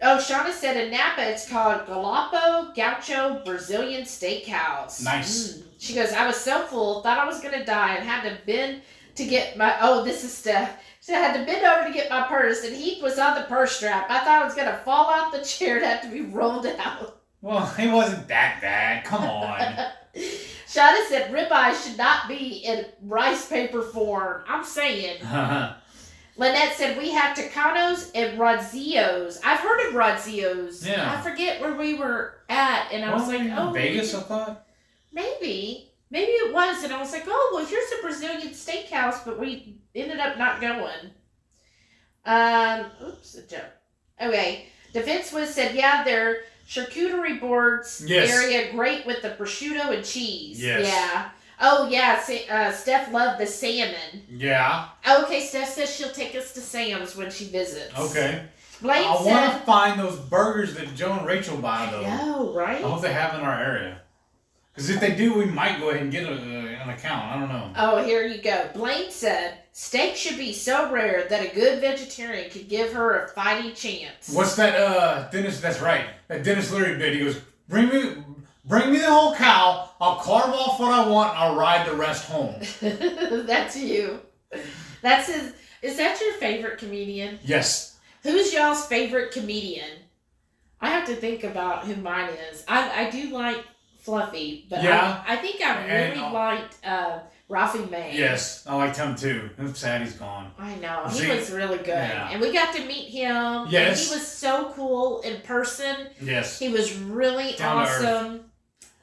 Oh, Shauna said in Napa it's called Galapo Gaucho Brazilian Steakhouse. Nice. She goes, I was so full, thought I was going to die, and had to bend to get my... Oh, this is Steph. So I had to bend over to get my purse, and Heath was on the purse strap. I thought I was going to fall out the chair and have to be rolled out. Well, it wasn't that bad. Come on. Shauna said ribeye should not be in rice paper form. I'm saying. Lynette said we have Tucanos and Rodzios. I've heard of Rodzios. Yeah. I forget where we were at, and I was like, oh, Vegas, I thought. maybe it was, and I was like, oh, well, here's a Brazilian steakhouse, but we ended up not going. Oops, a joke. Okay, Defense Wiz said, yeah, their charcuterie boards area great with the prosciutto and cheese. Yes. Yeah. Oh, yeah, Steph loved the salmon. Yeah. Okay, Steph says she'll take us to Sam's when she visits. Okay. Blake I said... want to find those burgers that Joe and Rachel buy, though. I know, right? I hope they have in our area. Because if they do, we might go ahead and get an account. I don't know. Oh, here you go. Blaine said, steak should be so rare that a good vegetarian could give her a fighting chance. What's that, Dennis? That's right. That Dennis Leary bit. He goes, bring me the whole cow. I'll carve off what I want. And I'll ride the rest home. That's you. That's his. Is that your favorite comedian? Yes. Who's y'all's favorite comedian? I have have to think about who mine is. I do like Fluffy, but Yeah. I think I And, really liked Ralphie May. Yes, I liked him too. I'm sad he's gone. I know. He See, was really good. yeah. And we got to meet him. Yes. And he was so cool in person. Yes. He was really Down to earth. awesome.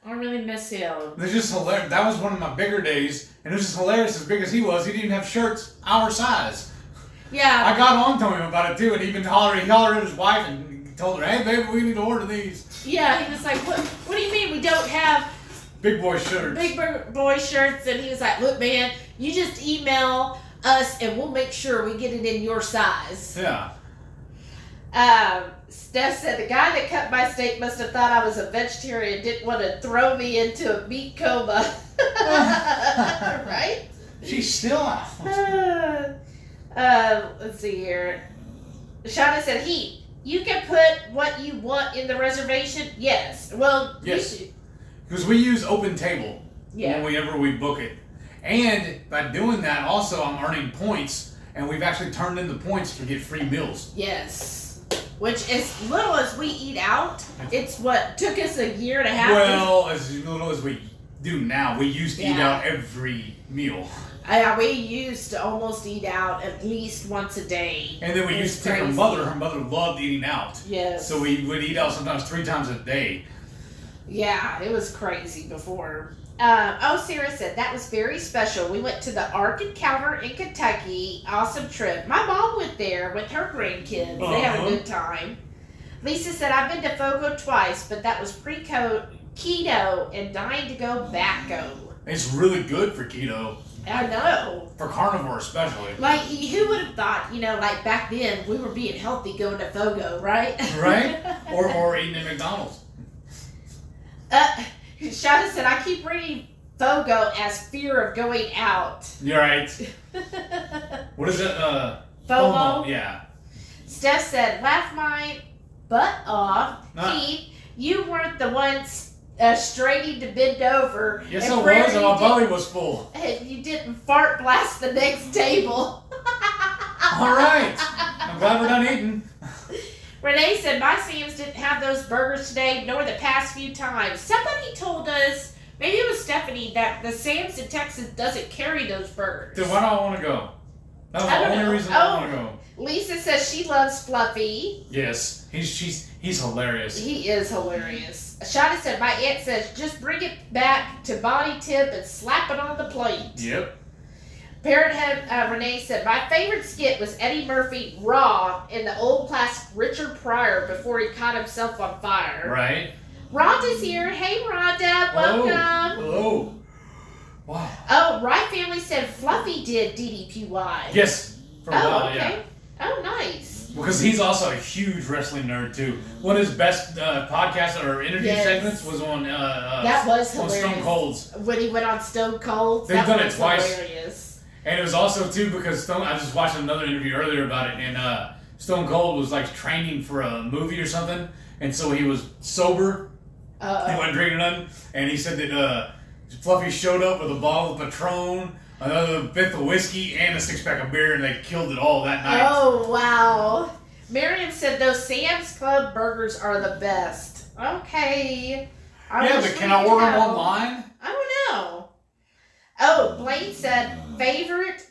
I really miss him. It's just hilarious. That was one of my bigger days, and it was just hilarious. As big as he was, he didn't even have shirts our size. Yeah. I got on to him about it too, and even he hollered at his wife and told her, "Hey, baby, we need to order these Yeah, he was like, what do you mean we don't have big boy shirts." big boy shirts? And he was like, look, man, you just email us and we'll make sure we get it in your size. Yeah. Steph said, the guy that cut my steak must have thought I was a vegetarian, didn't want to throw me into a meat coma. Right? She's still out. Let's see here. Shauna said, Heat, you can put what you want in the reservation? Yes. Well, Yes. you should. Because we use Open Table Yeah. whenever we book it. And by doing that, also, I'm earning points, and we've actually turned in the points to get free meals. Yes. Which, as little as we eat out, it's what took us a year and a half. Well, as little as we do now, we used to eat Yeah. out every meal. We used to almost eat out at least once a day. And then we It used was to take her crazy. mother. Her mother loved eating out. Yes. So we would eat out sometimes 3 times a day. Yeah, it was crazy before. Sarah said, that was very special. We went to the Ark Encounter in Kentucky. Awesome trip. My mom went there with her grandkids. They had a good time. Lisa said, I've been to Fogo twice, but that was pre-keto and dying to go back-o. It's really good for keto. I know. For carnivore especially. Like, who would have thought, like back then, we were being healthy going to Fogo, right? Right? or eating at McDonald's. Shada said, I keep reading Fogo as fear of going out. You're right. What is it? FOMO? Yeah. Steph said, laugh my butt off. Ah. Keith, you weren't the ones straining to bend over. Yes, and I Fred, was, and my belly was full. And you didn't fart blast the next table. All right. I'm glad we're done eating. Renee said, my Sam's didn't have those burgers today, nor the past few times. Somebody told us, maybe it was Stephanie, that the Sam's in Texas doesn't carry those burgers. Then why do I want to go? That was I the don't only know. reason I want to go. Lisa says she loves Fluffy. Yes. He's hilarious. He is hilarious. Shada said, my aunt says, just bring it back to body tip and slap it on the plate. Yep. Parrothead Renee said, my favorite skit was Eddie Murphy raw in the old classic Richard Pryor before he caught himself on fire. Right? Rhonda's here. Hey, Rhonda. Welcome. Hello. Wow. Oh, Wright family said Fluffy did DDPY. Yes. For a while, okay. yeah. Oh, nice. Because he's also a huge wrestling nerd too. One of his best podcasts or interview Yes. segments was on That was on hilarious. Stone Cold's, When he went on Stone Cold, They've that done it was twice. hilarious. and it was also too because I just watched another interview earlier about it, and Stone Cold was like training for a movie or something, and so he was sober. He wasn't drinking nothing, and he said that Fluffy showed up with a bottle of Patron, another fifth of whiskey, and a 6-pack of beer, and they killed it all that night. Oh, wow. Miriam said those Sam's Club burgers are the best. Okay. Yeah, wish but can we I order could them have- online? I don't know. Oh, Blaine said favorite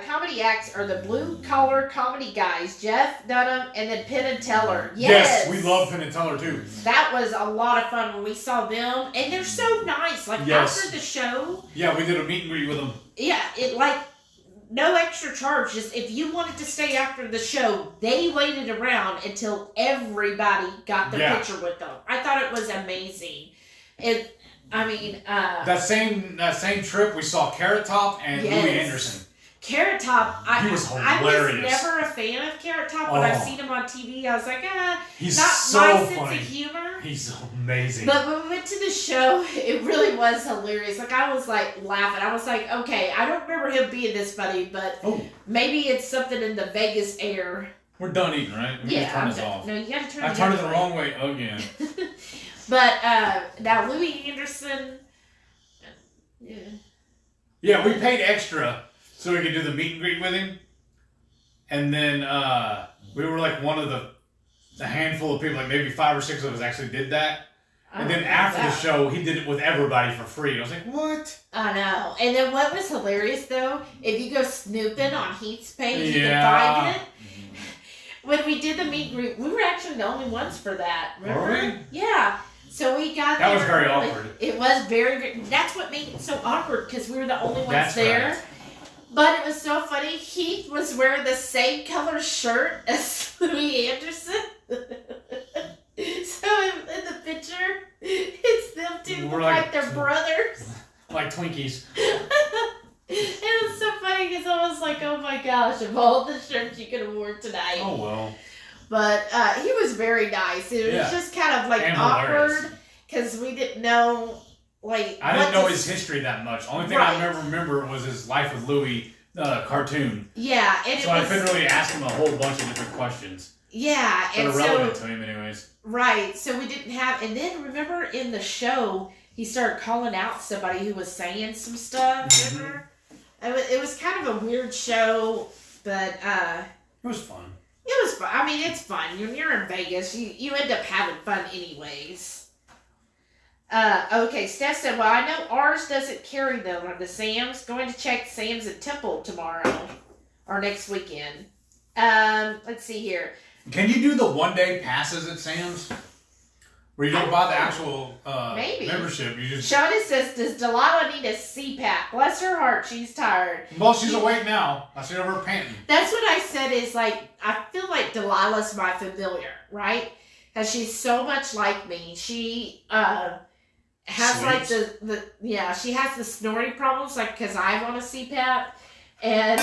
comedy acts are the blue collar comedy guys, Jeff Dunham and then Penn and Teller. Yes, we love Penn and Teller too. That was a lot of fun when we saw them, and they're so nice. Like Yes. after the show, Yeah, we did a meet and greet with them. yeah, it like no extra charge. Just if you wanted to stay after the show, they waited around until everybody got their Yeah. picture with them. I thought it was amazing. That same trip, we saw Carrot Top and Yes. Louis Anderson. Carrot Top, He was I hilarious. was never a fan of Carrot Top. When I've Oh. seen him on TV, I was like, He's not so my sense funny. of humor. He's amazing. But when we went to the show, it really was hilarious. Like, I was, like, laughing. I was like, okay, I don't remember him being this funny, but Oh, maybe it's something in the Vegas air. we're done eating, right? We Yeah. can turn this off. No, you gotta turn I it turned it other the way. wrong way again. But, now Louis Anderson... Yeah. Yeah, we paid extra so we could do the meet and greet with him. And then we were like one of the a handful of people, like maybe 5 or 6 of us actually did that. I And then don't after know the that. show, he did it with everybody for free. I was like, what? I know. And then what was hilarious though, if you go snooping on Heath's page, you Yeah. can find it. When we did the meet and greet, we were actually the only ones for that. Remember? Were we? Yeah. So we got That was there very early. awkward. It was very. That's what made it so awkward because we were the only ones That's there. right. But it was so funny. Heath was wearing the same color shirt as Louis Anderson. So in the picture, it's them two We're look like- like they're brothers. Like Twinkies. It was so funny because I was like, oh my gosh, of all the shirts you could have worn tonight. Oh, well. But he was very nice. It was Yeah. just kind of like And hilarious. awkward because we didn't know, like, I didn't what know to his history that much. Only thing Right. I remember was his Life with Louie cartoon. Yeah, and So it I was, couldn't really ask him a whole bunch of different questions yeah, that and are relevant so to him anyways. right, so we didn't have, and then remember in the show he started calling out somebody who was saying some stuff. Mhm. Remember? It was kind of a weird show, but It was fun. it was fun. I mean, it's fun. When you're in Vegas, you end up having fun anyways. Okay, Steph said, well, I know ours doesn't carry them on the Sam's. Going to check Sam's at Temple tomorrow or next weekend. Let's see here. Can you do the one-day passes at Sam's? Where you don't buy the actual Maybe. membership. You just... Shawty says, does Delilah need a CPAP? Bless her heart, she's tired. Well, she's awake now. I see her panting. That's what I said is like, I feel like Delilah's my familiar, right? Because she's so much like me. She has like the she has the snoring problems, like, because I'm on a CPAP. And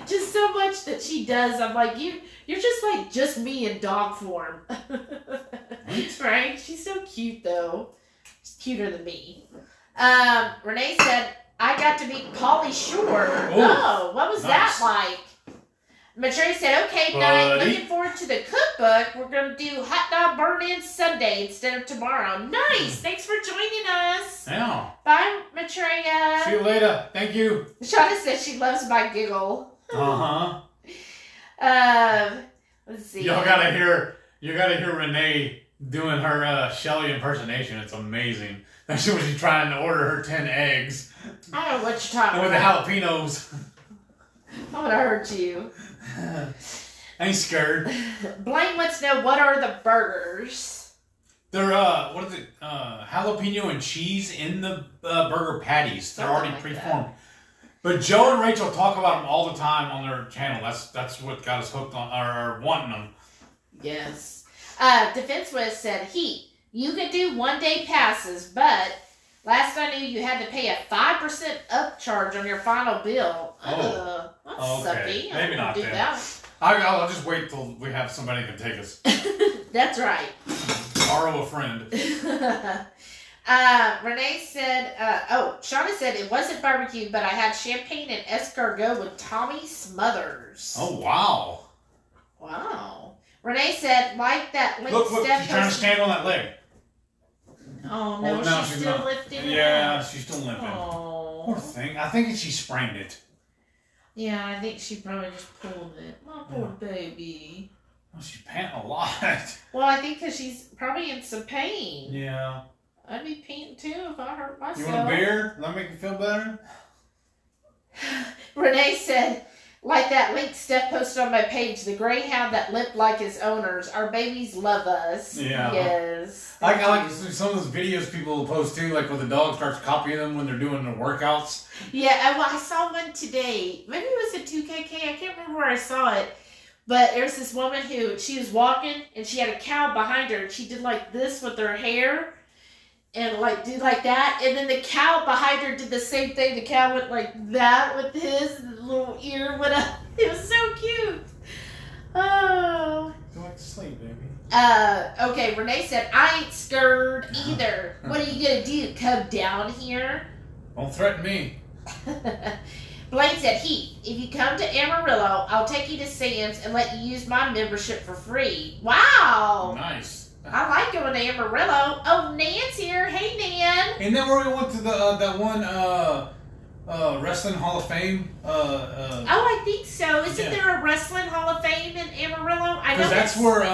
just so much that she does. I'm like, you're just like just me in dog form. Right? She's so cute though. She's cuter than me. Renee said, I got to meet Pauly Shore. Ooh, Oh, what was that nice. like? Matray said, okay, night. Buddy. Looking forward to the cookbook. We're going to do hot dog burn-in Sunday instead of tomorrow. Nice. Thanks for joining us. Yeah. Bye, Matreya. See you later. Thank you. Shauna says she loves my giggle. Uh-huh. Let's see. You gotta hear Renee doing her Shelly impersonation. It's amazing. That's when she's trying to order her 10 eggs. I don't know what you're talking And with the about. jalapenos. I'm going to hurt you. I ain't scared. Blaine wants to know, what are the burgers? They're what is it? Jalapeno and cheese in the burger patties. They're Something already like preformed. But Joe and Rachel talk about them all the time on their channel. That's what got us hooked on or wanting them. Yes. Defense West said, Heat, you can do one-day passes, but last I knew you had to pay a 5% upcharge on your final bill. Oh. That's Okay. sucky. Maybe I not do then. that. I'll just wait till we have somebody who can take us. That's right. Borrow a friend. Renee said, Shauna said, it wasn't barbecue, but I had champagne and escargot with Tommy Smothers. Oh wow! Wow. Renee said, like that link Look, step she's trying to post- stand on that leg. Oh no, Oh, no, she's she's still not. lifting it Yeah, up. she's still limping. Oh. Poor thing. I think she sprained it. Yeah, I think she probably just pulled it. My poor baby. Oh, she's panting a lot. Well, I think because she's probably in some pain. Yeah. I'd be painting too if I hurt myself. You want a beer? That make you feel better? Renee said, like that link Steph posted on my page, the greyhound that limped like his owners. Our babies love us. Yeah. Yes. I like some of those videos people post too, like when the dog starts copying them when they're doing their workouts. Yeah, well, I saw one today. Maybe it was a 2KK. I can't remember where I saw it. But there's this woman who, she was walking and she had a cow behind her and she did like this with her hair and like do like that. And then the cow behind her did the same thing. The cow went like that with his little ear went up. It was so cute. Oh. Go back to sleep, baby. Okay, Renee said, I ain't scared either. What are you gonna do? Come down here? Don't threaten me. Blaine said, Heath, if you come to Amarillo, I'll take you to Sam's and let you use my membership for free. Wow! Nice. I like going to Amarillo. Oh, Nan's here. Hey, Nan. And then where we went to the that one Wrestling Hall of Fame. Oh, I think so. Isn't Yeah. there a Wrestling Hall of Fame in Amarillo? I know Because that's where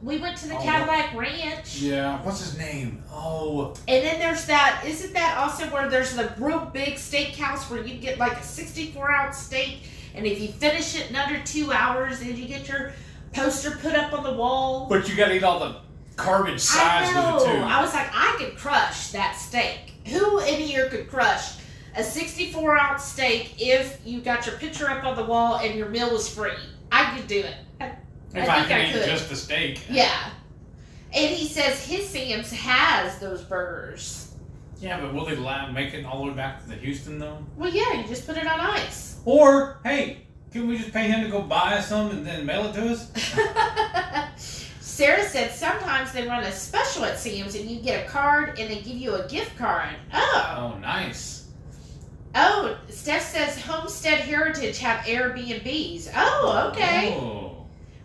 We went to the Oh, Cadillac Ranch. Yeah. What's his name? Oh. And then there's that, isn't that also where there's the real big steakhouse where you get like a 64-ounce steak, and if you finish it in under 2 hours, then you get your poster put up on the wall? But you gotta eat all the garbage size I know. with it too. I was like, I could crush that steak. Who in here could crush a 64-ounce steak if you got your picture up on the wall and your meal was free? I could do it. If I can eat just the steak. Yeah. And he says his Sam's has those burgers. Yeah, but will they make it all the way back to the Houston though? Well, yeah, you just put it on ice. Or, hey, can we just pay him to go buy us some and then mail it to us? Sarah said sometimes they run a special at Sam's and you get a card and they give you a gift card. Oh. Oh, nice. Oh, Steph says Homestead Heritage have Airbnbs. Oh, okay. Oh.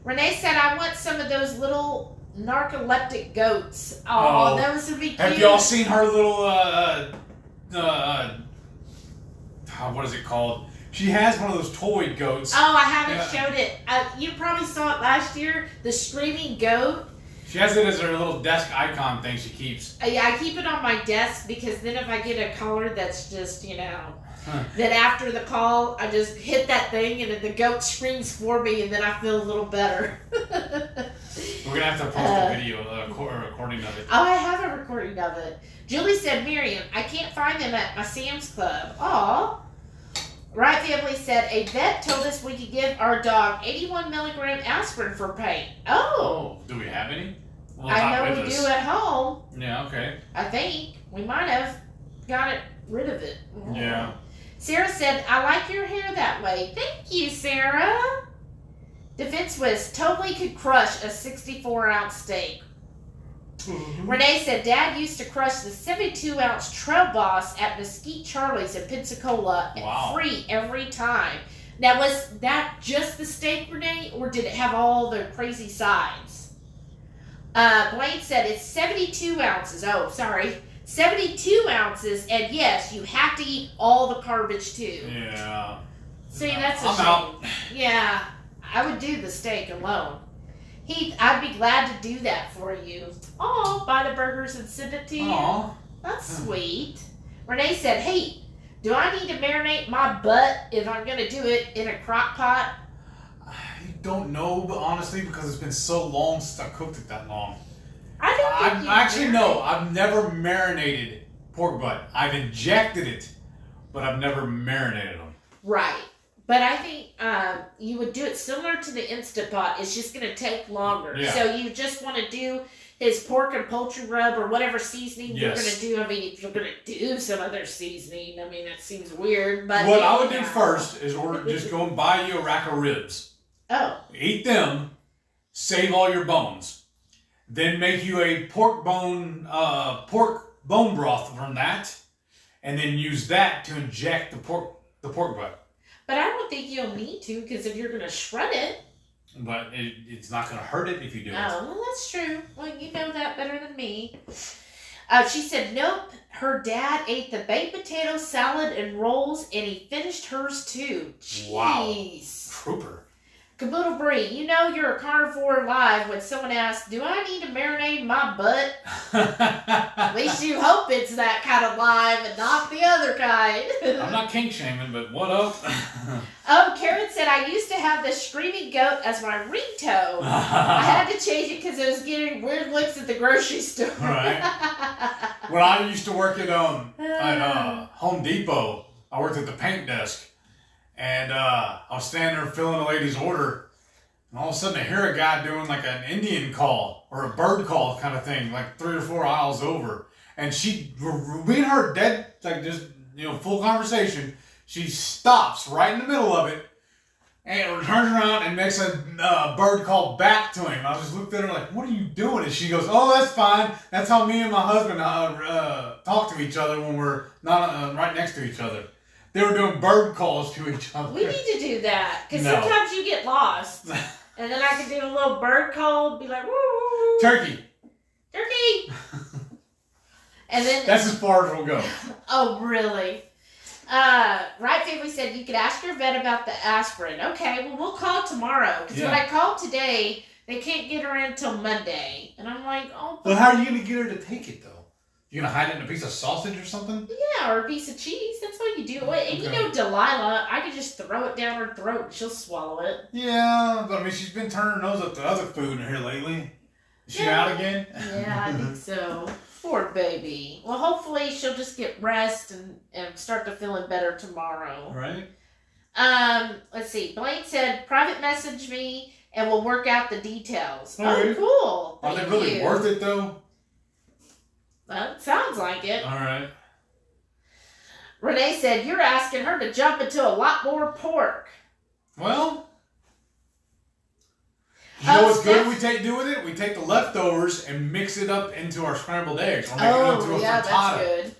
Renee said I want some of those little narcoleptic goats. Oh, those would be cute. Have y'all seen her little, what is it called? She has one of those toy goats. Oh, I haven't showed it. You probably saw it last year. The screaming goat. She has it as her little desk icon thing she keeps. Yeah, I keep it on my desk because then if I get a caller that's just, then after the call, I just hit that thing and then the goat screams for me and then I feel a little better. We're going to have to post a video, a recording of it. Oh, I have a recording of it. Julie said, Miriam, I can't find them at my Sam's Club. Aw. Right Family said, a vet told us we could give our dog 81 milligram aspirin for pain. Oh. Do we have any? Well, I know we do at home. Yeah, okay. I think. We might have got rid of it. Yeah. Sarah said, I like your hair that way. Thank you, Sarah. Defense Wiz totally could crush a 64-ounce steak. Mm-hmm. Renee said, Dad used to crush the 72-ounce Trail Boss at Mesquite Charlie's in Pensacola. Wow. Free every time. Now, was that just the steak, Renee, or did it have all the crazy sides? Blaine said, it's 72 ounces. Oh, sorry. 72 ounces, and yes, you have to eat all the garbage too. Yeah. See, that's a I'm shame. out. Yeah, I would do the steak alone. Heath, I'd be glad to do that for you. Oh, buy the burgers and send it to you. Aw. That's sweet. Renee said, hey, do I need to marinate my butt if I'm going to do it in a crock pot? I don't know, but honestly, because it's been so long since I cooked it that long. I don't think you Actually, marinate. no, I've never marinated pork butt. I've injected it, but I've never marinated them. Right. But I think you would do it similar to the Instant Pot. It's just going to take longer. Yeah. So you just want to do his pork and poultry rub or whatever seasoning you're going to do. I mean, if you're going to do some other seasoning, I mean, that seems weird. But What I would do first is just go and buy you a rack of ribs. Oh. Eat them, save all your bones. Then make you a pork bone broth from that, and then use that to inject the pork butt. But I don't think you'll need to, because if you're going to shred it. But it's not going to hurt it if you do it. Oh, well, that's true. Well, you know that better than me. She said, nope, her dad ate the baked potato salad and rolls, and he finished hers too. Jeez. Wow. Trooper. Caboodle Bree, you know you're a carnivore live when someone asks, do I need to marinate my butt? At least you hope it's that kind of live and not the other kind. I'm not kink shaming, but what up? Oh, Karen said, I used to have the screaming goat as my ringtone. I had to change it because it was getting weird looks at the grocery store. Right. When I used to work at Home Depot, I worked at the paint desk. And I was standing there filling a lady's order, and all of a sudden I hear a guy doing like an Indian call or a bird call kind of thing, like 3 or 4 aisles over. And we and her dead, like just, full conversation. She stops right in the middle of it and turns around and makes a bird call back to him. I just looked at her like, what are you doing? And she goes, oh, that's fine. That's how me and my husband talk to each other when we're not right next to each other. They were doing bird calls to each other. We need to do that, because No. sometimes you get lost. And then I can do a little bird call, be like, woo. Turkey. Turkey. And then, That's as far as we'll go. oh, really? Right Family said you could ask your vet about the aspirin. Okay, well, we'll call tomorrow. Because when Yeah. I called today they can't get her in till Monday. And I'm like, oh. Well, how are you going to get her to take it, though? You going to hide it in a piece of sausage or something? Yeah, or a piece of cheese. That's how you do it. And you know Delilah, I could just throw it down her throat and she'll swallow it. Yeah, but I mean, she's been turning her nose up to other food in here lately. Is she out again? Yeah, I think so. Poor baby. Well, hopefully she'll just get rest and start to feeling better tomorrow. Right. Let's see. Blaine said, private message me and we'll work out the details. Right. Oh, cool. Are they Thank really you. worth it, though? Well, it sounds like it. All right. Renee said, you're asking her to jump into a lot more pork. Well, you know Oh, what's good Steph- we do with it? We take the leftovers and mix it up into our scrambled eggs. Or make it into Oh, a yeah, frittata. that's good.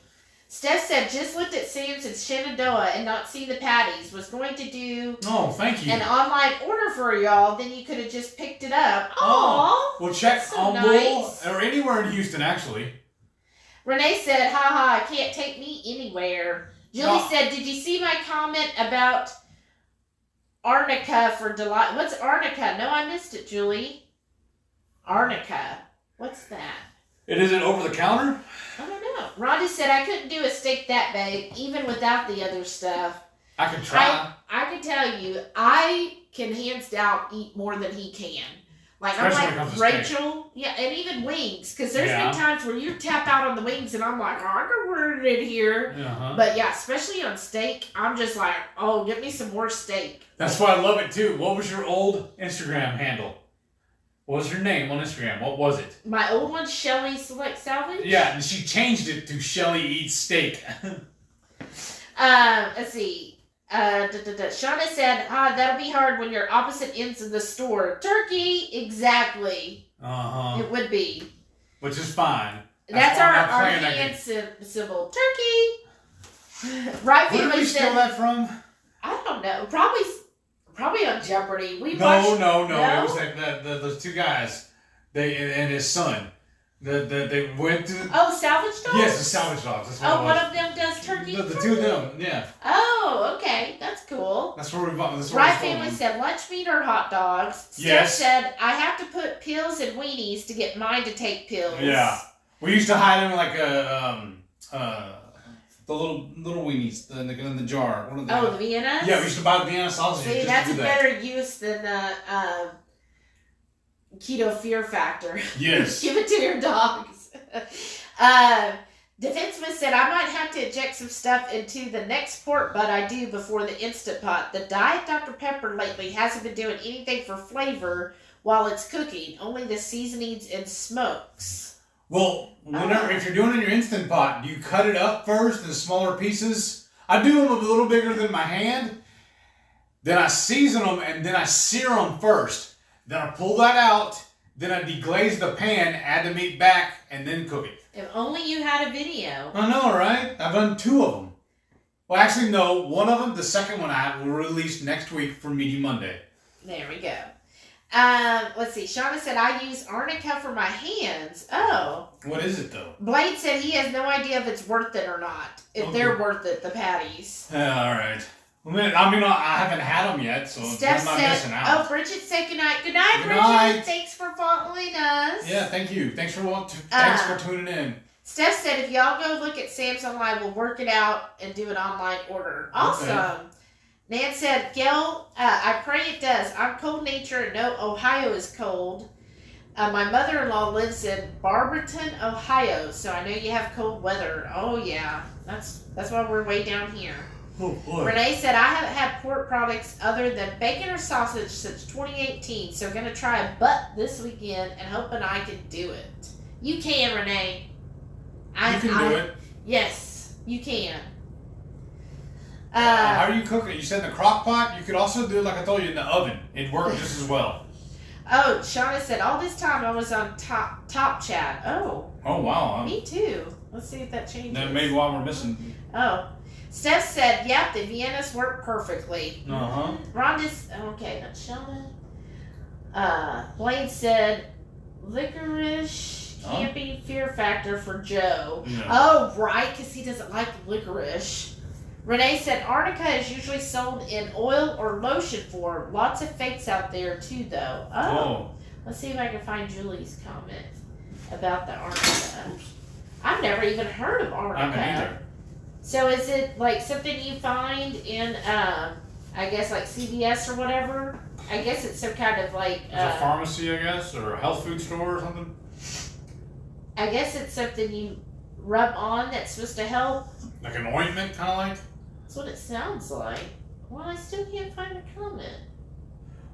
Steph said, just looked at Sam's in Shenandoah and not seen the patties. Was going to do Oh, thank you. an online order for y'all, then you could have just picked it up. Oh. Aww. Well, check So on nice. Bull or anywhere in Houston, actually. Renee said, haha, I can't take me anywhere. Julie No. said, did you see my comment about arnica for delight? What's arnica? No, I missed it, Julie. Arnica. What's that? It isn't over the counter? I don't know. Rhonda said, I couldn't do a steak that big, even without the other stuff. I can try. I can tell you, I can hands down eat more than he can. Like, Especially when it I'm comes like, to steak. Rachel, yeah, and even wings. Because there's Yeah. been times where you tap out on the wings, and I'm like, oh, I can order it in here. Uh-huh. But yeah, especially on steak, I'm just like, oh, get me some more steak. That's why I love it, too. What was your old Instagram handle? What was your name on Instagram? What was it? My old one, Shelly Select Salvage. Yeah, and she changed it to Shelly Eats Steak. Let's see. Shauna said, that'll be hard when you're opposite ends of the store. Turkey, exactly. Uh-huh. It would be. Which is fine. That's why our, I'm not our playing that hand game. symbol. Turkey. Right Where did family we steal said, that from? I don't know. Probably on Jeopardy. We No, watched. no. No? It was like those two guys. They and his son. They went to. Oh, salvage dogs? Yes, the salvage dogs. That's what Oh, it one was. of them does turkey. The two of them. Yeah, Oh, okay. That's cool. that's where we bought. That's where Right we family them. said lunch meat or hot dogs. Yes. Steph said, I have to put pills and weenies to get mine to take pills. Yeah, we used to hide them in like the little weenies in the jar. What are they? Oh, the Viennas? Yeah, we used to buy the Vienna sausages. See, just that's to a do that. better use than Keto Fear Factor. Yes. Give it to your dogs. Defenseman said, I might have to inject some stuff into the next port, but I do before the Instant Pot. The Diet Dr. Pepper lately hasn't been doing anything for flavor while it's cooking, only the seasonings and smokes. Well, whenever if you're doing it in your Instant Pot, do you cut it up first in smaller pieces? I do them a little bigger than my hand. Then I season them and then I sear them first. Then I pull that out. Then I deglaze the pan, add the meat back, and then cook it. If only you had a video. I know, right? I've done 2 of them. Well, actually, no. One of them, the second one I will release next week for Meaty Monday. There we go. Let's see. Shauna said, I use arnica for my hands. Oh. What is it, though? Blade said he has no idea if it's worth it or not. If Okay. they're worth it, the patties. All right. I mean, I haven't had them yet, so Steph I'm not said, missing out. oh, Bridget said goodnight. Good night, Good Bridget. night. Thanks for following us. Yeah, thank you. Thanks for tuning in. Steph said, if y'all go look at Sam's Online, we'll work it out and do an online order. Awesome. Nan said, Gail, I pray it does. I'm cold nature and know Ohio is cold. My mother-in-law lives in Barberton, Ohio, so I know you have cold weather. Oh, yeah. That's why we're way down here. Oh, boy. Renee said, I haven't had pork products other than bacon or sausage since 2018, so going to try a butt this weekend and hoping I can do it. You can, Renee. You can do it. Yes, you can. How do you cook it? You said in the crock pot. You could also do it, like I told you, in the oven. It'd work just as well. Oh, Shauna said, all this time I was on top chat. Oh, Oh, wow. me too. Let's see if that changes. Then maybe while we're missing. Oh. Steph said, yep, the Viennas work perfectly. Uh-huh. Rhonda's, okay, that's Shauna. Blaine said, licorice camping fear factor for Joe. Yeah. Oh, right, because he doesn't like licorice. Renee said, arnica is usually sold in oil or lotion form. Lots of fakes out there, too, though. Oh. Let's see if I can find Julie's comment about the arnica. I've never even heard of I haven't arnica. either. So is it like something you find in, I guess like CVS or whatever? I guess it's some kind of like, It's a pharmacy, I guess, or a health food store or something. I guess it's something you rub on that's supposed to help. Like an ointment, kind of like. That's what it sounds like. Well, I still can't find a comment.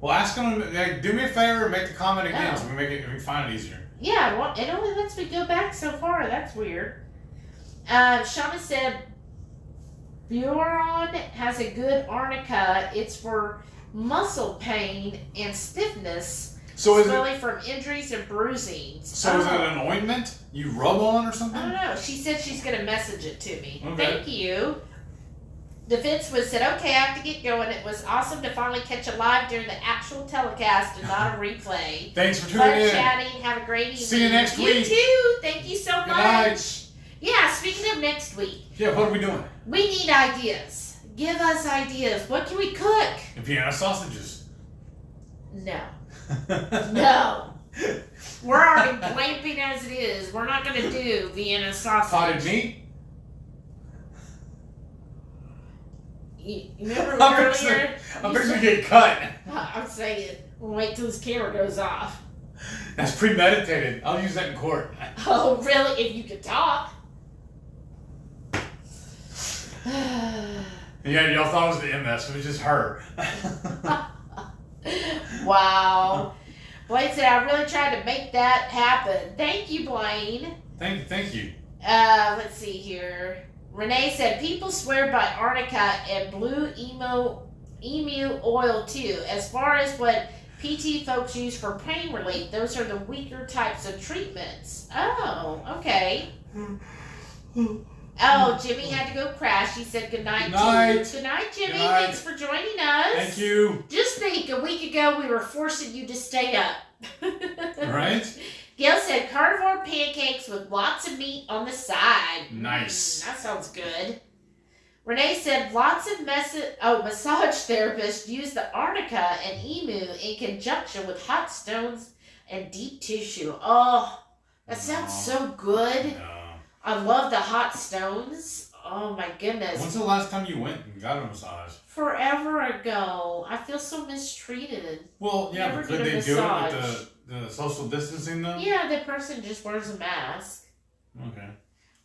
Well, ask them. Like, do me a favor and make the comment again, Oh. so we can find it easier. Yeah, well, it only lets me go back so far. That's weird. Shauna said, Buron has a good arnica. It's for muscle pain and stiffness, So is it? especially from injuries and bruising. So is it an ointment you rub on or I something? don't know. She said she's going to message it to me. Okay. Thank you. Defense was said, okay, I have to get going. It was awesome to finally catch a live during the actual telecast and not a replay. Thanks for Fun tuning in. chatting. Have a great evening. See you next week. You too. Thank you so Good much. night. Yeah, speaking of next week, Yeah, what are we doing? we need ideas. Give us ideas. What can we cook? Vienna sausages. No. No. We're already glamping as it is. We're not going to do Vienna sausage. Potted meat. You remember I'm earlier? I'm you fixing to said- get cut. I'm saying, we'll wait till this camera goes off. That's premeditated. I'll use that in court. Oh, really? If you could talk. Yeah, y'all thought it was the MS. It was just her. Wow. Blaine said, I really tried to make that happen. Thank you, Blaine. Thank you. Let's see here. Renee said, people swear by arnica and blue emu oil too. As far as what PT folks use for pain relief, those are the weaker types of treatments. Oh, okay. Oh, Jimmy had to go crash. He said good night. Good night. Good night, Jimmy. Good night. Thanks for joining us. Thank you. Just think, a week ago we were forcing you to stay up. Right? Gail said carnivore pancakes with lots of meat on the side. Nice. That sounds good. Renee said lots of massage therapists use the arnica and emu in conjunction with hot stones and deep tissue. Oh, that sounds so good. No. I love the hot stones. Oh my goodness. When's the last time you went and got a massage? Forever ago. I feel so mistreated. Well, yeah, Never but could get a they do it massage. with the social distancing though? Yeah, the person just wears a mask. Okay.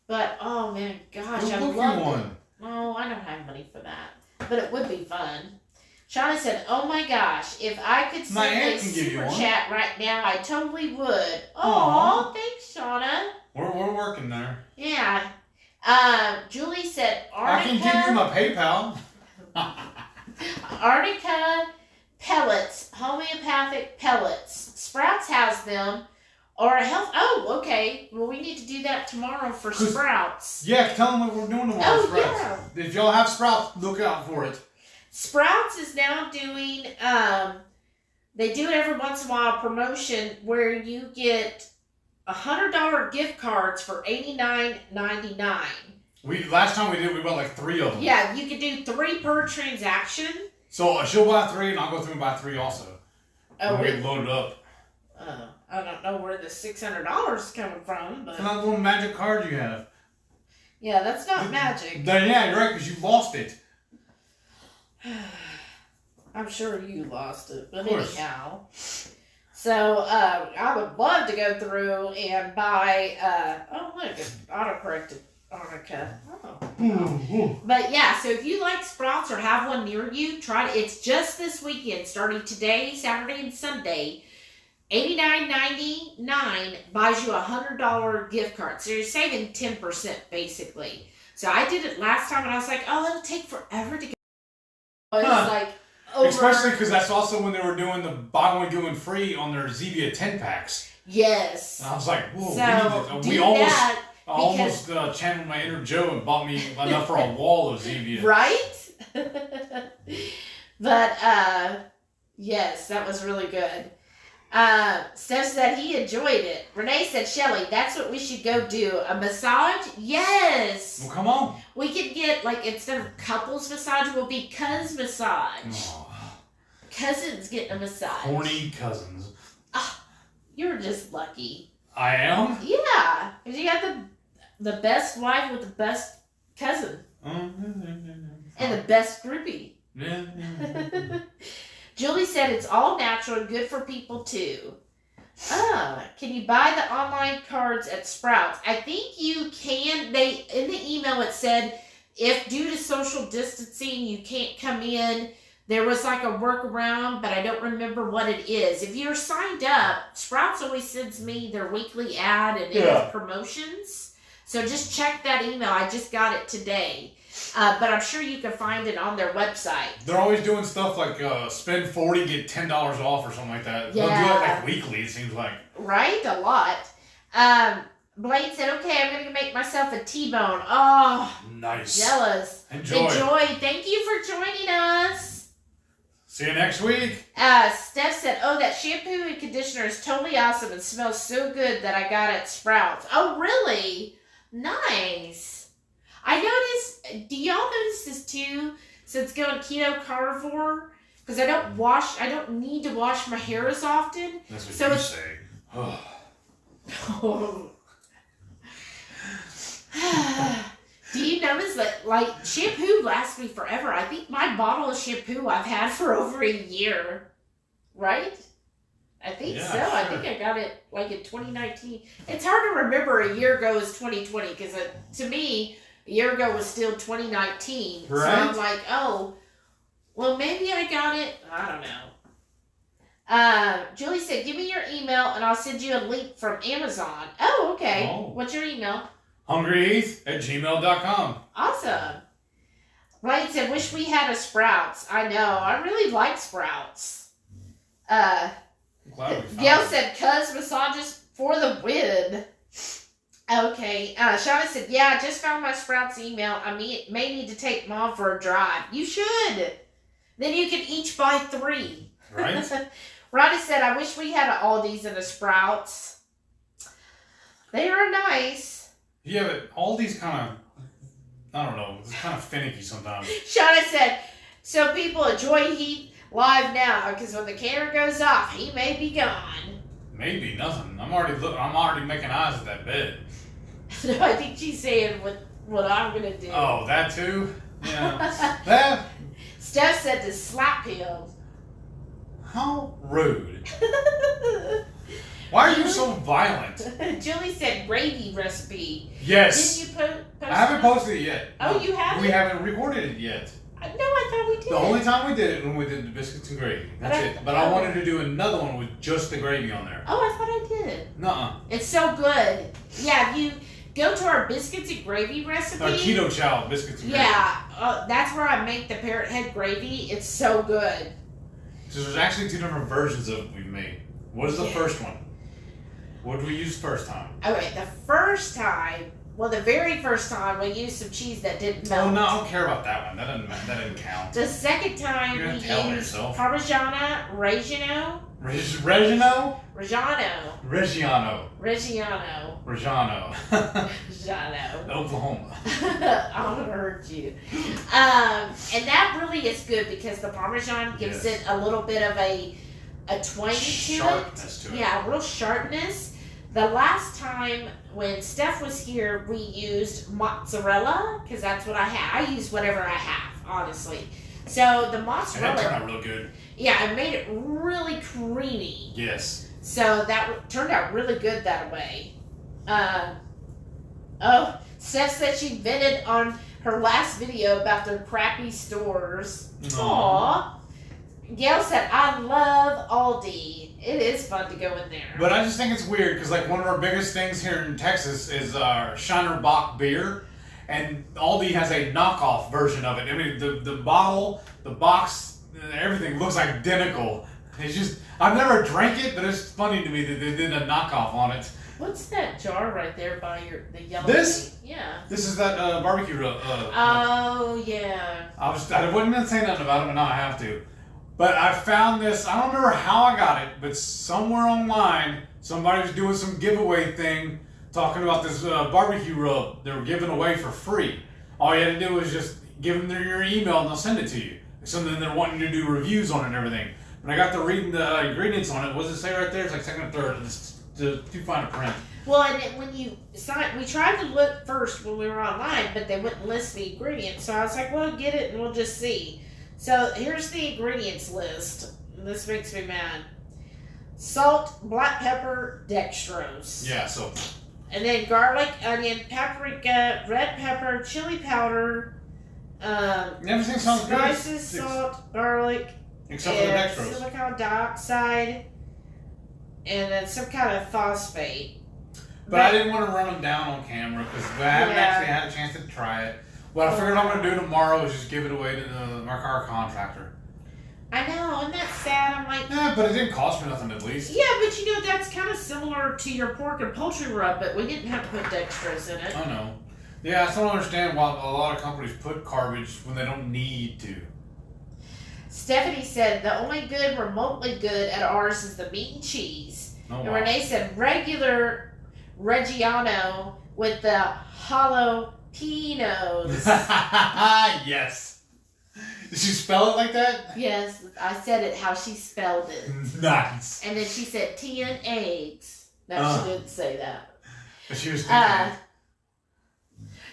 But oh man, gosh, Go I book you love it. one. Oh, I don't have money for that. But it would be fun. Shauna said, oh my gosh, if I could My send a aunt can give you super one. chat right now, I totally would. Aw. Oh, thanks, Shauna. We're working there. Yeah. Julie said I can give you arnica, my PayPal. arnica pellets, homeopathic pellets. Sprouts has them. Or a health. Oh, okay. Well, we need to do that tomorrow for 'Cause- Sprouts. Yeah, tell them what we're doing tomorrow. Oh, Sprouts. If y'all have Sprouts, look out for it. Sprouts is now doing, they do it every once in a while, a promotion where you get $100 gift cards for $89.99. Last time we did, we bought like 3 of them. Yeah, you can do 3 per transaction. So she'll buy 3, and I'll go through and buy 3 also. Oh, We'll get loaded up. I don't know where the $600 is coming from, It's but not a little magic card you have. yeah, that's not magic. Then yeah, you're right, because you lost it. I'm sure you lost it, but Of course. anyhow. So, I would love to go through and buy, oh look, it auto-corrected arnica. Oh. But yeah, so if you like Sprouts or have one near you, try it. It's just this weekend, starting today, Saturday and Sunday. $89.99 buys you a $100 gift card. So you're saving 10% basically. So I did it last time and I was like, oh, it'll take forever to go. It's Huh. like over. Especially because that's also when they were doing the buy one, get one free on their Zevia 10 packs. Yes. And I was like, whoa, So we do almost, that. I almost channeled my inner Joe and bought me enough for a wall of Zevia. Right? But, yes, that was really good. Steph said he enjoyed it. Renee said, Shelly, that's what we should go do. A massage? Yes! Well, come on. We could get, like, instead of couples massage, will be cuz massage. Oh, Cousins getting a massage. horny cousins. You're just lucky. I am? Yeah, because you got the best wife with the best cousin and the best groupie. Julie said it's all natural and good for people too. Can you buy the online cards at Sprouts? I think you can. In the email it said if due to social distancing you can't come in, there was like a workaround, but I don't remember what it is. If you're signed up, Sprouts always sends me their weekly ad and it has promotions. So just check that email. I just got it today. But I'm sure you can find it on their website. They're always doing stuff like spend $40, get $10 off or something like that. Yeah. They'll do it like weekly, it seems like. Right? A lot. Blaine said, okay, I'm going to make myself a T-bone. Oh, nice. jealous. Enjoy. Thank you for joining us. See you next week. Steph said, oh, that shampoo and conditioner is totally awesome and smells so good that I got at Sprouts. Oh, really? Nice. I noticed, do y'all notice this too, since going keto carnivore? Because I don't need to wash my hair as often. That's what So you say. Oh. Do you notice that, like, shampoo lasts me forever? I think my bottle of shampoo I've had for over a year. Right? I think so. Sure. I think I got it, like, in 2019. It's hard to remember a year ago is 2020, because to me, a year ago was still 2019. Right. So I'm like, oh, well, maybe I got it. I don't know. Julie said, give me your email and I'll send you a link from Amazon. Oh, okay. Oh. What's your email? hungryheath@gmail.com. Awesome. Ryan said, wish we had a Sprouts. I know. I really like Sprouts. I'm glad we found Gail it. said, cuz massages for the win. Okay. Shauna said, yeah, I just found my Sprouts email. I may need to take Mom for a drive. You should. Then you can each buy 3. Right? Ronnie said, I wish we had an Aldi's and a Sprouts. They are nice. Yeah, but all these kind of, I don't know, it's kind of finicky sometimes. Shauna said, so people enjoy Heath live now because when the camera goes off, he may be gone. Maybe nothing. I'm already making eyes at that bed. No, I think she's saying what I'm going to do. Oh, that too? Yeah. That? Steph said to slap him. How rude. Why are you so violent? Julie said gravy recipe. Yes. Didn't you post I haven't posted it yet. Oh, you haven't? We haven't recorded it yet. No, I thought we did. The only time we did it when we did the biscuits and gravy. That's it. But I wanted to do another one with just the gravy on there. Oh, I thought I did. Nuh-uh. It's so good. Yeah, if you go to our biscuits and gravy recipe. Our keto chow biscuits and gravy. Yeah, that's where I make the parrot head gravy. It's so good. So there's actually 2 different versions of we've made. What is the first one? What did we use first time? Okay, the very first time we used some cheese that didn't melt. Oh no, I don't care about that one. That doesn't count. The second time You're we gonna tell used yourself. Parmigiana Reggiano. Reggiano? Reggiano. Reggiano. Reggiano. Reggiano. Reggiano. Oklahoma. I'm gonna hurt you. And that really is good because the Parmesan gives Yes. it a little bit of a twang to Sharpness it. to it. Yeah, real sharpness. The last time when Steph was here, we used mozzarella because that's what I had. I use whatever I have, honestly. So the And that mozzarella, turned out real good. yeah, I made it really creamy. Yes. So that turned out really good that way. Steph said she vented on her last video about their crappy stores. Aww. Gail said, I love Aldi. It is fun to go in there. But I just think it's weird because like one of our biggest things here in Texas is our Shiner Bock beer, and Aldi has a knockoff version of it. I mean, the bottle, the box, everything looks identical. It's just I've never drank it, but it's funny to me that they did a knockoff on it. What's that jar right there by the yellow? This? thing? Yeah. This is that barbecue. Oh yeah. I wasn't gonna say nothing about it, but now I have to. But I found this, I don't remember how I got it, but somewhere online, somebody was doing some giveaway thing talking about this barbecue rub they were giving away for free. All you had to do was just give them your email and they'll send it to you. So then they're wanting to do reviews on it and everything. when I got to reading the ingredients on it, what does it say right there? It's like second or third. It's too fine a print. Well, and when you sign, we tried to look first when we were online, but they wouldn't list the ingredients. So I was like, well, get it and we'll just see. So here's the ingredients list. This makes me mad. Salt, black pepper, dextrose. Yeah, so. And then garlic, onion, paprika, red pepper, chili powder, Everything sounds spices, good. salt, garlic, Except for the and dextrose. silicon dioxide, and then some kind of phosphate. But I didn't want to run them down on camera because I haven't actually had a chance to try it. What I figured I'm going to do tomorrow is just give it away to our contractor. I know, isn't that sad? I'm like, Yeah, but it didn't cost me nothing at least. yeah, but you know, that's kind of similar to your pork and poultry rub, but we didn't have to put dextrose in it. I know. Yeah, I still don't understand why a lot of companies put garbage when they don't need to. Stephanie said the only good, remotely good at ours is the meat and cheese. Oh, And wow. Renee said regular Reggiano with the jalapenos. Yes. Did she spell it like that? Yes, I said it how she spelled it. Nice. And then she said 10 eggs. No, she didn't say that. But she was thinking.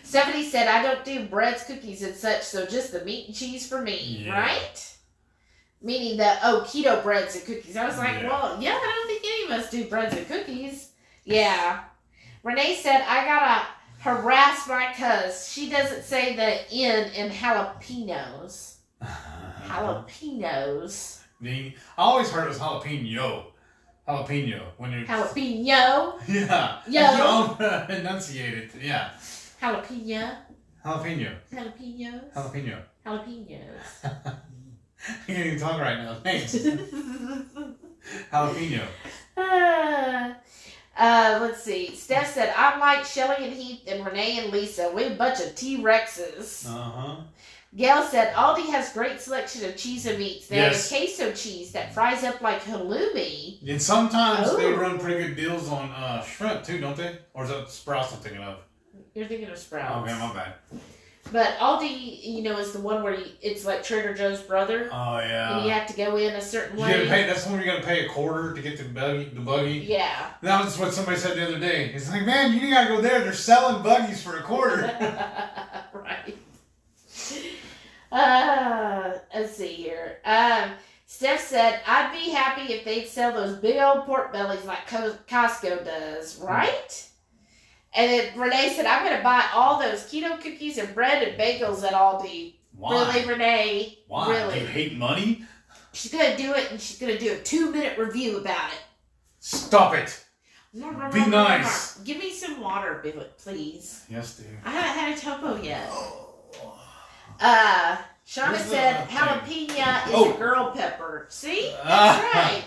Stephanie said, I don't do breads, cookies, and such, so just the meat and cheese for me, Yeah. right? Meaning keto breads and cookies. I was like, Yeah. well, yeah, I don't think any of us do breads and cookies. Yeah. Renee said, I gotta harass my cuz. She doesn't say the N in jalapenos. Jalapenos. I always heard it was jalapeno. Jalapeno. When you're. Jalapeno. Yeah. Yo. You don't enunciate it. Yeah. Jalapeno. Jalapeno. Jalapenos. Jalapeno. Jalapenos. I can't even talk right now. Thanks. Jalapeno. Let's see. Steph said, I'm like Shelly and Heath and Renee and Lisa. We're a bunch of T-Rexes. Uh-huh. Gail said, Aldi has great selection of cheese and meats. They Yes. have queso cheese that fries up like halloumi. And sometimes they Oh. run pretty good deals on shrimp too, don't they? Or is that Sprouts I'm thinking of? You're thinking of Sprouts. Okay, my bad. But Aldi, is the one where it's like Trader Joe's brother. Oh yeah. And you have to go in a certain You way. gotta pay. That's the one you gotta pay a quarter to get the buggy. Yeah. That was what somebody said the other day. It's like, man, you gotta go there. They're selling buggies for a quarter. Right. Let's see here. Steph said, I'd be happy if they'd sell those big old pork bellies like Costco does, right? And then Renee said, I'm going to buy all those keto cookies and bread and bagels at Aldi. Why? Really, Renee? Why? Really? Do you hate money? She's going to do it, and she's going to do a 2-minute review about it. Stop it. Be nice. Give me some water, please. Yes, dude. I haven't had a topo yet. Shauna Where's the said thing? jalapeno is Oh. a girl pepper. See? That's right.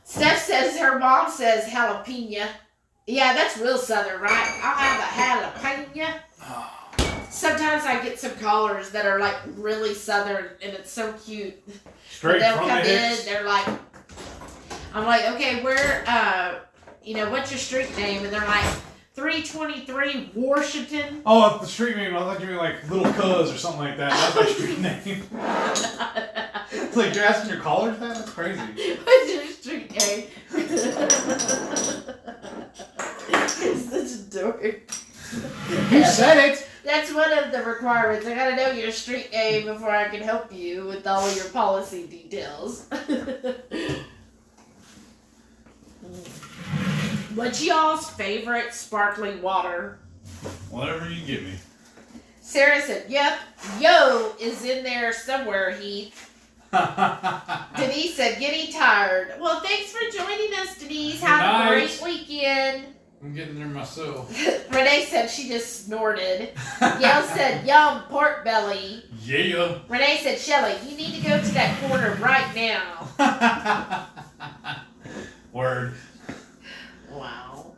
Steph says her mom says jalapeno. Yeah, that's real southern, right? I'll have a jalapeno. Sometimes I get some callers that are like really southern and it's so cute. Straight They'll from come the in, hips. they're like, I'm like, okay, where, what's your street name? And they're like, 323 Washington. Oh, the street name. I thought you mean like Little Cuz or something like that. That's my street name. It's like you're asking your callers that? That's crazy. What's your street name? It's such a dork. You said it. That's one of the requirements. I gotta know your street name before I can help you with all your policy details. What's y'all's favorite sparkling water? Whatever you give me. Sarah said, yep, yo is in there somewhere, Heath. Denise said, getting tired. Well, thanks for joining us, Denise. Have a Good great night. weekend. I'm getting there myself. Renee said she just snorted. Gail said, yum, pork belly. Yeah. Renee said, Shelly, you need to go to that corner right now. Word. Wow.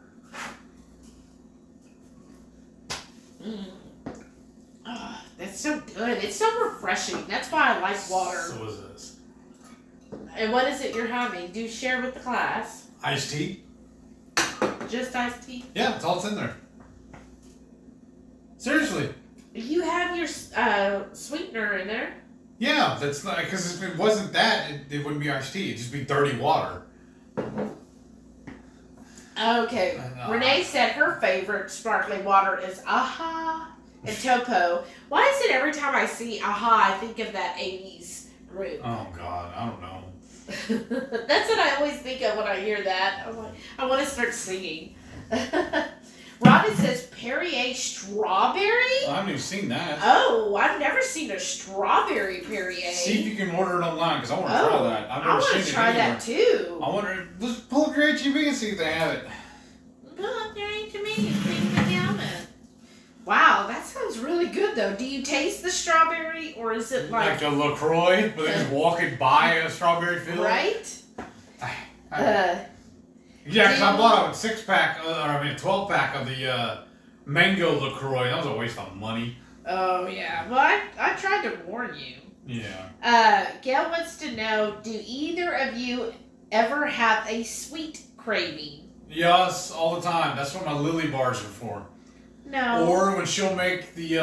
Oh, that's so good. It's so refreshing. That's why I like water. So is this. And what is it you're having? Do share with the class. Iced tea? Just iced tea? Yeah, it's all that's in there. Seriously. You have your sweetener in there. Yeah, that's not because if it wasn't that, it wouldn't be iced tea. It'd just be dirty water. Okay. Renee said her favorite sparkling water is Aha and Topo. Why is it every time I see Aha, I think of that 80s group? Oh God, I don't know. That's what I always think of when I hear that. I'm like, I want to start singing. Robin says Perrier strawberry? I haven't even seen that. Oh, I've never seen a strawberry Perrier. See if you can order it online because I want to try that. I've I never want seen to it try anywhere. that too. I wonder. Let's pull up your HEB and see if they have it. Look, there ain't to me. Wow, that sounds really good though. Do you taste the strawberry or is it Like a LaCroix, but they're just walking by a strawberry field. right? Yeah, because I bought a 6-pack, a 12-pack of the mango LaCroix. That was a waste of money. Oh yeah. Well, I tried to warn you. Yeah. Gail wants to know: do either of you ever have a sweet craving? Yes, all the time. That's what my Lily bars are for. No. Or when she'll make the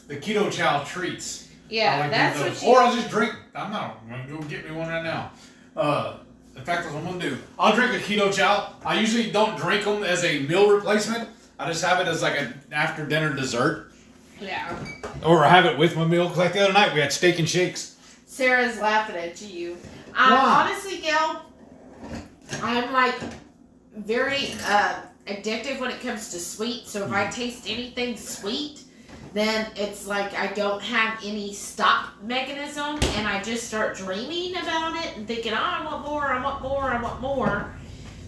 keto chow treats. Yeah, I like that's those. what she. Or I'll just drink. I'm gonna go get me one right now. In fact, that's what I'm gonna do. I'll drink a keto chow. I usually don't drink them as a meal replacement. I just have it as like an after dinner dessert. Yeah. Or I have it with my meal. Because like the other night we had steak and shakes. Sarah's laughing at you. Why? Honestly, Gail, I'm like very addictive when it comes to sweet. So if I taste anything sweet, then it's like I don't have any stop mechanism, and I just start dreaming about it and thinking, oh, I want more, I want more, I want more.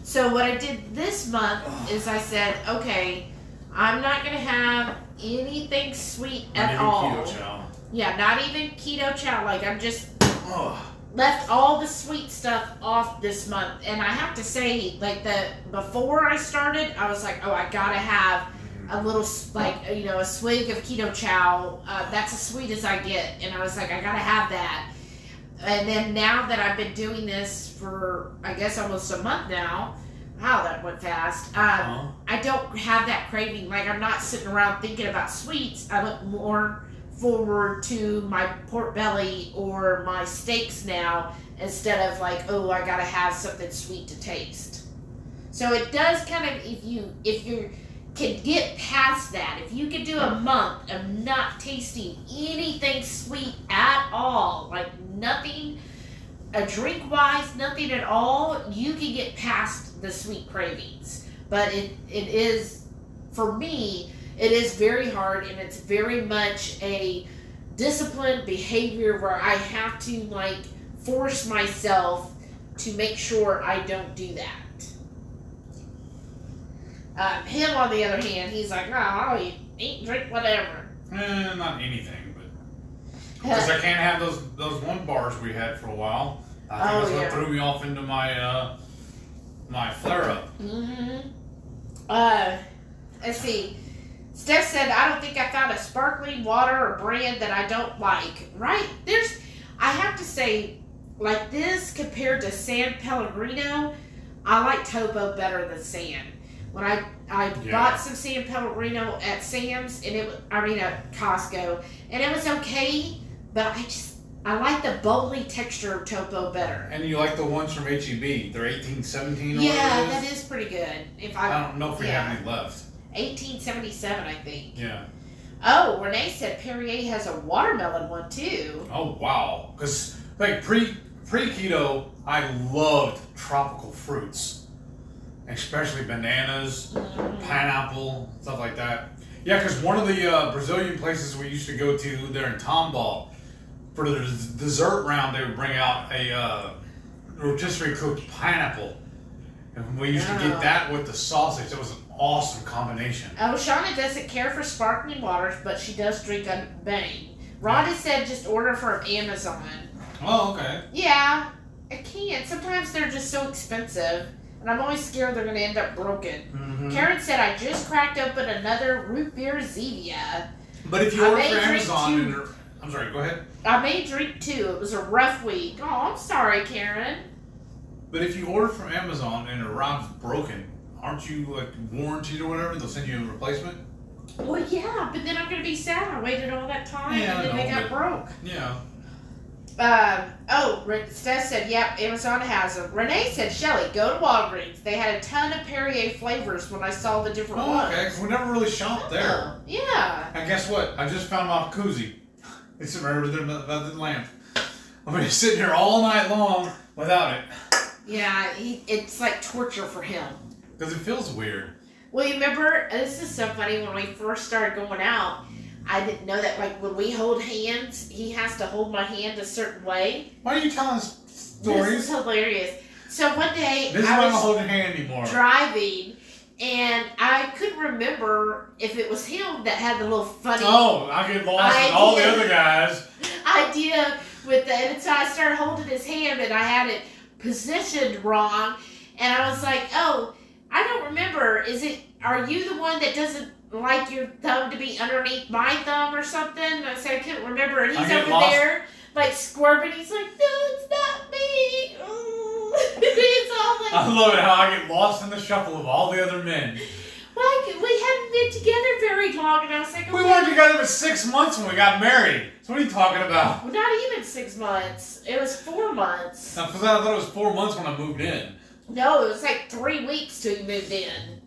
So what I did this month is I said, okay, I'm not gonna have anything sweet at all. Keto chow. Yeah, not even keto chow. Like I'm just Oh. left all the sweet stuff off this month. And I have to say, like before I started, I was like, oh, I gotta have a little, like, you know, a swig of keto chow. That's as sweet as I get. And I was like, I gotta have that. And then now that I've been doing this for, I guess, almost a month now, wow, that went fast. I don't have that craving. Like, I'm not sitting around thinking about sweets. I look more forward to my pork belly or my steaks now instead of like, oh, I gotta have something sweet to taste. So it does kind of, if you can get past that, if you could do a month of not tasting anything sweet at all, like nothing, drink wise, nothing at all, you can get past the sweet cravings. But it is, for me, it is very hard, and it's very much a disciplined behavior where I have to like force myself to make sure I don't do that. Him, on the other hand, he's like, no, I'll eat, drink, whatever. Not anything, but because I can't have those one bars we had for a while. I think that's what threw me off into my my flare up. Let's see. Steph said, I don't think I found a sparkling water or brand that I don't like. Right? I have to say, like this compared to San Pellegrino, I like Topo better than San. When I bought some San Pellegrino at Sam's, and at Costco, and it was okay, but I like the bubbly texture of Topo better. And you like the ones from HEB? They're 1817 or yeah, whatever it is? that is pretty good. I don't know if we have any left. 1877, I think. Yeah. Oh, Renee said Perrier has a watermelon one too. Oh wow! Because like pre-keto, I loved tropical fruits, especially bananas, pineapple, stuff like that. Yeah, because one of the Brazilian places we used to go to, there in Tomball, for the dessert round, they would bring out a rotisserie cooked pineapple, and we used to get that with the sausage. It was an awesome combination. Oh, Shauna doesn't care for sparkling waters, but she does drink a Bang. Rhonda said just order from Amazon. Oh, okay. Yeah, I can. Sometimes they're just so expensive, and I'm always scared they're going to end up broken. Karen said, I just cracked open another root beer Zevia. But if you order from Amazon, I'm sorry, go ahead. I may drink two. It was a rough week. Oh, I'm sorry, Karen. But if you order from Amazon and it arrives broken, aren't you like warranted or whatever? They'll send you a replacement? Well, yeah, but then I'm going to be sad. I waited all that time and then they got broke. Yeah. Steph said, yep, Amazon has them. Renee said, Shelly, go to Walgreens. They had a ton of Perrier flavors when I saw the different ones. Okay, 'cause we never really shopped there. Yeah. And guess what? I just found my koozie. It's right over there by the lamp. I'm gonna be sitting here all night long without it. Yeah, it's like torture for him. Because it feels weird. Well, you remember, this is so funny, when we first started going out, I didn't know that, like, when we hold hands, he has to hold my hand a certain way. Why are you telling us stories? This is hilarious. So one day, This is why I I don't was hold your hand anymore. driving, and I couldn't remember if it was him that had the little funny I get lost with all the other guys. idea with the, and so I started holding his hand, and I had it positioned wrong, and I was like, oh, I don't remember, are you the one that doesn't like your thumb to be underneath my thumb or something? And I said I couldn't remember, and he's over there, like, squirming. He's like, no, it's not me. It's all like, I love it how I get lost in the shuffle of all the other men. well, we hadn't been together very long, and I was like, We okay. weren't together for 6 months when we got married. So what are you talking about? Well, not even 6 months. It was 4 months. I thought it was 4 months when I moved in. No, it was like 3 weeks till you moved in.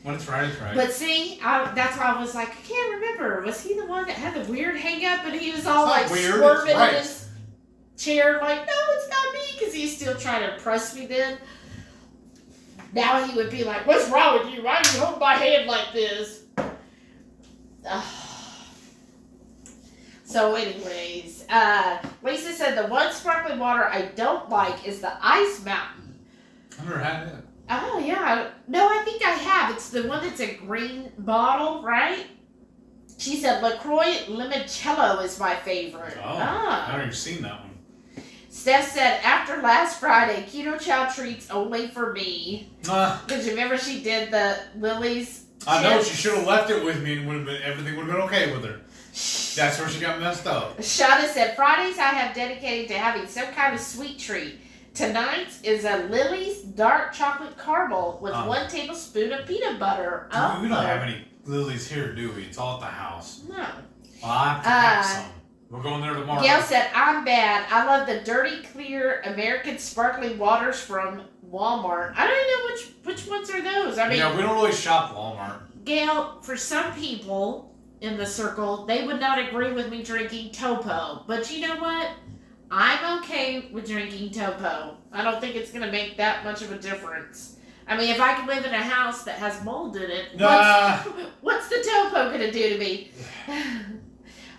When it's right, it's right. But see, that's why I was like, I can't remember. Was he the one that had the weird hang up, and he was all It's not like weird, squirming it's right. in his chair, like, no, it's not me, because he's still trying to impress me then. Now he would be like, what's wrong with you? Why do you hold my hand like this? So anyways, Lisa said the one sparkling water I don't like is the Ice Mountain. I've never had it. Oh, yeah. No, I think I have. It's the one that's a green bottle, right? She said LaCroix Limoncello is my favorite. Oh, I've never seen that one. Steph said, after last Friday, Keto Chow treats only for me. Did you remember she did the Lily's I know, chips? she should have left it with me and everything would have been okay with her. That's where she got messed up. Shada said, Fridays I have dedicated to having some kind of sweet treat. Tonight's is a Lily's dark chocolate caramel with 1 tablespoon of peanut butter. We don't have any Lily's here, do we? It's all at the house. No. Well, I have to pack some. We're going there tomorrow. Gail said, I'm bad. I love the dirty, clear American sparkling waters from Walmart. I don't even know which ones are those. I mean, yeah, we don't really shop Walmart. Gail, for some people in the circle, they would not agree with me drinking Topo. But you know what? I'm okay with drinking Topo. I don't think it's going to make that much of a difference. I mean, if I can live in a house that has mold in it, what's the Topo going to do to me?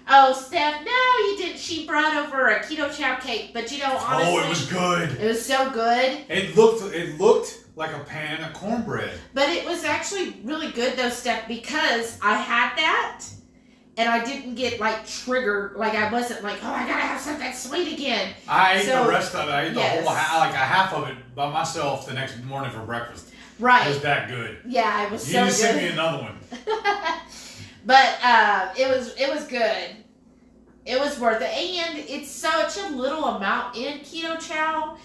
Oh, Steph, no, you didn't. She brought over a Keto Chow cake, but you know, honestly, Oh, it was good. It was so good. It looked like a pan of cornbread. But it was actually really good, though, Steph, because I had that, and I didn't get, like, triggered. Like, I wasn't like, oh, I gotta have something sweet again. I ate the rest of it. I ate the whole, like a half of it by myself the next morning for breakfast. Right. It was that good. Yeah, it was You so need to good. send me another one. But it was good. It was worth it. And it's such a little amount in Keto Chow.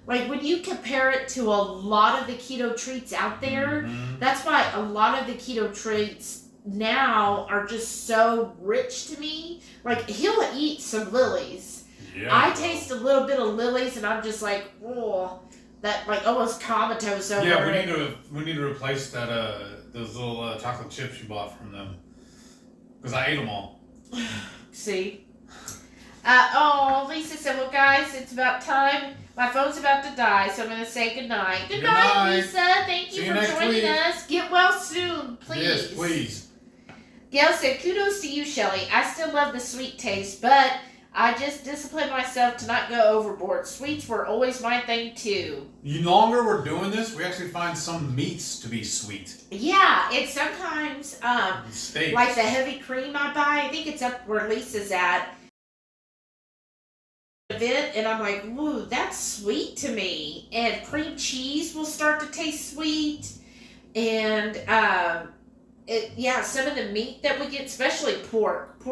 Like, when you compare it to a lot of the keto treats out there, that's why a lot of the keto treats now are just so rich to me. Like, he'll eat some Lily's. Yeah. I taste a little bit of Lily's, and I'm just like, oh, that, like, almost comatose over Yeah, it. we need to replace that those little chocolate chips you bought from them. Because I ate them all. See? Lisa said, well, guys, it's about time. My phone's about to die, so I'm going to say goodnight. Good night, Lisa. Thank you for joining us. Get well soon, please. Yes, please. Gail said, kudos to you, Shelly. I still love the sweet taste, but I just disciplined myself to not go overboard. Sweets were always my thing, too. The longer we're doing this, we actually find some meats to be sweet. Yeah, it's sometimes, Steaks. like the heavy cream I buy. I think it's up where Lisa's at. And I'm like, ooh, that's sweet to me. And cream cheese will start to taste sweet. And some of the meat that we get, especially pork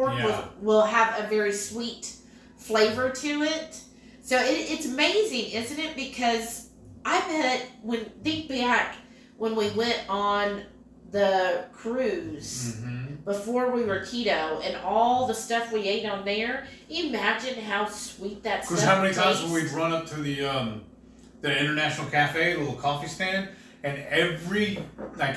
will have a very sweet flavor to it. So it's amazing, isn't it? Because I bet think back when we went on the cruise before we were keto and all the stuff we ate on there. Imagine how sweet that stuff Because how many times tastes. would we run up to the International Cafe, the little coffee stand, and every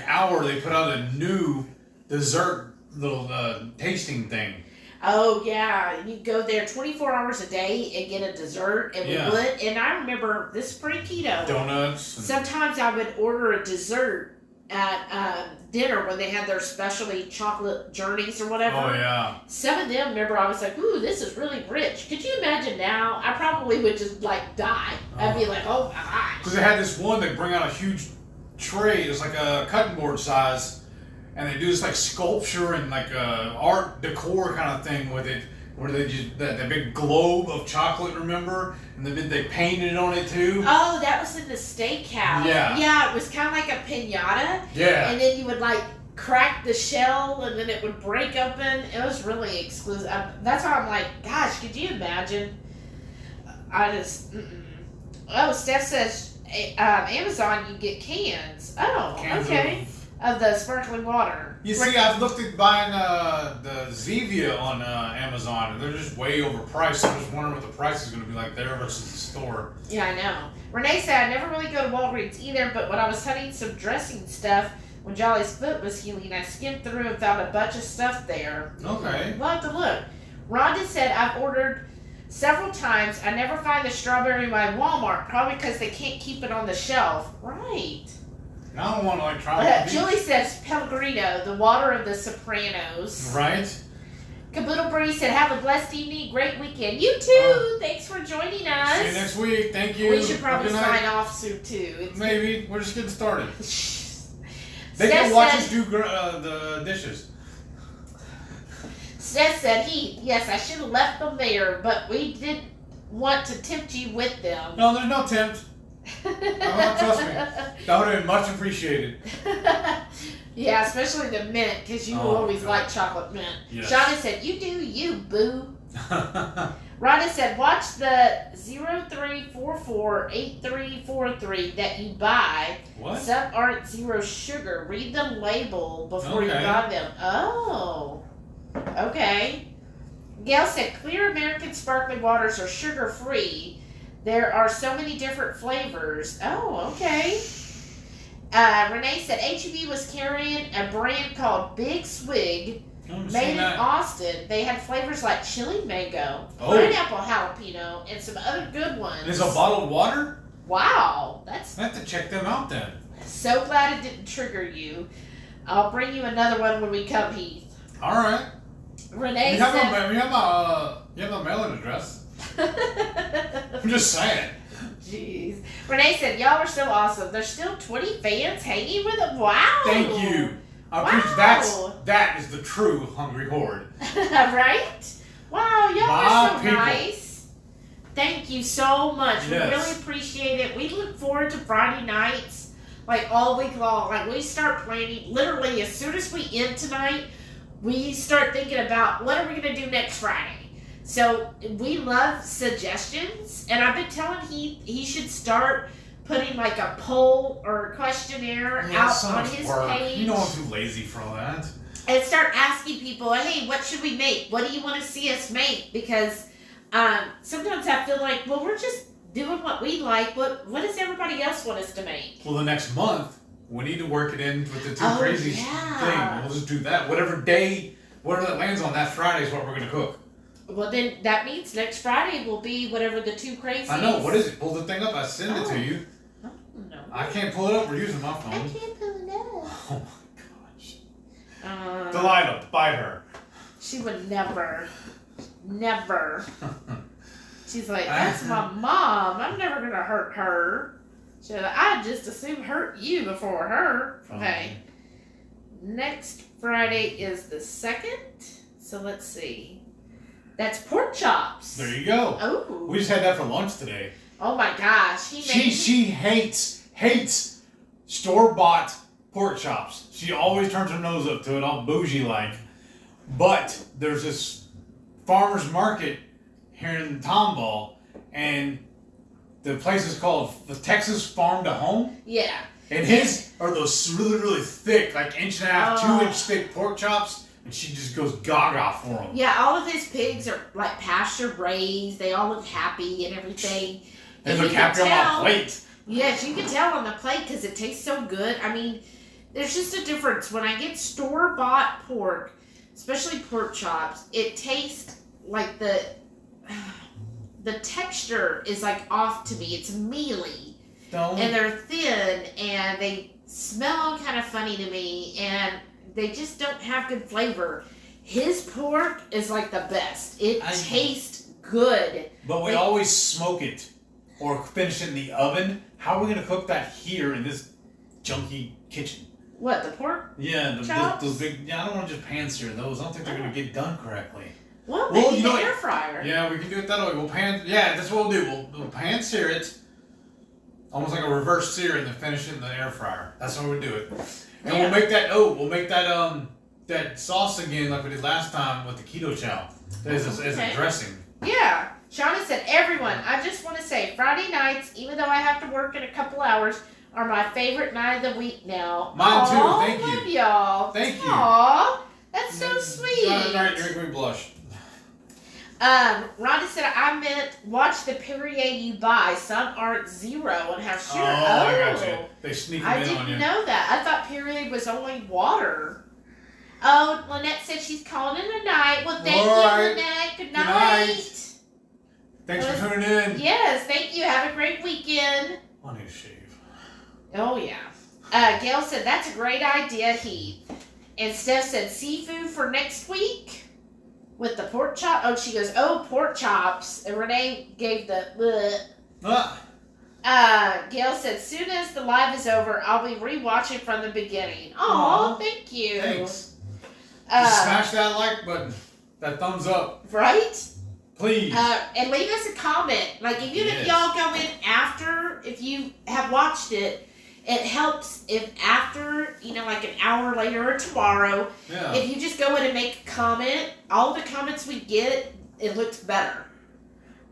hour they put out a new dessert little tasting thing. Oh yeah, you go there 24 hours a day and get a dessert, and Yeah. we would. And I remember this is pre-keto. Donuts. And, Sometimes I would order a dessert at dinner when they had their specialty chocolate journeys or whatever. oh yeah. Some of them, remember, I was like, ooh, this is really rich. Could you imagine now? I probably would just die. I'd be like, oh my gosh. Because they had this one that bring out a huge tray. It's like a cutting board size, and they do this sculpture and art decor kind of thing with it, where they just that big globe of chocolate, remember? And then they painted on it too. Oh, that was in the steakhouse. Yeah. Yeah, it was kind of like a piñata. Yeah. And then you would crack the shell and then it would break open. It was really exclusive. That's why I'm like, gosh, could you imagine? I just, Oh, Steph says Amazon, you get cans. Oh, Cans okay. Of the sparkling water. You see, I've looked at buying the Zevia on Amazon, and they're just way overpriced. I'm just wondering what the price is going to be like there versus the store. Yeah, I know. Renee said, I never really go to Walgreens either, but when I was hunting some dressing stuff, when Jolly's foot was healing, I skimmed through and found a bunch of stuff there. Okay. We'll have to look. Rhonda said, I've ordered several times. I never find the strawberry in my Walmart, probably because they can't keep it on the shelf. Right. Now I don't want to try it. Julie says, Pellegrino, the water of the Sopranos. Right? Caboodle Bree said, have a blessed evening, great weekend. You too. Thanks for joining us. See you next week. Thank you. We should probably Good night. sign off soon too. It's Maybe. We're just getting started. They Steph can watch said- us do the dishes. Steph said, yes, I should have left them there, but we didn't want to tempt you with them. No, there's no tempt. Trust me. That would have been much appreciated. Yeah, especially the mint, because you Oh, always God. like chocolate mint. Yes. Shauna said, you do you, boo. Rhonda said, watch the 03448343 that you buy. What? Some aren't zero sugar. Read the label before you Okay. buy them. Oh, okay. Gail said, clear American sparkling waters are sugar-free. There are so many different flavors. Oh, okay. Renee said, H-E-B was carrying a brand called Big Swig, made in Austin. They had flavors like chili mango, Oh. pineapple jalapeno, and some other good ones. There's a bottled water? Wow, that's I have to check them out then. so glad it didn't trigger you. I'll bring you another one when we come, Heath. All right. Renee You have said... my mailing address. I'm just saying. Jeez. Renee said, y'all are so awesome. There's still 20 fans hanging with them. Wow. Thank you. I Wow. appreciate that is the true Hungry Horde. Right? Wow, y'all My are so people. nice. Thank you so much. Yes. We really appreciate it. We look forward to Friday nights, all week long. We start planning, literally, as soon as we end tonight, we start thinking about what are we going to do next Friday. So we love suggestions, and I've been telling he should start putting a poll or a questionnaire out so on much his work. page. You know I'm too lazy for all that. And start asking people, hey, what should we make? What do you want to see us make? Because sometimes I feel like, well, we're just doing what we like. What does everybody else want us to make? Well, the next month, we need to work it in with the Two Oh, Crazies yeah. thing. We'll just do that. Whatever that lands on, that Friday is what we're going to cook. Well, then that means next Friday will be whatever the Two Crazies. I know. What is it? Pull the thing up. I send it to you. Oh, no. I can't pull it up. We're using my I phone. can't pull it up. Oh my gosh. Uh, Delilah, bite her. She would never. She's like, that's my mom. I'm never going to hurt her. She's like, I just assume hurt you before her. Okay. Next Friday is the 2nd. So let's see. That's pork chops. There you go. Oh. We just had that for lunch today. Oh my gosh. She hates store-bought pork chops. She always turns her nose up to it, all bougie-like. But there's this farmer's market here in Tomball, and the place is called the Texas Farm to Home. Yeah. And his are those really, really thick, like 1.5, 2-inch thick pork chops, and she just goes gaga for them. Yeah, all of his pigs are like pasture raised. They all look happy and everything. They look happy on my plate. Yes, you can tell on the plate because it tastes so good. I mean, there's just a difference. When I get store-bought pork, especially pork chops, it tastes like the texture is like off to me. It's mealy. And they're thin, and they smell kind of funny to me, and they just don't have good flavor. His pork is like the best. It tastes good. But we always smoke it or finish it in the oven. How are we going to cook that here in this junky kitchen? What, the pork? Yeah, those big. Yeah, I don't want to just pan sear those. I don't think they're going to get done correctly. Well, maybe the air fryer. Yeah, we can do it that way. We'll pan. Yeah, that's what we'll do. We'll pan sear it. Almost like a reverse sear and then finish it in the air fryer. That's how we do it. And we'll make that that sauce again like we did last time with the keto chow. As a dressing. Yeah. Shauna said, everyone, I just want to say Friday nights, even though I have to work in a couple hours, are my favorite night of the week now. Mine too, thank you. Love y'all. Thank you. Aww, that's so sweet. Alright, you're making me blush. Rhonda said, I meant watch the Perrier you buy. Some aren't zero and have sugar. I got you. They sneak them in on you. I didn't know that. I thought Perrier was only water. Oh, Lynette said she's calling it a night. Well, thank you, Lynette. Good night. Thanks for tuning in. Yes, thank you. Have a great weekend. I need to shave. Oh, yeah. Gail said, that's a great idea, Heath. And Steph said, seafood for next week? With the pork chop? Oh, she goes, pork chops. And Renee gave the Gail said, soon as the live is over, I'll be rewatching from the beginning. Oh, thank you. Thanks. Just smash that like button. That thumbs up. Right? Please. And leave us a comment. Like, even if y'all go in after, if you have watched it, it helps if after, like an hour later or tomorrow, if you just go in and make a comment, all the comments we get, it looks better.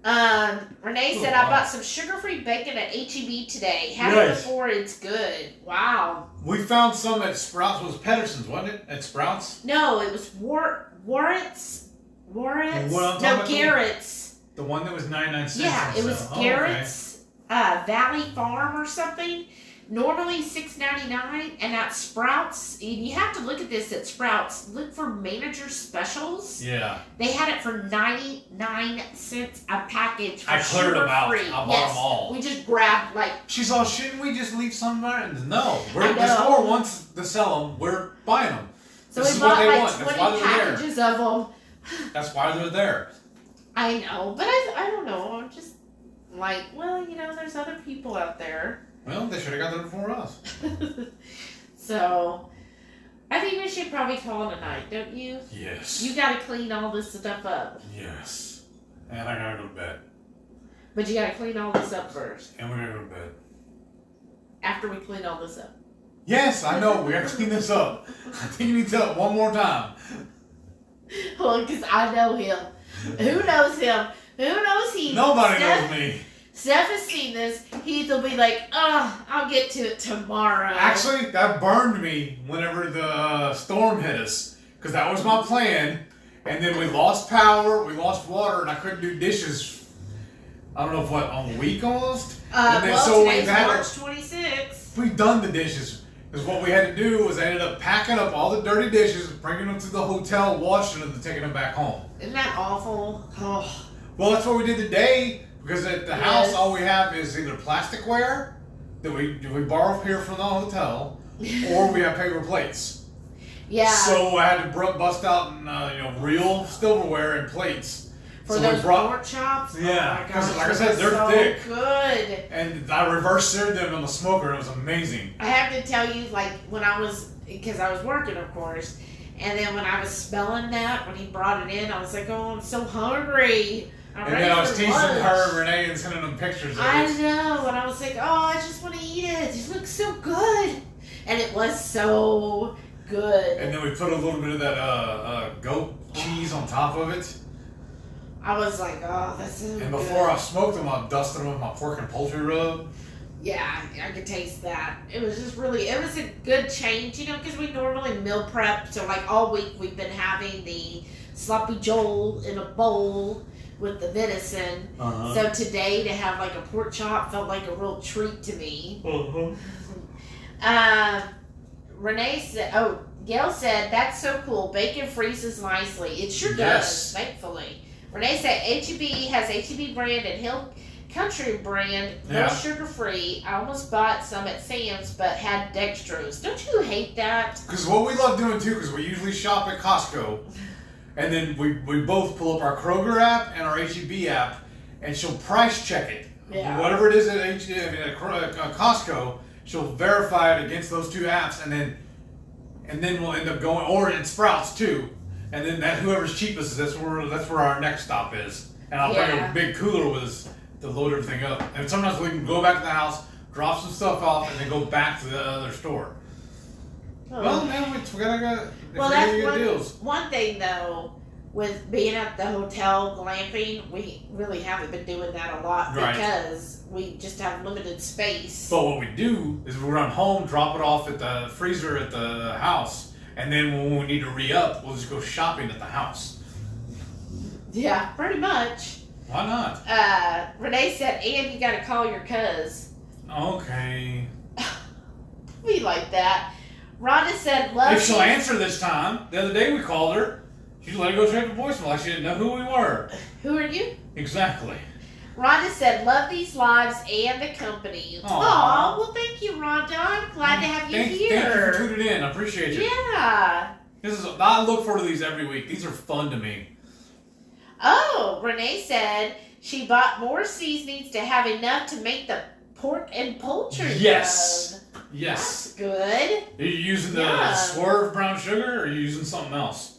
Renee said, I bought some sugar-free bacon at H-E-B today. Had it before, it's good. Wow. We found some at Sprouts. It was Pedersen's, wasn't it? At Sprouts? No, it was Warrett's. No, Garrett's. The one that was 99 cents. Yeah, it was Garrett's Valley Farm or something. Normally $6.99, and at Sprouts, and you have to look at this at Sprouts. Look for manager specials. Yeah. They had it for 99 cents a package. For I cleared them out. Free. I bought them all. We just grabbed She's all, shouldn't we just leave some there? No, the store wants to sell them. We're buying them. So this we is bought what they 20 packages of them. That's why they're there. I know, but I don't know. I'm just like, there's other people out there. Well, they should have got there before us. So, I think we should probably call it a night, don't you? Yes. You gotta clean all this stuff up. Yes. And I gotta go to bed. But you gotta clean all this up first. And we gotta go to bed. After we clean all this up. Yes, I know. We gotta clean this up. I think you need to tell it one more time. Well, because I know him. Who knows him? Who knows he? Nobody knows me. Steph has seen this. Heath will be like, I'll get to it tomorrow. Actually, that burned me whenever the storm hit us. Because that was my plan. And then we lost power, we lost water, and I couldn't do dishes. I don't know what, on a week almost? And then, today's March 26th. We've done the dishes. Because what we had to do was I ended up packing up all the dirty dishes, bringing them to the hotel, washing them, and taking them back home. Isn't that awful? Oh. Well, that's what we did today. Because at the house, all we have is either plasticware that we borrow here from the hotel, or we have paper plates. Yeah. So I had to bust out and real silverware and plates. For those pork chops? Yeah, because like I said, they're thick. Good. And I reverse seared them on the smoker. It was amazing. I have to tell you, because I was working, of course, and then when I was smelling that, when he brought it in, I was like, I'm so hungry. And then I was teasing her and Renee and sending them pictures of it. I know, and I was like, I just want to eat it. It looks so good. And it was so good. And then we put a little bit of that goat cheese on top of it. I was like, that's so good. And before I smoked them, I dusted them with my pork and poultry rub. Yeah, I could taste that. It was just really, it was a good change, you know, because we normally meal prep. So, like, all week we've been having the sloppy joel in a bowl with the venison. Uh-huh. So, today to have, like, a pork chop felt like a real treat to me. Renee said, Gail said, that's so cool. Bacon freezes nicely. It sure does, Yes. thankfully. Renee said, HEB has HEB brand and Hill Country brand, no Yeah. sugar free. I almost bought some at Sam's, but had dextrose. Don't you hate that? Because what we love doing too, because we usually shop at Costco, and then we both pull up our Kroger app and our HEB app, and she'll price check it. Yeah. Whatever it is at Costco, she'll verify it against those two apps, and then we'll end up going, or in Sprouts too, and then that whoever's cheapest, that's where our next stop is. And I'll bring Yeah. a big cooler with us to load everything up. And sometimes we can go back to the house, drop some stuff off, and then go back to the other store. Well, man, we gotta Well, get that's good deals. one thing, though, with being at the hotel glamping, we really haven't been doing that a lot Right. because we just have limited space. But what we do is we run home, drop it off at the freezer at the house, and then when we need to re-up, we'll just go shopping at the house. Yeah, pretty much. Why not? Renee said, and you gotta call your cuz. Okay. We like that. Rhonda said, love If she'll these- answer this time, the other day we called her, she let it go straight to voicemail like she didn't know who we were. Who are you? Exactly. Rhonda said, love these lives and the company. Aw. Aw, well, thank you, Rhonda. I'm glad to have you Thank you here. for tuning in. I appreciate you. Yeah. I look forward to these every week. These are fun to me. Oh, Renee said she bought more seasonings to have enough to make the pork and poultry. Yes. rub. Yes. That's good. Are you using the Yeah. Swerve brown sugar, or are you using something else?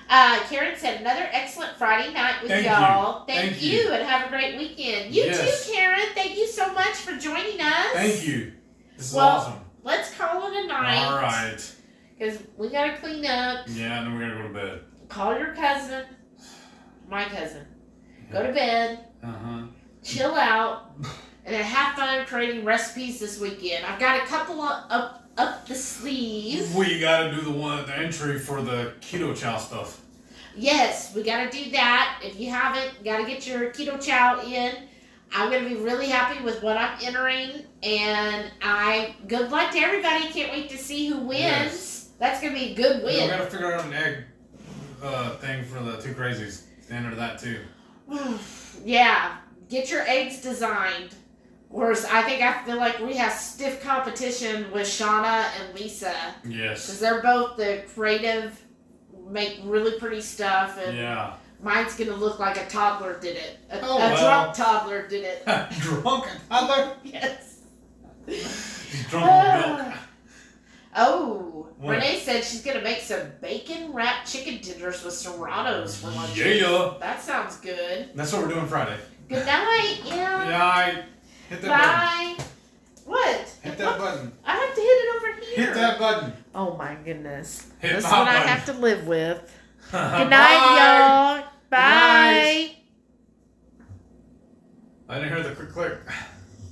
Karen said another excellent Friday night with Thank y'all. you. Thank Thank you, you. and have a great weekend. You Yes. too, Karen. Thank you so much for joining us. Thank you. This is Well, awesome. Let's call it a night. All right. Because we gotta clean up. Yeah, and then we're gonna go to bed. Call your cousin. My cousin. Go to bed. Chill out. And then have fun creating recipes this weekend. I've got a couple up the sleeve. We gotta do the entry for the keto chow stuff. Yes, we gotta do that. If you haven't, gotta get your keto chow in. I'm gonna be really happy with what I'm entering, and good luck to everybody. Can't wait to see who wins. Yes. That's gonna be a good We win. gotta figure out an egg thing for the two crazies to enter that too. Yeah, get your eggs designed. Whereas I feel like we have stiff competition with Shauna and Lisa. Yes. Because they're both the creative, make really pretty stuff, and Yeah. mine's gonna look like a toddler did it. A well. drunk toddler did it. Drunk toddler. Yes. He's drunk with milk. Oh, What? Renee said she's gonna make some bacon wrapped chicken tenders with serranos for lunch. Yeah. That sounds good. That's what we're doing Friday. Good night. Yeah. Yeah, I hit that button. Bye. What? Hit that button. I have to hit it over here. Hit that button. Oh my goodness. Hit This is my what I button. have to live with. Good Good night, y'all. Bye. I didn't hear the click.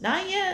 Not yet.